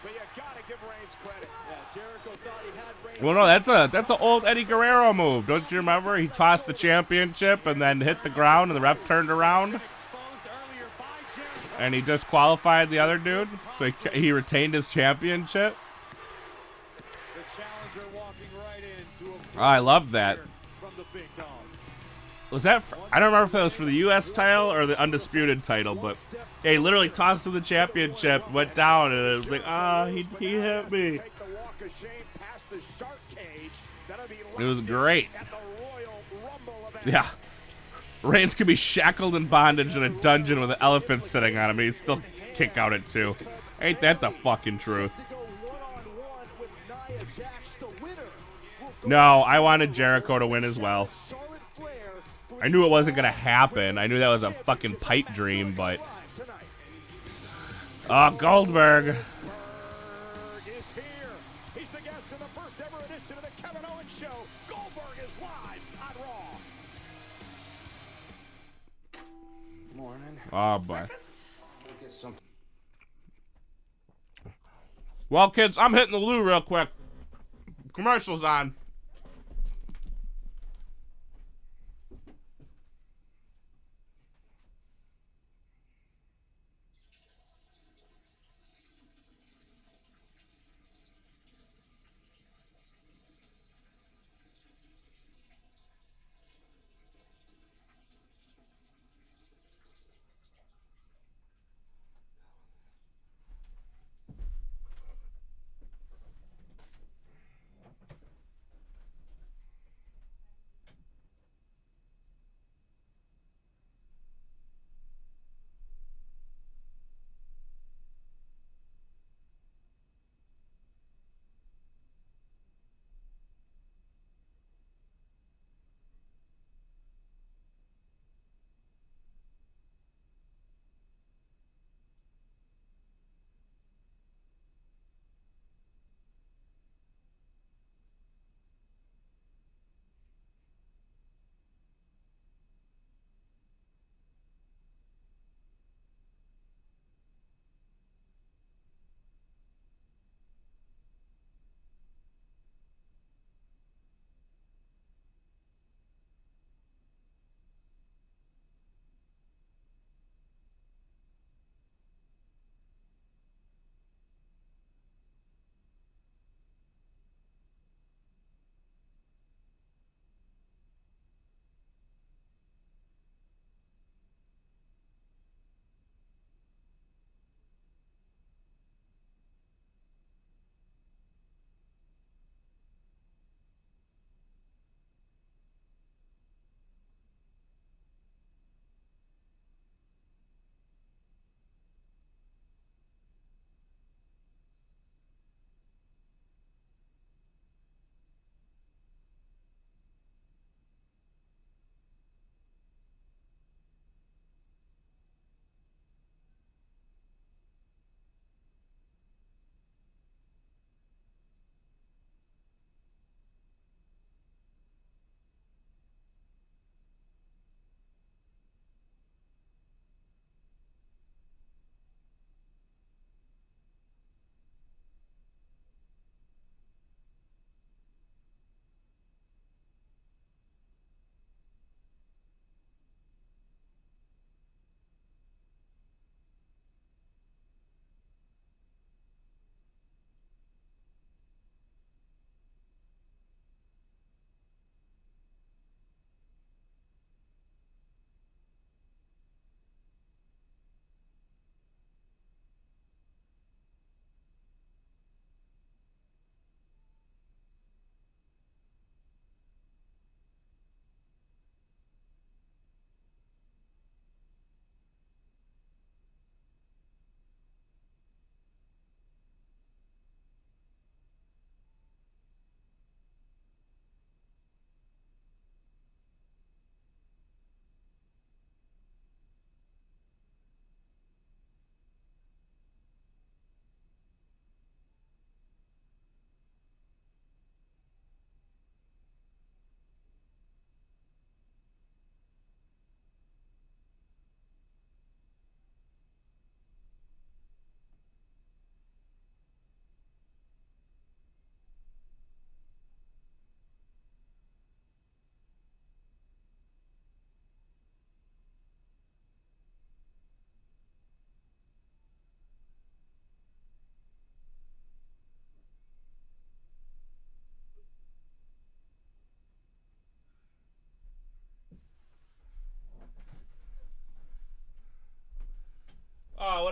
But you gotta give Reigns credit. Yeah, Jericho thought he had Reigns. Well, no, that's an old Eddie Guerrero move. Don't you remember? He tossed the championship and then hit the ground, and the ref turned around. And he disqualified the other dude, so he retained his championship. The challenger walking right into Oh, I love that. from the big dog. Was that? I don't remember if it was for the U.S. title or the undisputed title, but yeah, he literally tossed him the championship, went down, and it was like, he hit me. It was great. Yeah. Reigns could be shackled in bondage in a dungeon with an elephant sitting on him, and he'd still kick out at 2. Ain't that the fucking truth? No, I wanted Jericho to win as well. I knew it wasn't gonna happen. I knew that was a fucking pipe dream, but Goldberg. Is here. He's the guest in the first ever edition of the Kevin Owens Show. Goldberg is live on Raw. Morning. Oh boy. We'll get something. Well, kids, I'm hitting the loo real quick. Commercials on.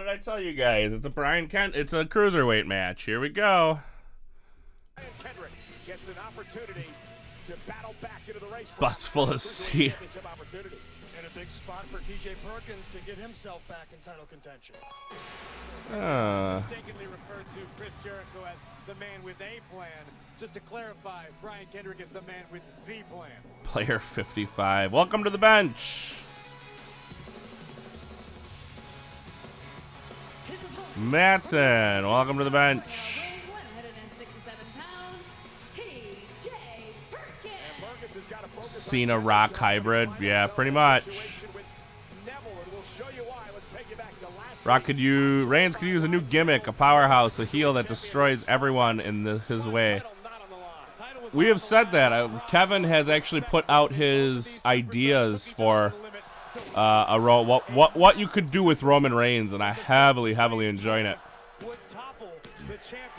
did I tell you guys? It's a it's a cruiserweight match. Here we go. Brian Kendrick gets an opportunity to battle back into the race. Bus full of seat. And a big spot for TJ Perkins to get himself back in title contention. Mistakenly referred to Chris Jericho as the man with a plan. Just to clarify, Brian Kendrick is the man with the plan. Player 55. Welcome to the bench. Matson, welcome to the bench. Cena Rock hybrid, yeah, pretty much. Reigns could use a new gimmick, a powerhouse, a heel that destroys everyone in his way. We have said that. Kevin has actually put out his ideas for a what you could do with Roman Reigns, and I heavily enjoyed it.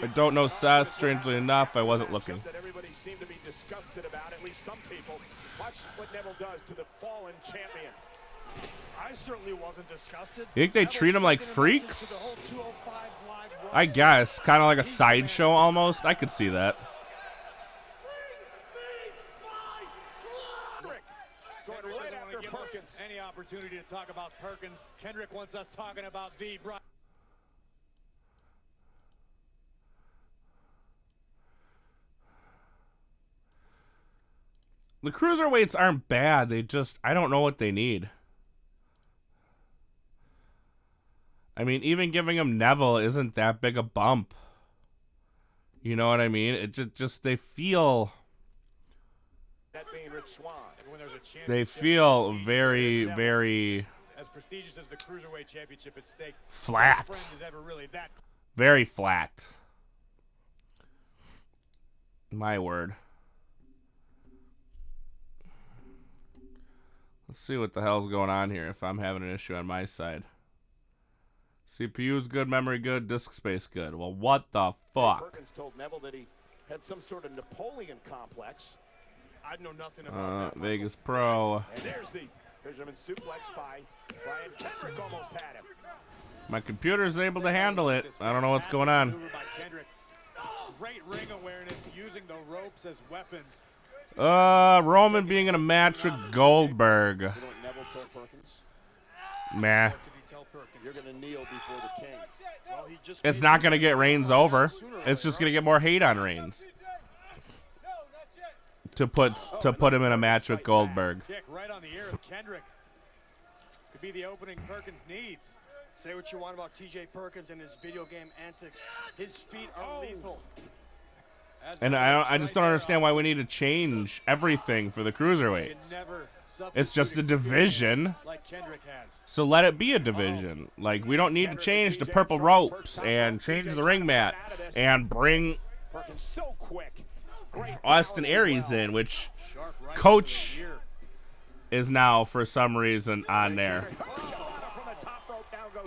I don't know Seth, strangely enough. I wasn't looking. Everybody seemed to be disgusted about, at least some people. Watch what Neville does to the fallen champion. I certainly wasn't disgusted. You think they treat him like freaks? I guess. Kind of like a sideshow almost. I could see that. Any opportunity to talk about Perkins. Kendrick wants us talking about the Brian. The cruiserweights aren't bad. They just, I don't know what they need. I mean, even giving them Neville isn't that big a bump. You know what I mean? It just they feel... They feel very, very as prestigious as the Cruiserweight Championship at stake. Flat. Very flat. My word. Let's see what the hell's going on here if I'm having an issue on my side. CPU's good, memory good, disk space good. Well, what the fuck? Perkins told Neville that he had some sort of Napoleon complex. I know nothing about that. Vegas Pro. And there's the Benjamin suplex by Brian Kendrick, almost had him. My computer's able to handle it. I don't know what's going on. Great ring awareness, using the ropes as weapons. Roman being in a match with Goldberg. Meh. You're gonna kneel before the king. Well, It's not gonna get Reigns over. It's just gonna get more hate on Reigns. To put him in a match with Goldberg. Kick right on the ear of Kendrick. Could be the opening Perkins needs. Say what you want about TJ Perkins and his video game antics. His feet are lethal. And I just don't understand why we need to change everything for the cruiserweights. It's just a division. So let it be a division. Like, we don't need to change the purple ropes and change the ring mat and bring Austin Aries in, which Coach is now for some reason on there.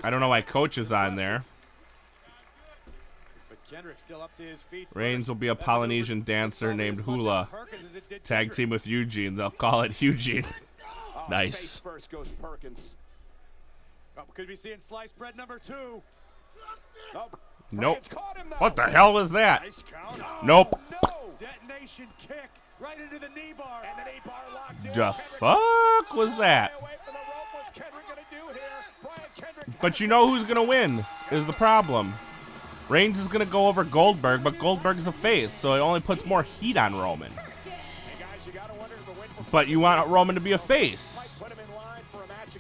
I don't know why Coach is on there. Reigns will be a Polynesian dancer named Hula. Tag team with Eugene. They'll call it Eugene. Nice. First goes Perkins. Could be seeing sliced bread number 2. Nope. What the hell was that? Nope. Detonation kick right into the knee bar. And the knee bar locked in. The fuck was that? But you know who's gonna win is the problem. Reigns is gonna go over Goldberg, but Goldberg's a face, so it only puts more heat on Roman. But you want Roman to be a face,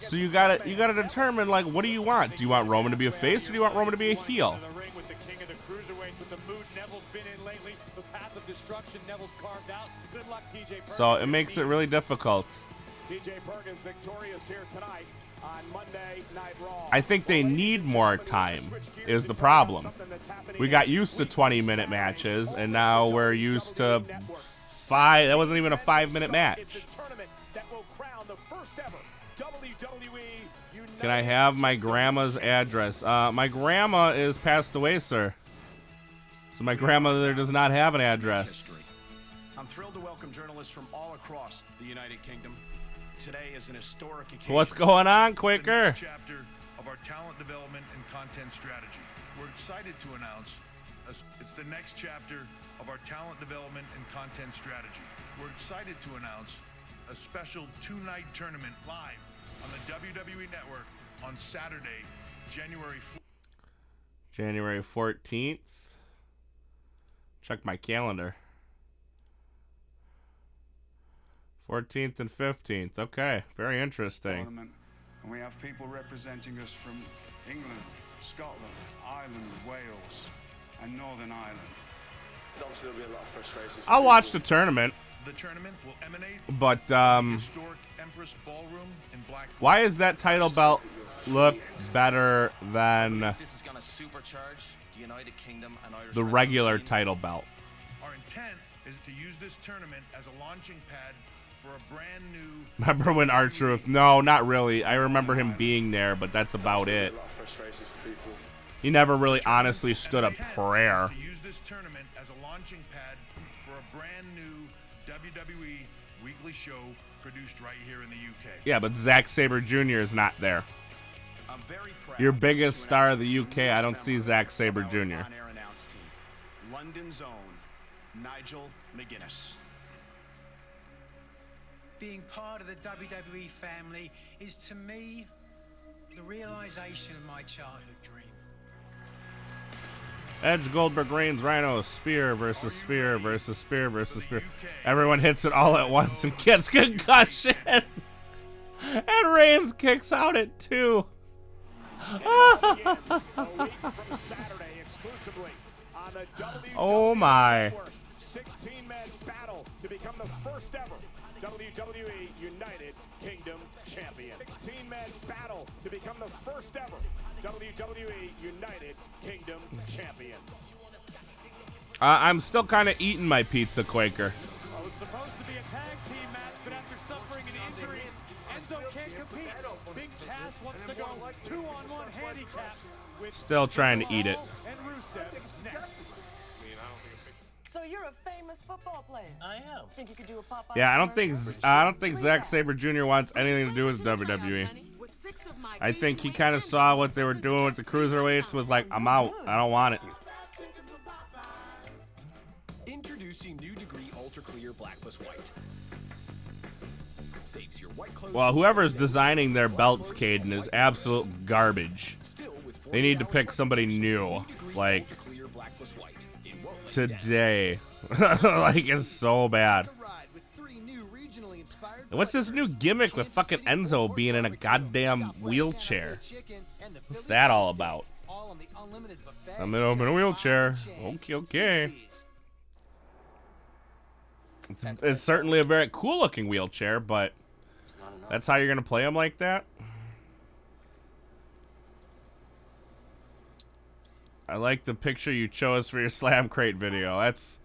so you gotta determine, like, what do you want? Do you want Roman to be a face, or do you want Roman to be a heel? So it makes it really difficult. TJ Perkins victorious here tonight on Monday Night Raw. I think they need more time is the problem. We got used to 20-minute matches, and now we're used to 5. That wasn't even a 5-minute match. Can I have my grandma's address? My grandma is passed away, sir. So my grandmother does not have an address. I'm thrilled to welcome journalists from all across the United Kingdom. Today is an historic occasion. What's going on, Quicker? Chapter of our talent development and content strategy. We're excited to announce it's the next chapter of our talent development and content strategy. We're excited to announce a special 2-night tournament live on the WWE Network on Saturday, January 4th. January 14th. Check my calendar. 14th and 15th. Okay, very interesting. And we have people representing us from England, Scotland, Ireland, Wales, and Northern Ireland. Obviously, there'll be a lot of fresh faces. I'll watch the tournament. The tournament will emanate but from the historic Empress Ballroom in Blackpool. why is that title belt look better than This is gonna supercharge the United Kingdom and Irish the regular title belt? Our intent is to use this tournament as a launching pad for a brand new. Remember when R-Truth? No, not really. I remember him being there, but that's about it. A lot of fresh faces for people. He never really honestly stood a prayer. To use this tournament as a launching pad for a brand new WWE weekly show produced right here in the UK. Yeah, but Zack Sabre Jr. is not there. I'm very proud Your biggest star of the UK, I don't see Zack Sabre Jr. On-air announce team, London's own Nigel McGuinness. Being part of the WWE family is to me the realization of my childhood dream. Edge, Goldberg, Reigns, Rhino, Spear versus Spear versus Spear versus Spear. Everyone hits it all at once and gets concussion. And Reigns kicks out at 2. Oh my. 16-man battle to become the first ever WWE United Kingdom champion. 16-man battle to become the first ever WWE United Kingdom champion. I'm still kind of eating my pizza, Quaker. It was supposed to be a tag team match, but after suffering an injury, Enzo can't compete. Big Cass wants to go 2-on-1 handicap with Still trying to eat it. and Rusev next. So you're a famous football player. I am. Think you could do a Popeyes Yeah, I don't commercial? think Zack Sabre Jr. wants anything to do with WWE. I think he kind of saw what they were doing with the Cruiserweights, was like, I'm out. I don't want it. Introducing New Degree Ultra Clear Black plus White. Saves your white clothes. Well, whoever's designing their belts, Caden, is absolute garbage. They need to pick somebody new, like today. Like, it's so bad. And what's this new gimmick with fucking Enzo being in a goddamn wheelchair? What's that all about? I'm in a wheelchair. Okay. It's certainly a very cool looking wheelchair, but that's how you're gonna play him like that? I like the picture you chose for your Slam Crate video. That's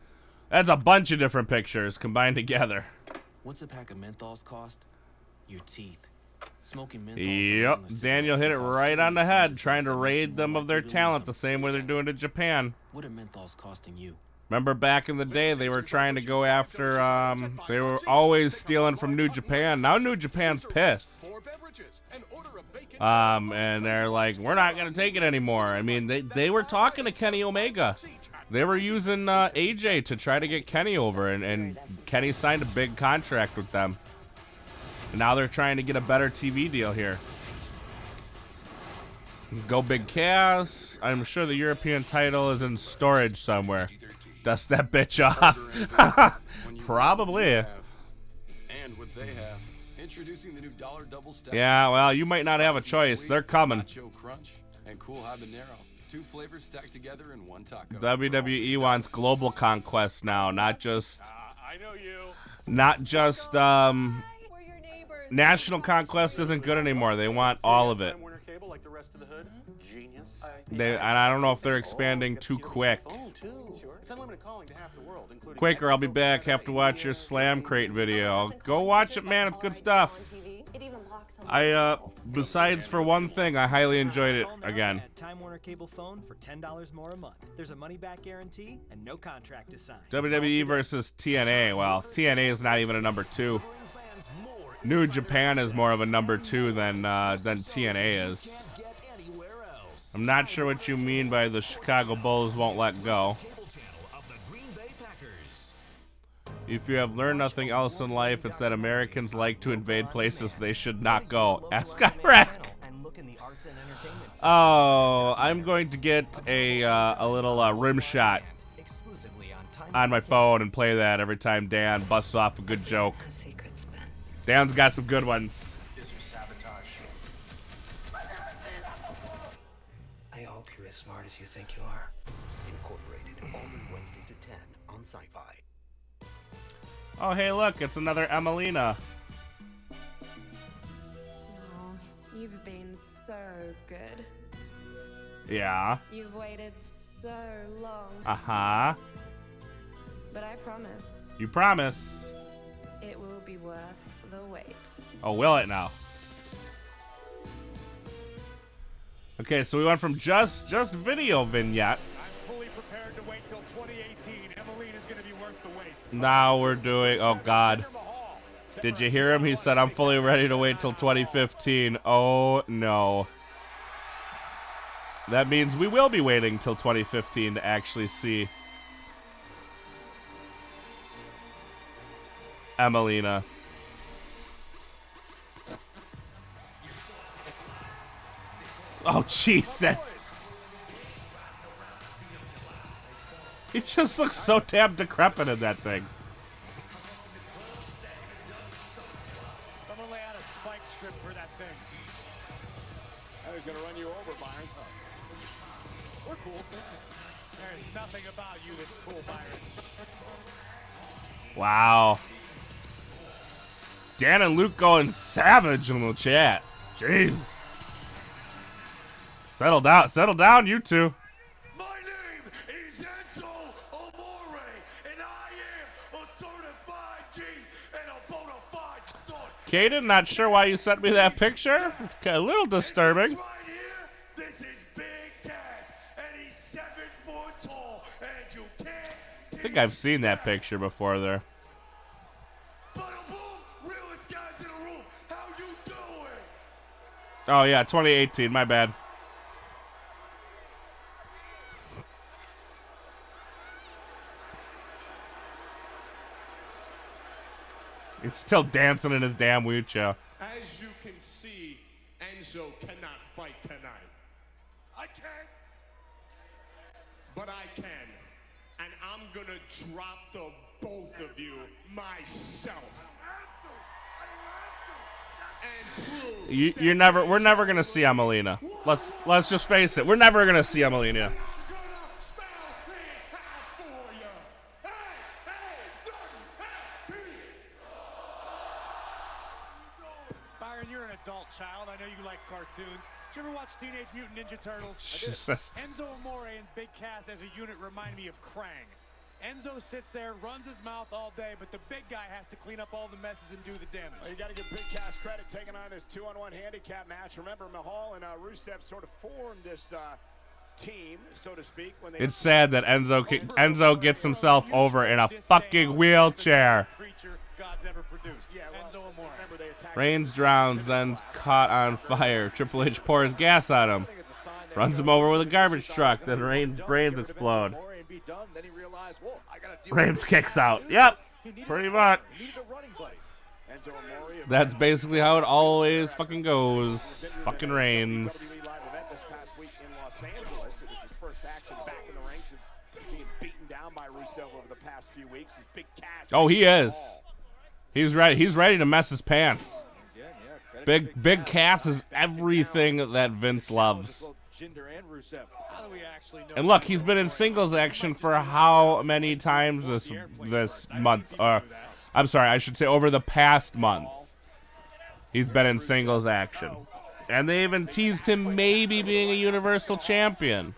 a bunch of different pictures combined together. What's a pack of menthols cost? Your teeth. Smoking menthols. Yep, Daniel hit it right on the head, trying to raid them of their talent the same way they're doing to Japan. What are menthols costing you? Remember back in the day, they were trying to go after, they were always stealing from New Japan. Now New Japan's pissed. And they're like, we're not going to take it anymore. I mean, they were talking to Kenny Omega. They were using AJ to try to get Kenny over, and Kenny signed a big contract with them. And now they're trying to get a better TV deal here. Go Big Cass. I'm sure the European title is in storage somewhere. Dust that bitch off. Probably. And what they have. Introducing the new dollar double step. Yeah, well, you might not have a choice. They're coming. Nacho crunch and cool habanero. 2 flavors stacked together in one taco. WWE wants global conquest now, not just national conquest isn't good anymore. They want all of it. And I don't know if they're expanding too quick. Quaker, I'll be back. Have to watch your Slam Crate video. Go watch it, man. It's good stuff. Besides for one thing, I highly enjoyed it again. Time Warner Cable phone for $10 more a month. There's a money-back guarantee and no contract to sign. WWE versus TNA. Well, TNA is not even a number 2. New Japan is more of a number 2 than TNA is. I'm not sure what you mean by the Chicago Bulls won't let go. If you have learned nothing else in life, it's that Americans like to invade places they should not go. Ask Iraq. Oh, I'm going to get a little rim shot on my phone and play that every time Dan busts off a good joke. Dan's got some good ones. Is your sabotage? I hope you're as smart as you think you are. Incorporated, all new Wednesdays at 10 on Sci-Fi. Oh, hey, look, it's another Emelina. Oh, you've been so good. Yeah. You've waited so long. Uh-huh. But I promise. You promise. It will be worth the wait. Oh, will it now? Okay, so we went from just video vignettes. I'm fully prepared to wait till 2018. Emelina's going to be worth the wait. Now we're doing, oh God. Did you hear him? He said, I'm fully ready to wait till 2015. Oh, no. That means we will be waiting till 2015 to actually see Emelina. Oh, Jesus. He just looks so damn decrepit in that thing. Someone lay out a spike strip for that thing. I was going to run you over, Byron. We're cool. There's nothing about you that's cool, Byron. Wow. Dan and Luke going savage in the chat. Jeez. Settle down, you two. My name is Enzo Amore, and I am a certified G and a bona fide stud. Kaden, not sure why you sent me that picture. It's a little disturbing. Right here, this is Big Cass, and he's 7 foot tall, and you can't. I think I've seen that picture before there. Realest guys in the room, how you doing? Oh, yeah, 2018. My bad. He's still dancing in his damn wheelchair. As you can see, Enzo cannot fight tonight. I can't. But I can. And I'm gonna drop the both of you myself. We're never gonna see Emelina. Let's just face it. We're never gonna see Emelina. Byron, you're an adult child. I know you like cartoons. Did you ever watch Teenage Mutant Ninja Turtles? Jesus. Enzo Amore and Big Cass as a unit remind me of Krang. Enzo sits there, runs his mouth all day, but the big guy has to clean up all the messes and do the damage. Well, you got to give Big Cass credit taking on this 2-on-1 handicap match. Remember, Mahal and Rusev sort of formed this team, so to speak. When they It's sad that Enzo gets himself over in a fucking wheelchair. God's ever produced. Yeah, Enzo Amore. Reigns drowns, then caught on fire. Triple H pours gas on him. Runs him over with a garbage truck, then Reigns' brains explode. Reigns kicks out. Yep, pretty much. That's basically how it always fucking goes. Fucking Reigns. Oh, he is. He's ready. He's ready to mess his pants. Big Cass is everything that Vince loves. And look, he's been in singles action for how many times this month? I'm sorry, I should say over the past month. He's been in singles action. And they even teased him maybe being a Universal Champion.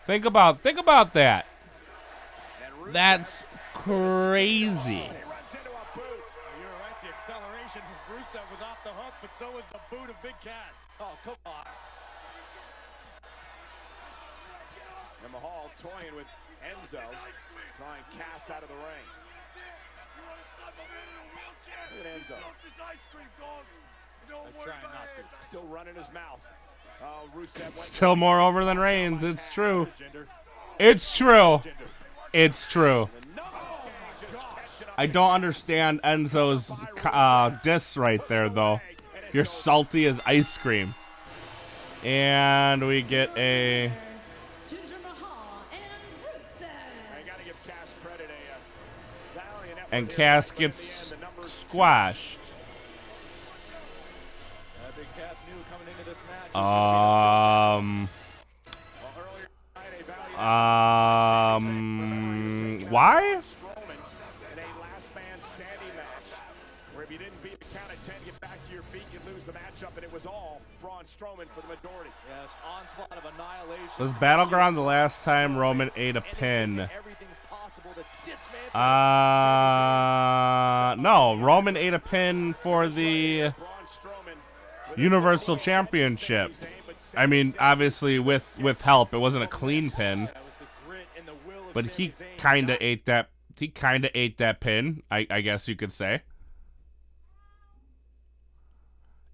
Think about that. That's crazy. You're right, the acceleration of Rusev was off the hook, but so was the boot of Big Cass. Oh, come on. And Mahal toying with Enzo, drawing Cass out of the ring. Look at Enzo. Trying not to. Still running his mouth. Still more over than Reigns. It's true. It's true. It's true. I don't understand Enzo's diss right there, though. You're salty as ice cream. And we get a... And Cass gets squashed. Why? Where if you didn't beat the count at 10, get back to your feet, you lose the matchup, and it was all Braun Strowman for the majority. Yes, onslaught of annihilation. Was Battleground the last time Roman ate a pin? No, Roman ate a pin for the Universal Championship. I mean, obviously with help. It wasn't a clean pin. But he kind of ate that. He kind of ate that pin, I guess you could say.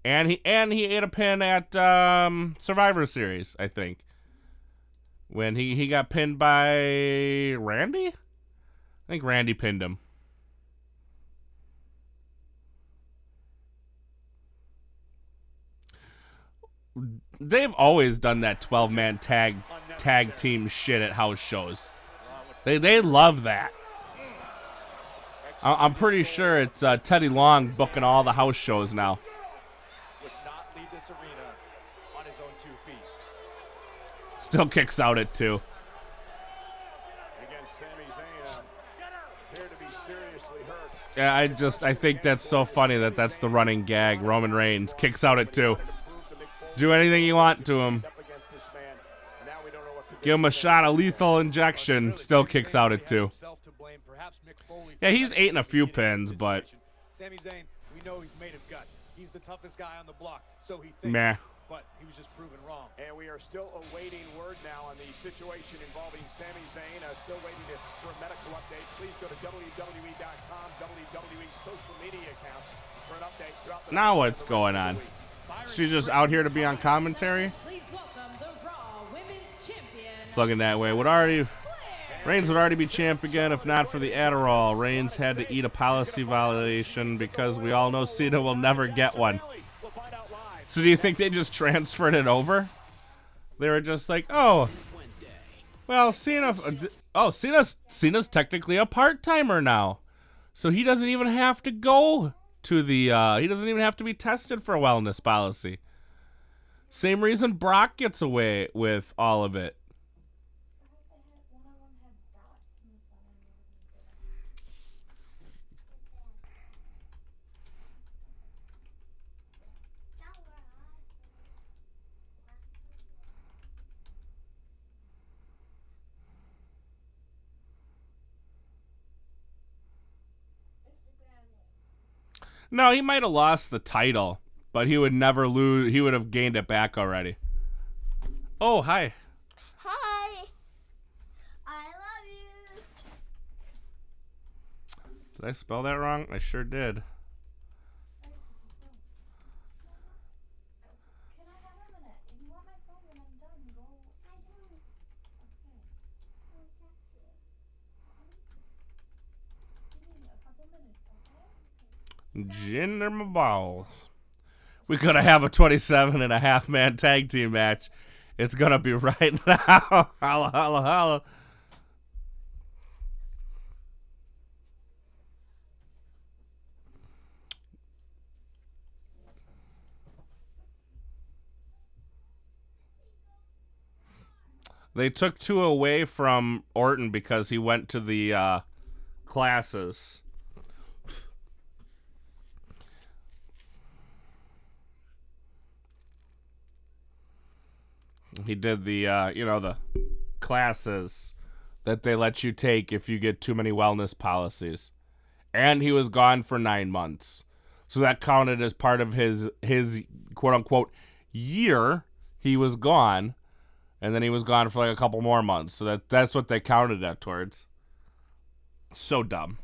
And he ate a pin at Survivor Series, I think. When he got pinned by Randy? I think Randy pinned him. They've always done that 12-man tag team shit at house shows. They love that. I'm pretty sure it's Teddy Long booking all the house shows now. Would not leave this arena on his own 2 feet. Still kicks out at 2. Again, Sami Zayn appeared to be seriously hurt. Yeah, I think that's so funny that's the running gag. Roman Reigns kicks out at 2. Do anything you want to him. Give him a shot of lethal injection. Still kicks out at 2. Yeah, he's eaten a few pins, but... Sami Zayn, we know he's made of guts. He's the toughest guy on the block, so he thinks. Meh. But he was just proven wrong. And we are still awaiting word now on the situation involving Sami Zayn. Still waiting for a medical update. Please go to WWE.com, WWE social media accounts for an update throughout the Now what's going on? She's just out here to be on commentary? It's looking that way. Reigns would already be champ again if not for the Adderall. Reigns had to eat a policy violation because we all know Cena will never get one. So do you think they just transferred it over? They were just like, oh, well, Cena's technically a part-timer now. So he doesn't even have to go to the, he doesn't even have to be tested for a wellness policy. Same reason Brock gets away with all of it. No, he might have lost the title, but he would never lose. He would have gained it back already. Oh, hi. Hi. I love you. Did I spell that wrong? I sure did. Jinder my balls. We gotta have a 27.5-man tag team match. It's gonna be right now. Holla, holla, holla. They took 2 away from Orton because he went to the classes. He did the, the classes that they let you take if you get too many wellness policies. And he was gone for 9 months. So that counted as part of his quote-unquote year he was gone. And then he was gone for like a couple more months. So that's what they counted that towards. So dumb.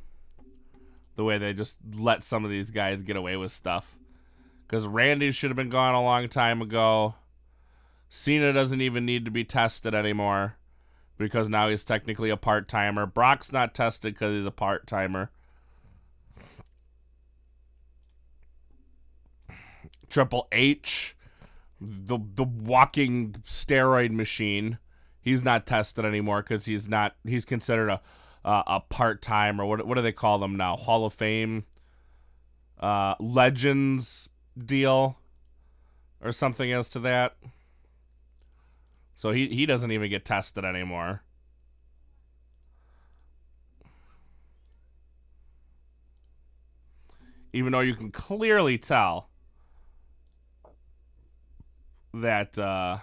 The way they just let some of these guys get away with stuff. Because Randy should have been gone a long time ago. Cena doesn't even need to be tested anymore because now he's technically a part-timer. Brock's not tested because he's a part-timer. Triple H, the walking steroid machine, he's not tested anymore because he's considered a part-time, or what do they call them now? Hall of Fame, Legends deal, or something as to that. So he doesn't even get tested anymore. Even though you can clearly tell that come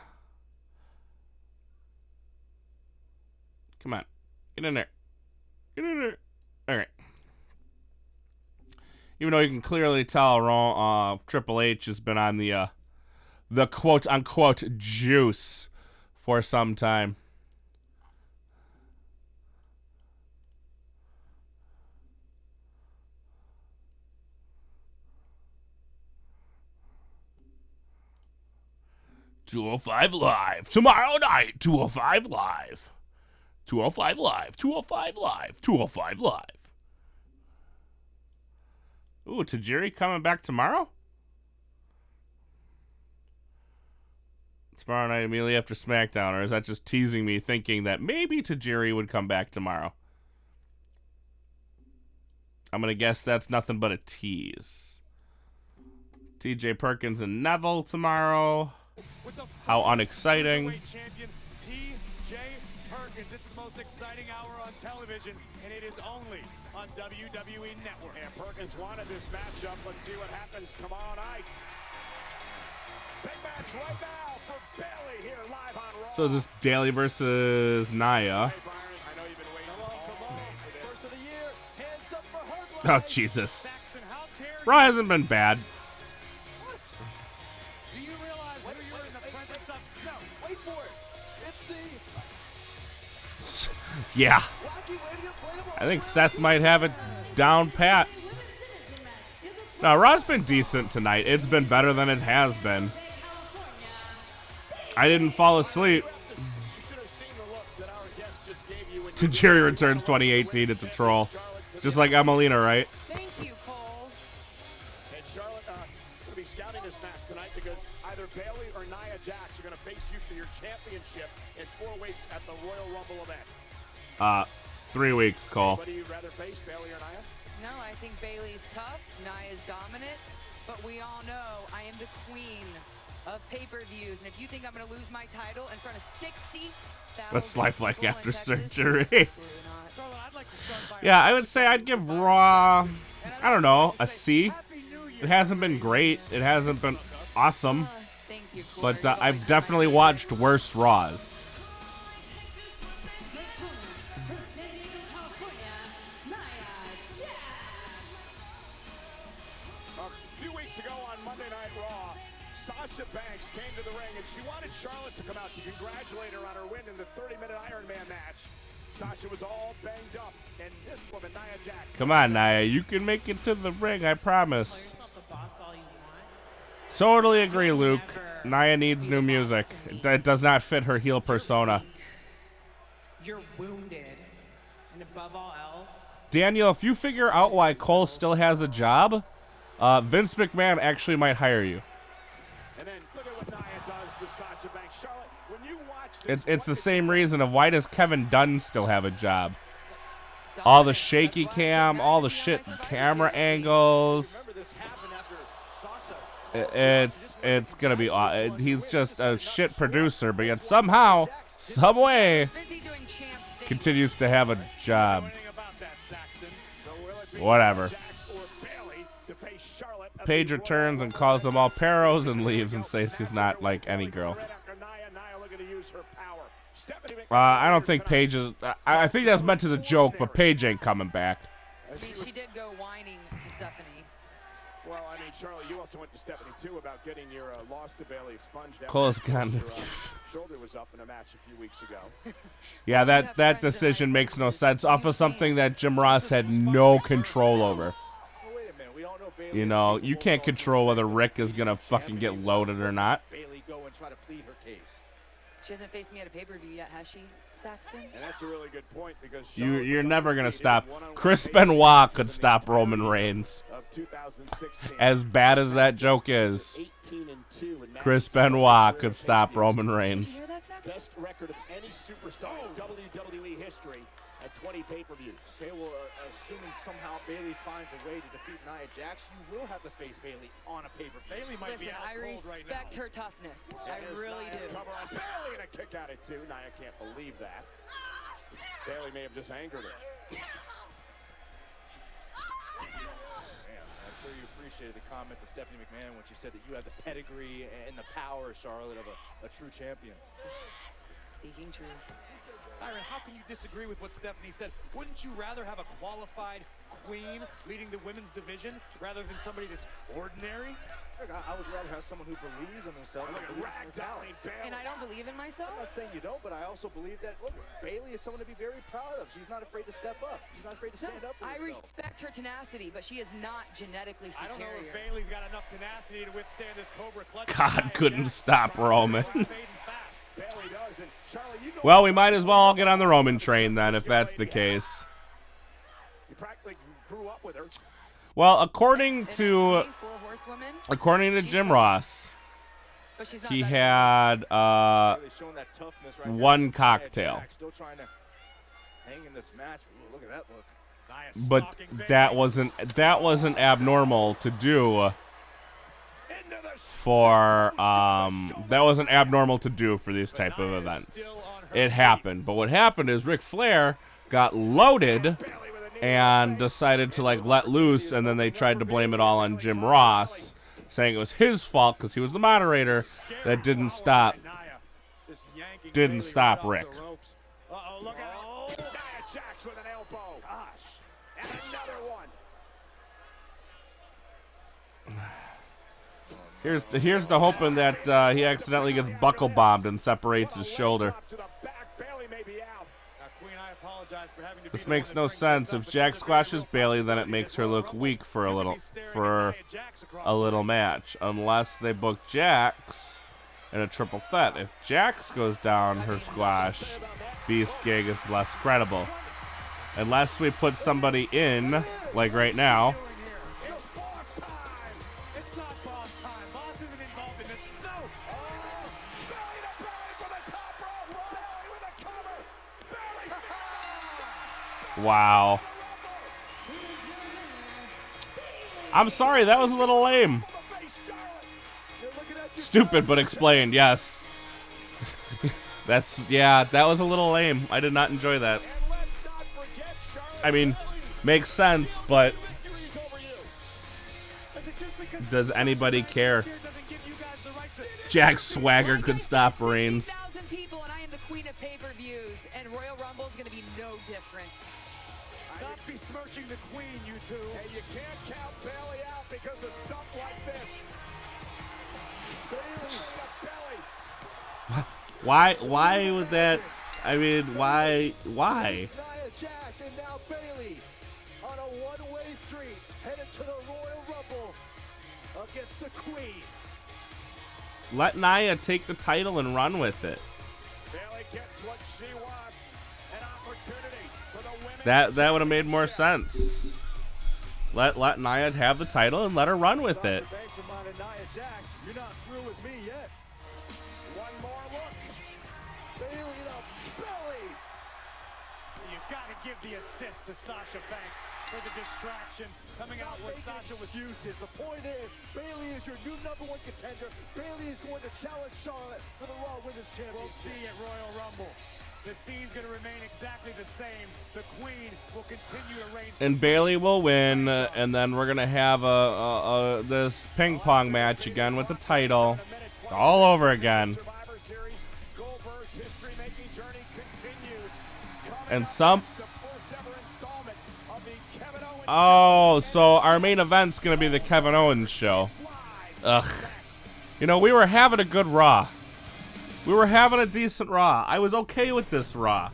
on, get in there. All right. Even though you can clearly tell Triple H has been on the quote unquote juice for some time. "205 Live tomorrow night. 205 Live. 205 Live. 205 Live. 205 Live." Ooh, Tajiri coming back tomorrow? Tomorrow night immediately after SmackDown, or is that just teasing me thinking that maybe Tajiri would come back tomorrow? I'm going to guess that's nothing but a tease. TJ Perkins and Neville tomorrow. How unexciting. Champion TJ Perkins. This is the most exciting hour on television, and it is only on WWE Network. And Perkins wanted this matchup. Let's see what happens tomorrow night. Big match right now for Bayley here live on Raw. So is this Bayley versus Nia? Oh, Jesus. Raw hasn't been bad. Do you realize who you're in the presence of? No, wait for it. It's the Yeah. I think Seth might have it down pat. No, Raw's been decent tonight. It's been better than it has been. I didn't fall asleep. Tajiri returns 2018. It's a troll. Just like Emelina, right? Thank you, Cole. And Charlotte will be scouting this match tonight because either Bayley or Nia Jax are going to face you for your championship in 4 weeks at the Royal Rumble event. 3 weeks, Cole. Would you rather face Bayley or Nia? No, I think Bayley's tough. Nia's dominant. But we all know I am the queen of pay-per-views. And if you think I'm going to lose my title in front of 60,000 What's life like people after in Texas? surgery? Absolutely not. Yeah, I would say I'd give Raw, I don't know, a C. It hasn't been great. It hasn't been awesome. But I've definitely watched worse Raws. A few weeks ago on Monday Night Raw, Sasha Banks came to the ring and she wanted Charlotte to come out to congratulate her on her win in the 30-minute Iron Man match. Sasha was all banged up, and this woman, Nia Jax. Come on, Nia. You can make it to the ring, I promise. Totally agree, Luke. Nia needs new music. That does not fit her heel persona. You're wounded, and above all else, Daniel, if you figure out why Cole still has a job, Vince McMahon actually might hire you. And then look at what Nia does to Sasha Banks. Charlotte, when you watch this, It's the same reason of why does Kevin Dunn still have a job? All the shaky cam, all the shit, camera angles. It's gonna be. He's just a shit producer, but yet somehow, some way, continues to have a job. Whatever. Paige returns and calls them all peros and leaves and says he's not like any girl. I don't think Paige is. I think that's meant as a joke, but Paige ain't coming back. She did go whining to Stephanie. Well, I mean, Charlotte, you also went to Stephanie too about getting your loss to Bayley expunged. Cole's gone. Shoulder was up in a match a few weeks ago. Yeah, that decision makes no sense off of something that Jim Ross had no control over. Well, wait a minute. We all know Bayley You know, you can't control whether Rick is gonna fucking get loaded or not. Bailey go and try to plead her case. She hasn't faced me at a pay-per-view yet, has she, Saxton? And that's a really good point because You're never gonna stop. Chris Benoit could stop Roman Reigns. As bad as that joke is, Chris Benoit could stop Roman Reigns. Best record of any superstar in WWE history at 20 pay-per-views. Okay, well, assuming somehow Bailey finds a way to defeat Nia Jax, you will have to face Bailey on a paper. Bailey might Listen, be out I cold right now. respect her toughness. I really do. Cover on Bailey and a kick out at 2. Nia can't believe that. Bailey may have just angered her. Man, I'm sure you appreciated the comments of Stephanie McMahon when she said that you had the pedigree and the power, Charlotte, of a true champion. Speaking truth. Byron, how can you disagree with what Stephanie said? Wouldn't you rather have a qualified queen leading the women's division rather than somebody that's ordinary? Look, I would rather have someone who believes in themselves and believes in their talent. And I don't believe in myself? I'm not saying you don't, but I also believe that, look, Bailey is someone to be very proud of. She's not afraid to step up. She's not afraid to stand up for herself. I respect her tenacity, but she is not genetically superior. I don't know if Bailey's got enough tenacity to withstand this Cobra clutch. God couldn't stop Roman. Well, we might as well all get on the Roman train then, if that's the case. You practically grew up with her. Well, according to Jim Ross, he had one cocktail, but that wasn't abnormal to do for these type of events. It happened, but what happened is Ric Flair got loaded and decided to like let loose, and then they tried to blame it all on Jim Ross, saying it was his fault because he was the moderator that didn't stop Rick. Look out. Nia Jax with an elbow. Gosh. And another one. Here's the hoping that he accidentally gets buckle bombed and separates his shoulder. This makes no sense. If Jax squashes Bailey, then it makes her look weak for a little match, unless they book Jax in a triple threat. If Jax goes down her squash, Beast Gig is less credible. Unless we put somebody in, like right now. Wow. I'm sorry, that was a little lame. Stupid, but explained, yes. That was a little lame. I did not enjoy that. I mean, makes sense, but does anybody care? Jax Swagger could stop Reigns. People, and I am the queen of pay-per-views, and Royal Rumble is going to be no different. Stop besmirching the queen, you two. And you can't count Bailey out because of stuff like this. Bailey's got belly. Why would that? I mean, why? Nia Jax and now Bailey on a one-way street headed to the Royal Rumble against the Queen. Let Nia take the title and run with it. Bailey gets what she wants. An opportunity for the women's That would have made more sense. Let Nia have the title and let her run with it. You're not through with me yet. One more look. Bailey in a belly. You've got to give the assist to Sasha Banks for the distraction. Coming out with Sasha with excuses. The point is, Bailey is your new #1 contender. Bailey is going to challenge Charlotte for the Raw Women's Championship. We'll see at Royal Rumble. The scene's going to remain exactly the same. The Queen will continue to reign. And Bailey will win, and then we're gonna have this ping pong match again with the title, all over again. And oh, so our main event's gonna be the Kevin Owens show. Ugh. You know, we were having a good Raw. We were having a decent Raw. I was okay with this Raw.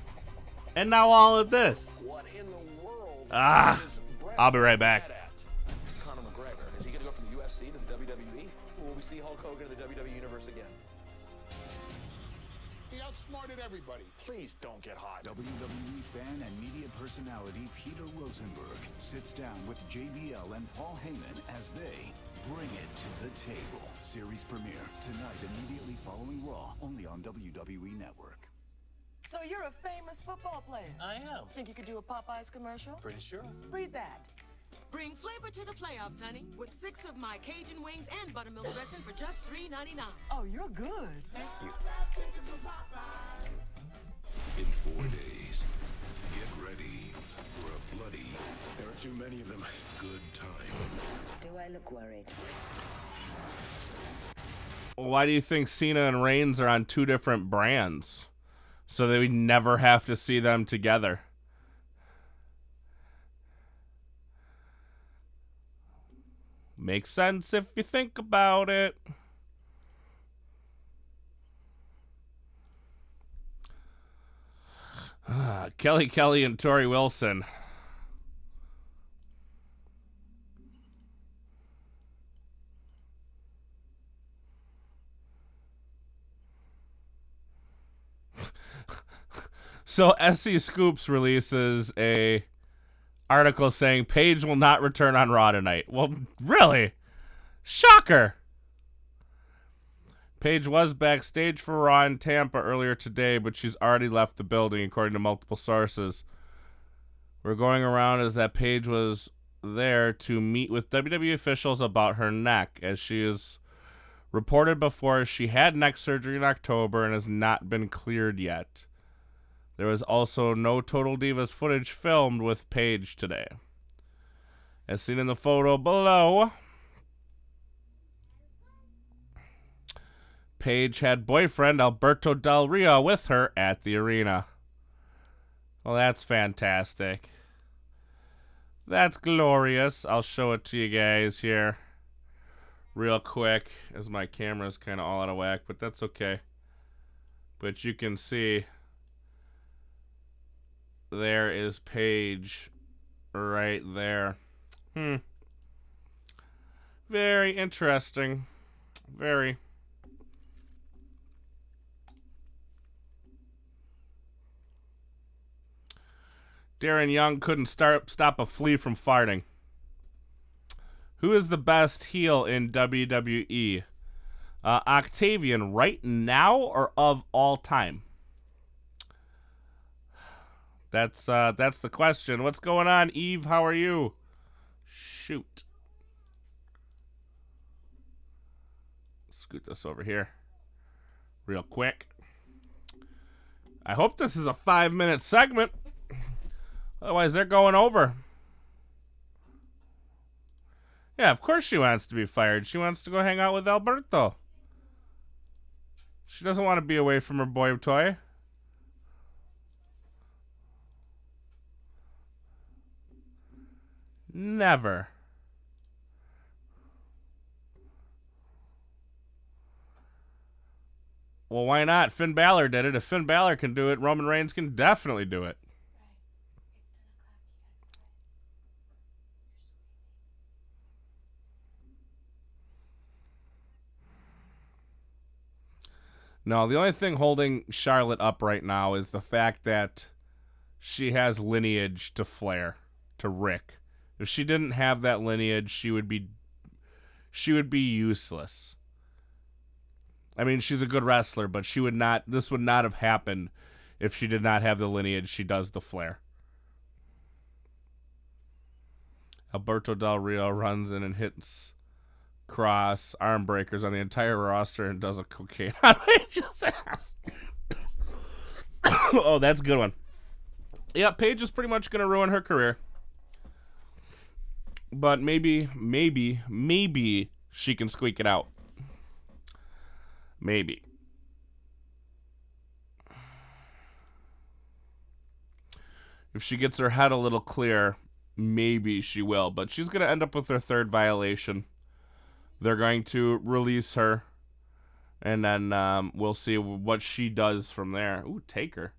And now all of this. I'll be right back. Conor McGregor, is he we see Hulk Hogan in the WWE Universe again? He outsmarted everybody. Please don't get hot. WWE fan and media personality Peter Rosenberg sits down with JBL and Paul Heyman as they bring it to the table. Series premiere tonight immediately following Raw, only on WWE Network. So you're a famous football player? I am. Think you could do a Popeyes commercial? Pretty sure. Read that. Bring flavor to the playoffs, honey, with 6 of my Cajun wings and buttermilk dressing for just $3.99. Oh, you're good. Thank you. In 4 days, get ready for a bloody, There are too many of them. good time. Do I look worried? Why do you think Cena and Reigns are on 2 different brands? So that we never have to see them together. Makes sense if you think about it. Kelly and Tori Wilson. So SC Scoops releases a article saying Paige will not return on Raw tonight. Well, really? Shocker. Paige was backstage for Raw in Tampa earlier today, but she's already left the building, according to multiple sources. We're going around as that Paige was there to meet with WWE officials about her neck, as she is reported before she had neck surgery in October and has not been cleared yet. There was also no Total Divas footage filmed with Paige today. As seen in the photo below, Paige had boyfriend Alberto Del Rio with her at the arena. Well, that's fantastic. That's glorious. I'll show it to you guys here real quick, as my camera's kind of all out of whack, but that's okay. But you can see there is Paige right there. Very interesting. Very. Darren Young couldn't stop a flea from farting. Who is the best heel in WWE? Octavian right now or of all time? That's the question. What's going on, Eve? How are you? Shoot. Scoot this over here real quick. I hope this is a 5-minute segment. Otherwise, they're going over. Yeah, of course she wants to be fired. She wants to go hang out with Alberto. She doesn't want to be away from her boy toy. Never. Well, why not? Finn Balor did it. If Finn Balor can do it, Roman Reigns can definitely do it. No, the only thing holding Charlotte up right now is the fact that she has lineage to Flair, to Rick. If she didn't have that lineage, she would be useless. I mean, she's a good wrestler, but this would not have happened if she did not have the lineage she does to Flair. Alberto Del Rio runs in and hits cross arm breakers on the entire roster and does a cocaine on Paige's ass. Oh, that's a good one. Yeah, Paige is pretty much going to ruin her career. But maybe she can squeak it out. Maybe. If she gets her head a little clear, maybe she will. But she's going to end up with her 3rd violation. They're going to release her. And then we'll see what she does from there. Ooh, Taker.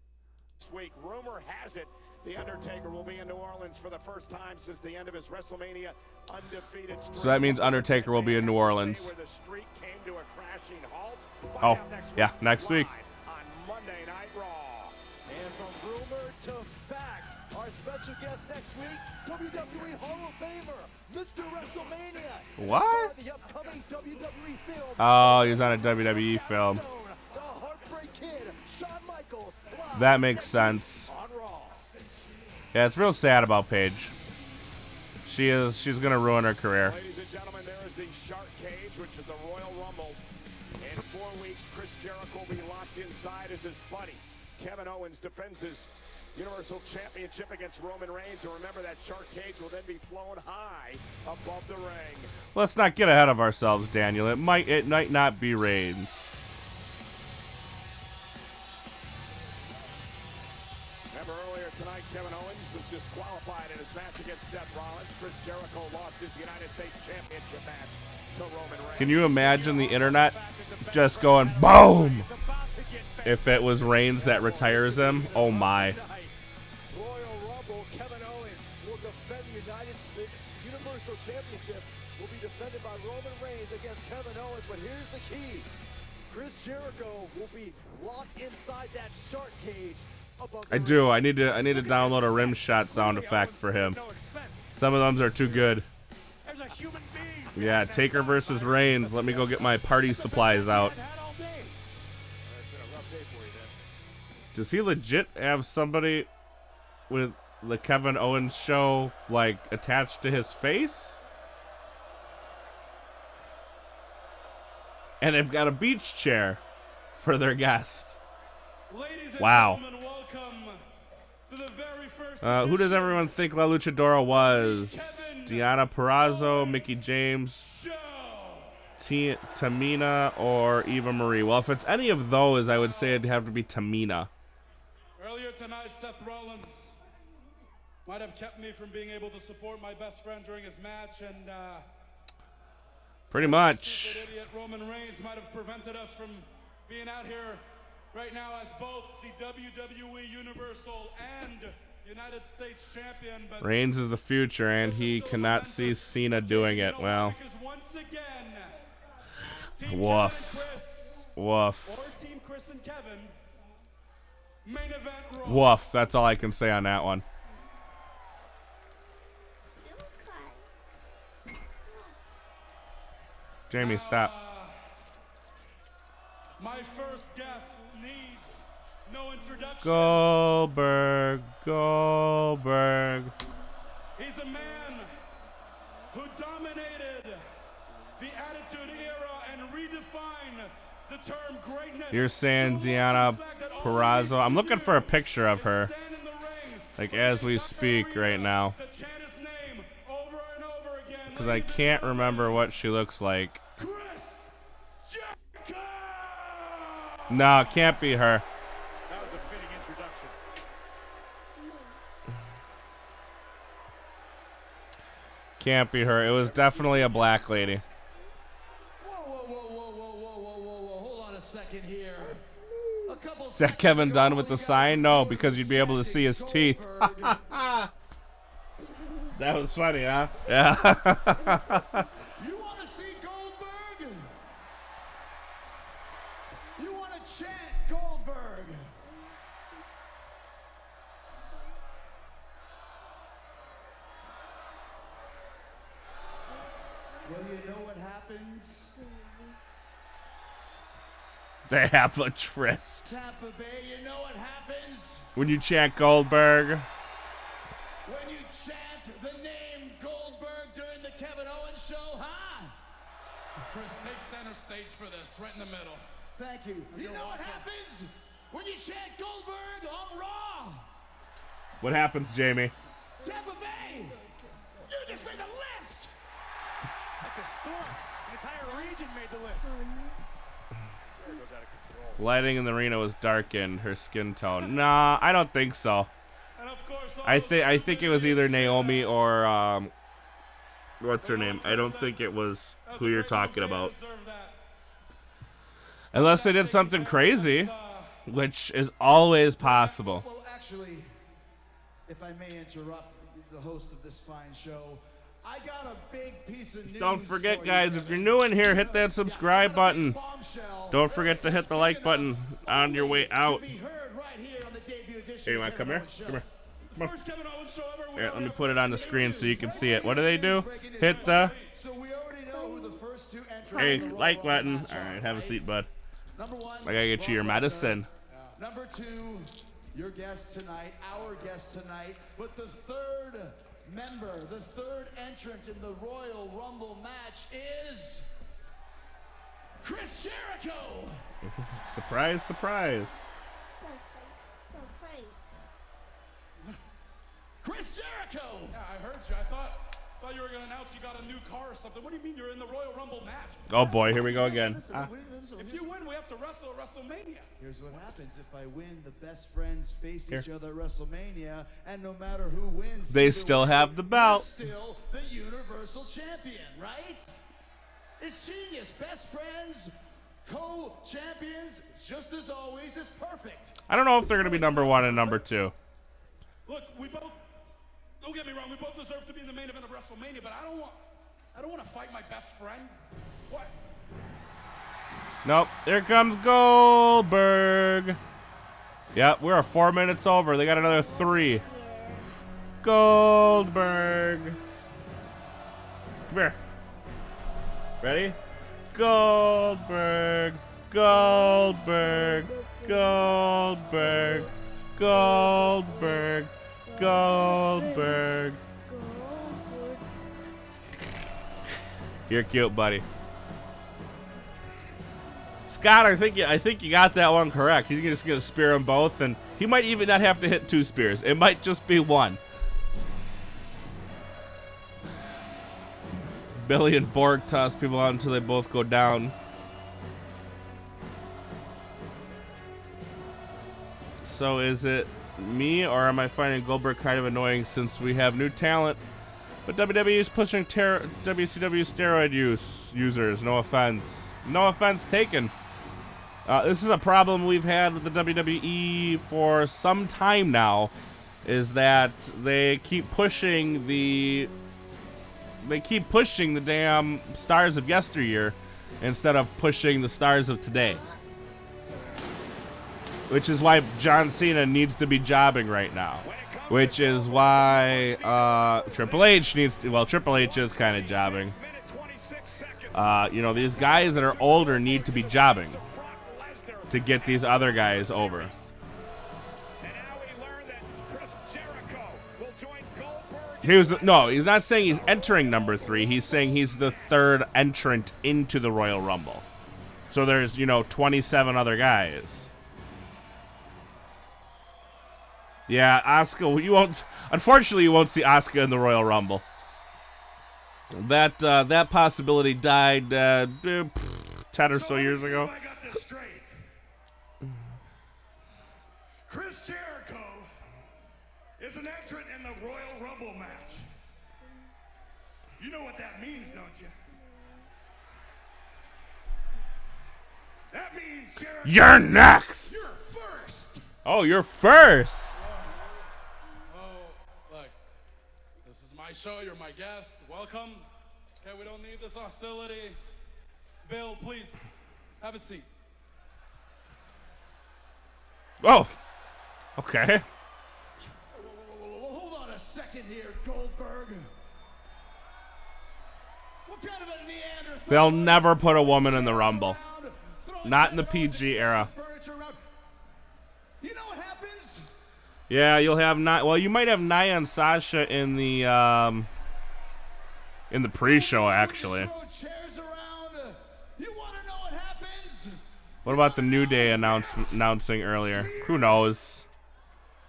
This week, rumor has it The Undertaker will be in New Orleans for the first time since the end of his WrestleMania undefeated streak. So that means Undertaker will be in New Orleans. Where the streak came to a crashing halt. Oh, Find out next yeah, week next week. live on Monday Night Raw. And from rumor to fact, our special guest next week, WWE Hall of Famer, Mr. WrestleMania. What? Star of the upcoming WWE film. Oh, he was on a WWE film. The Heartbreak Kid, Shawn Michaels, live That makes sense. on Raw. Yeah, it's real sad about Paige. She's gonna ruin her career. Ladies and gentlemen, there is the Shark Cage, which is the Royal Rumble. In 4 weeks, Chris Jericho will be locked inside as his buddy. Kevin Owens defends his Universal Championship against Roman Reigns. And remember, that Shark Cage will then be flown high above the ring. Let's not get ahead of ourselves, Daniel. It might not be Reigns. Remember earlier tonight, Kevin Owens was disqualified in his match against Seth Rollins. Chris Jericho lost his United States Championship match to Roman Reigns. Can you imagine the internet just going boom if it was Reigns that retires him? Oh my. Royal Rumble, Kevin Owens will defend the Universal Championship. Will be defended by Roman Reigns against Kevin Owens. But here's the key: Chris Jericho will be locked inside that Shark Cage. I do. I need to download a rim shot sound effect for him. Some of them are too good. Yeah, Taker versus Reigns. Let me go get my party supplies out. Does he legit have somebody with the Kevin Owens show like attached to his face? And they've got a beach chair for their guest. Wow. Who does everyone think La Luchadora was? Deonna Purrazzo, Mickie James, Tamina, or Eva Marie? Well, if it's any of those, I would say it'd have to be Tamina. Earlier tonight, Seth Rollins might have kept me from being able to support my best friend during his match, and pretty much. stupid idiot Roman Reigns might have prevented us from being out here right now as both the WWE Universal and United States champion. But Reigns is the future, and he cannot see Cena doing it. Well, once again, Team woof. Kevin Chris, Woof. or Team Chris and Kevin, main event Raw. Woof. That's all I can say on that one. Jamie, stop. My first guest needs no introduction. Goldberg. He's a man who dominated the Attitude Era and redefined the term greatness. You're saying Deonna Purrazzo. I'm looking for a picture of her, like as we speak right now, because I can't remember what she looks like. No, it can't be her. That was a fitting introduction. Can't be her. It was definitely a black lady. Hold on a second here. Is that Kevin Dunn with the sign? No, because you'd be able to see his teeth. That was funny, huh? Yeah. You want to see Goldberg? You want to chant Goldberg? Well, you know what happens? They have a tryst. Tampa Bay, you know what happens? When you chant Goldberg. When you chant the name Goldberg during the Kevin Owens show, huh? Chris, take center stage for this, right in the middle. Thank you. You know what happens when you chant Goldberg on Raw? What happens, Jamie? Tampa Bay, you just made the list. That's a storm. The entire region made the list. Goes out of control. Lighting in the arena was darkened. Her skin tone. Nah, I don't think so. I think it was either Naomi or what's her name? I don't think it was who you're talking about. Unless they did something crazy, which is always possible. Well, actually, if I may interrupt the host of this fine show, I got a big piece of news. Don't forget, guys, if you're new in here, hit that subscribe button. Don't forget to hit the like button on your way out. Here, you want to come here? Come here. Come on. Here, let me put it on the screen so you can see it. What do they do? Hit the like button. All right, have a seat, bud. I gotta get you your medicine. Number 2, your guest tonight, our guest tonight, but the third member, the third entrant in the Royal Rumble match is Chris Jericho. Surprise, surprise. Chris Jericho. Yeah, I heard you. I thought you were going to announce you got a new car or something. What do you mean you're in the Royal Rumble match? Oh boy, here we go again. If you win, we have to wrestle at WrestleMania. Here's what happens if I win. The best friends face each other at WrestleMania, and no matter who wins, they still have the belt. Still the Universal Champion, right? It's genius. Best friends, co-champions, just as always, is perfect. I don't know if they're going to be number 1 and number 2. Look, we both, don't get me wrong, we both deserve to be in the main event of WrestleMania, but I don't want to fight my best friend. What? Nope. Here comes Goldberg. Yep, we're 4 minutes over. They got another 3. Goldberg. Come here. Ready? Goldberg. Goldberg. Goldberg. Goldberg. Goldberg. You're cute, buddy. Scott, I think you got that one correct. He's just gonna spear them both, and he might even not have to hit 2 spears. It might just be 1. Billy and Borg toss people out until they both go down. So is it me, or am I finding Goldberg kind of annoying since we have new talent, but WWE is pushing WCW steroid users? No offense. No offense taken. This is a problem we've had with the WWE for some time now, is that they keep pushing the damn stars of yesteryear instead of pushing the stars of today. Which is why John Cena needs to be jobbing right now. Which is why Triple H needs to, well, Triple H is kind of jobbing. You know, these guys that are older need to be jobbing to get these other guys over. He's not saying he's entering number 3. He's saying he's the 3rd entrant into the Royal Rumble. So there's, 27 other guys. Yeah, Asuka, unfortunately you won't see Asuka in the Royal Rumble. That possibility died 10 or so years ago. I got this straight. Chris Jericho is an entrant in the Royal Rumble match. You know what that means, don't you? That means Jericho. You're next. You're first. Oh, you're first. Look, this is my show. You're my guest. Welcome. Okay, we don't need this hostility. Bill, please have a seat. Oh, okay. Hold on a second here, Goldberg. What kind of a Neanderthal? They'll never put a woman in the Rumble. Not in the PG era. You know what happens? Yeah, you'll have you might have Nia and Sasha in the pre-show actually. What about the New Day announcing earlier? Who knows?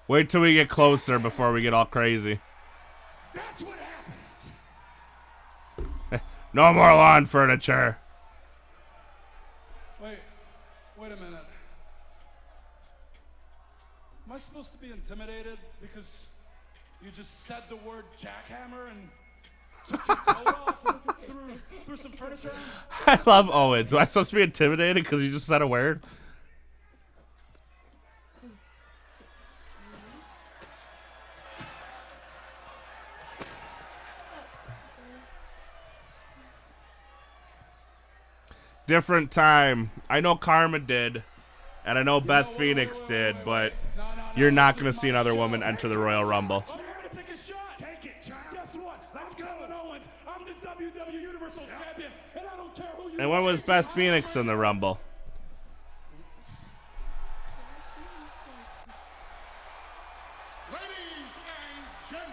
Wait till we get closer before we get all crazy. That's what happens. No more lawn furniture. Wait a minute. Am I supposed to be intimidated because you just said the word jackhammer and took your coat off and threw some furniture on? I love Owens. Am I supposed to be intimidated because you just said a word? Different time. I know Karma did, and I know Beth Phoenix did, but you're not going to see another woman enter the Royal Rumble. Take it, child. Guess what? Let's go. Owens. I'm the WWE Universal Champion, and I don't care who you And when was Beth Phoenix in the Rumble?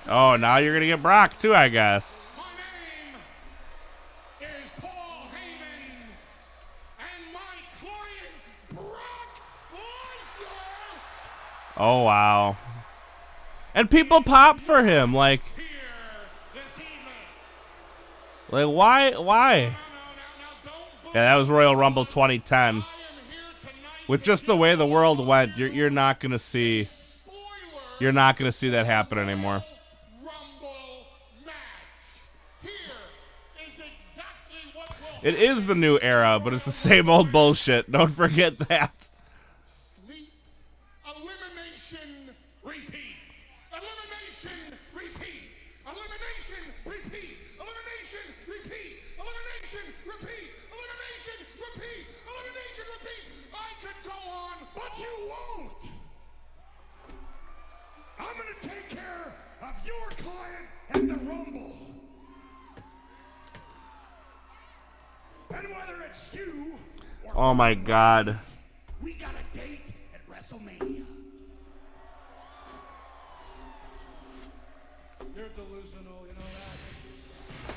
Oh, now you're going to get Brock, too, I guess. is Paul Heyman, and my client, Brock Lesnar. Oh, wow. And people pop for him. Like why? Yeah, that was Royal Rumble 2010. With just the way the world went, you're not going to see... You're not going to see that happen anymore. It is the new era, but it's the same old bullshit. Don't forget that. Elimination, repeat. Elimination, repeat. Elimination, repeat. Elimination, repeat. Elimination, repeat. Elimination, repeat. Elimination, repeat. I could go on, but you won't. I'm going to take care of your client at the Rumble. And whether it's you or Oh my God. we got a date at WrestleMania. You're delusional, you know that.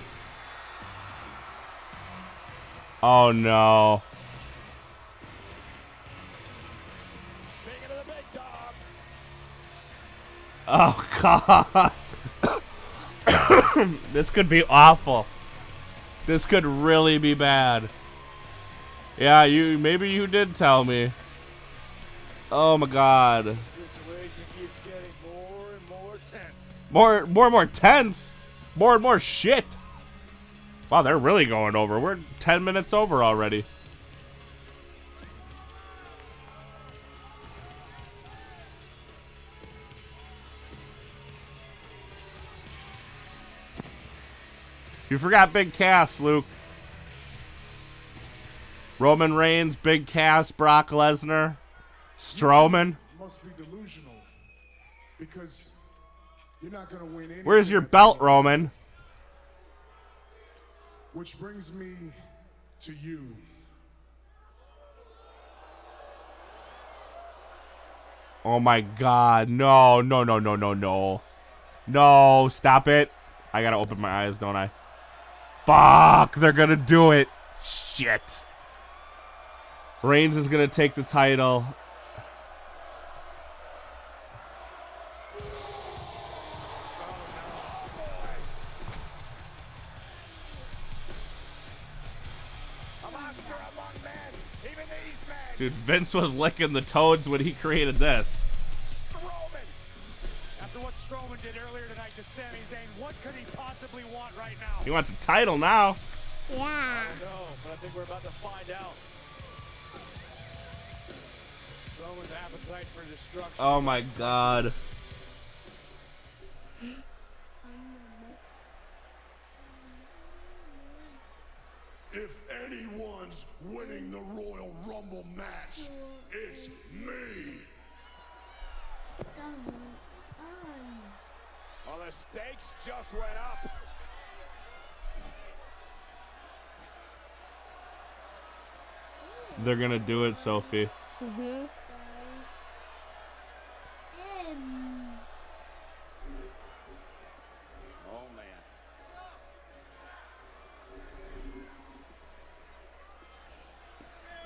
Oh, no. Speaking of the big dog. Oh, God. This could be awful. This could really be bad. Yeah, maybe you did tell me. Oh my God. The situation keeps getting more and more tense. More tense. More and more shit. Wow, they're really going over. We're 10 minutes over already. You forgot Big Cass, Luke. Roman Reigns, Big Cass, Brock Lesnar, Strowman. Must be delusional because you're not going to win anything. Where's your belt, Roman? Which brings me to you. Oh my God. No, no, no, no, no, no. No, stop it. I gotta open my eyes, don't I? Fuck, they're gonna do it. Shit. Reigns is gonna take the title. Dude, Vince was licking the toads when he created this. Strowman. After what Strowman did earlier tonight to Sami Zayn, what could he possibly want right now? He wants a title now. Yeah. I don't know, but I think we're about to find out. Strowman's appetite for destruction. Oh my God. If anyone's winning the Royal Rumble match, it's me. Well, the stakes just went up. They're gonna do it, Sophie. Mm-hmm. Oh, man.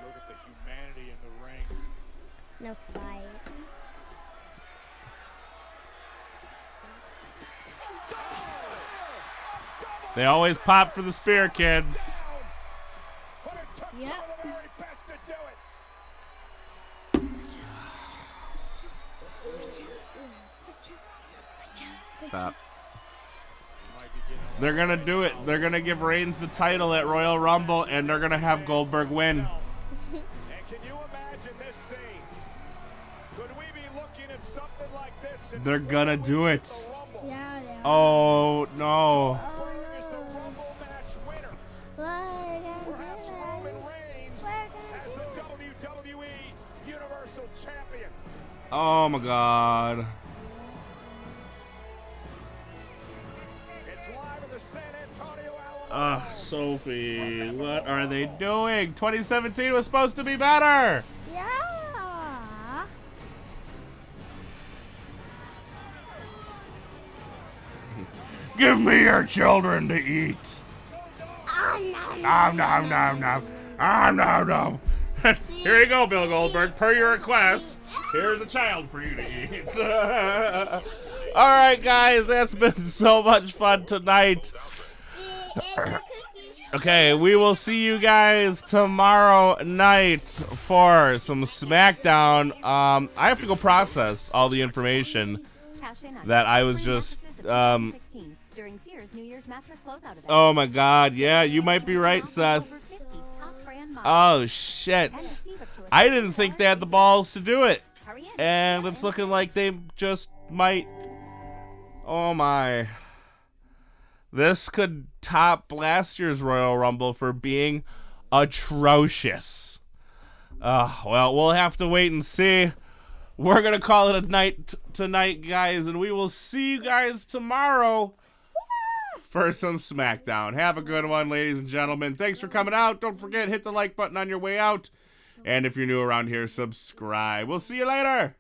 Look at the humanity in the ring. No fight. They always pop for the spear, kids. Yep. Stop. They're gonna do it. They're gonna give Reigns the title at Royal Rumble, and they're gonna have Goldberg win. And can you imagine this scene? Could we be looking at something like this? They're gonna do it. Yeah, they are. Oh no. Goldberg is the Rumble match winner. Why? Perhaps Roman Reigns Oh my God. It's live at the San Antonio, Alabama. Ugh, Sophie, what are they doing? 2017 was supposed to be better. Yeah. Give me your children to eat. Nom, nom, nom, nom. Nom, nom, nom. Here you go, Bill Goldberg. Per your request, here's a child for you to eat. All right, guys, that's been so much fun tonight. Okay, we will see you guys tomorrow night for some SmackDown. I have to go process all the information that I was just... oh my God, yeah, you might be right, Seth. Oh shit, I didn't think they had the balls to do it, and it's looking like they just might. Oh my, this could top last year's Royal Rumble for being atrocious. Well, we'll have to wait and see. We're gonna call it a night tonight, guys, and we will see you guys tomorrow for some SmackDown. Have a good one, ladies and gentlemen. Thanks for coming out. Don't forget, hit the like button on your way out. And if you're new around here, subscribe. We'll see you later.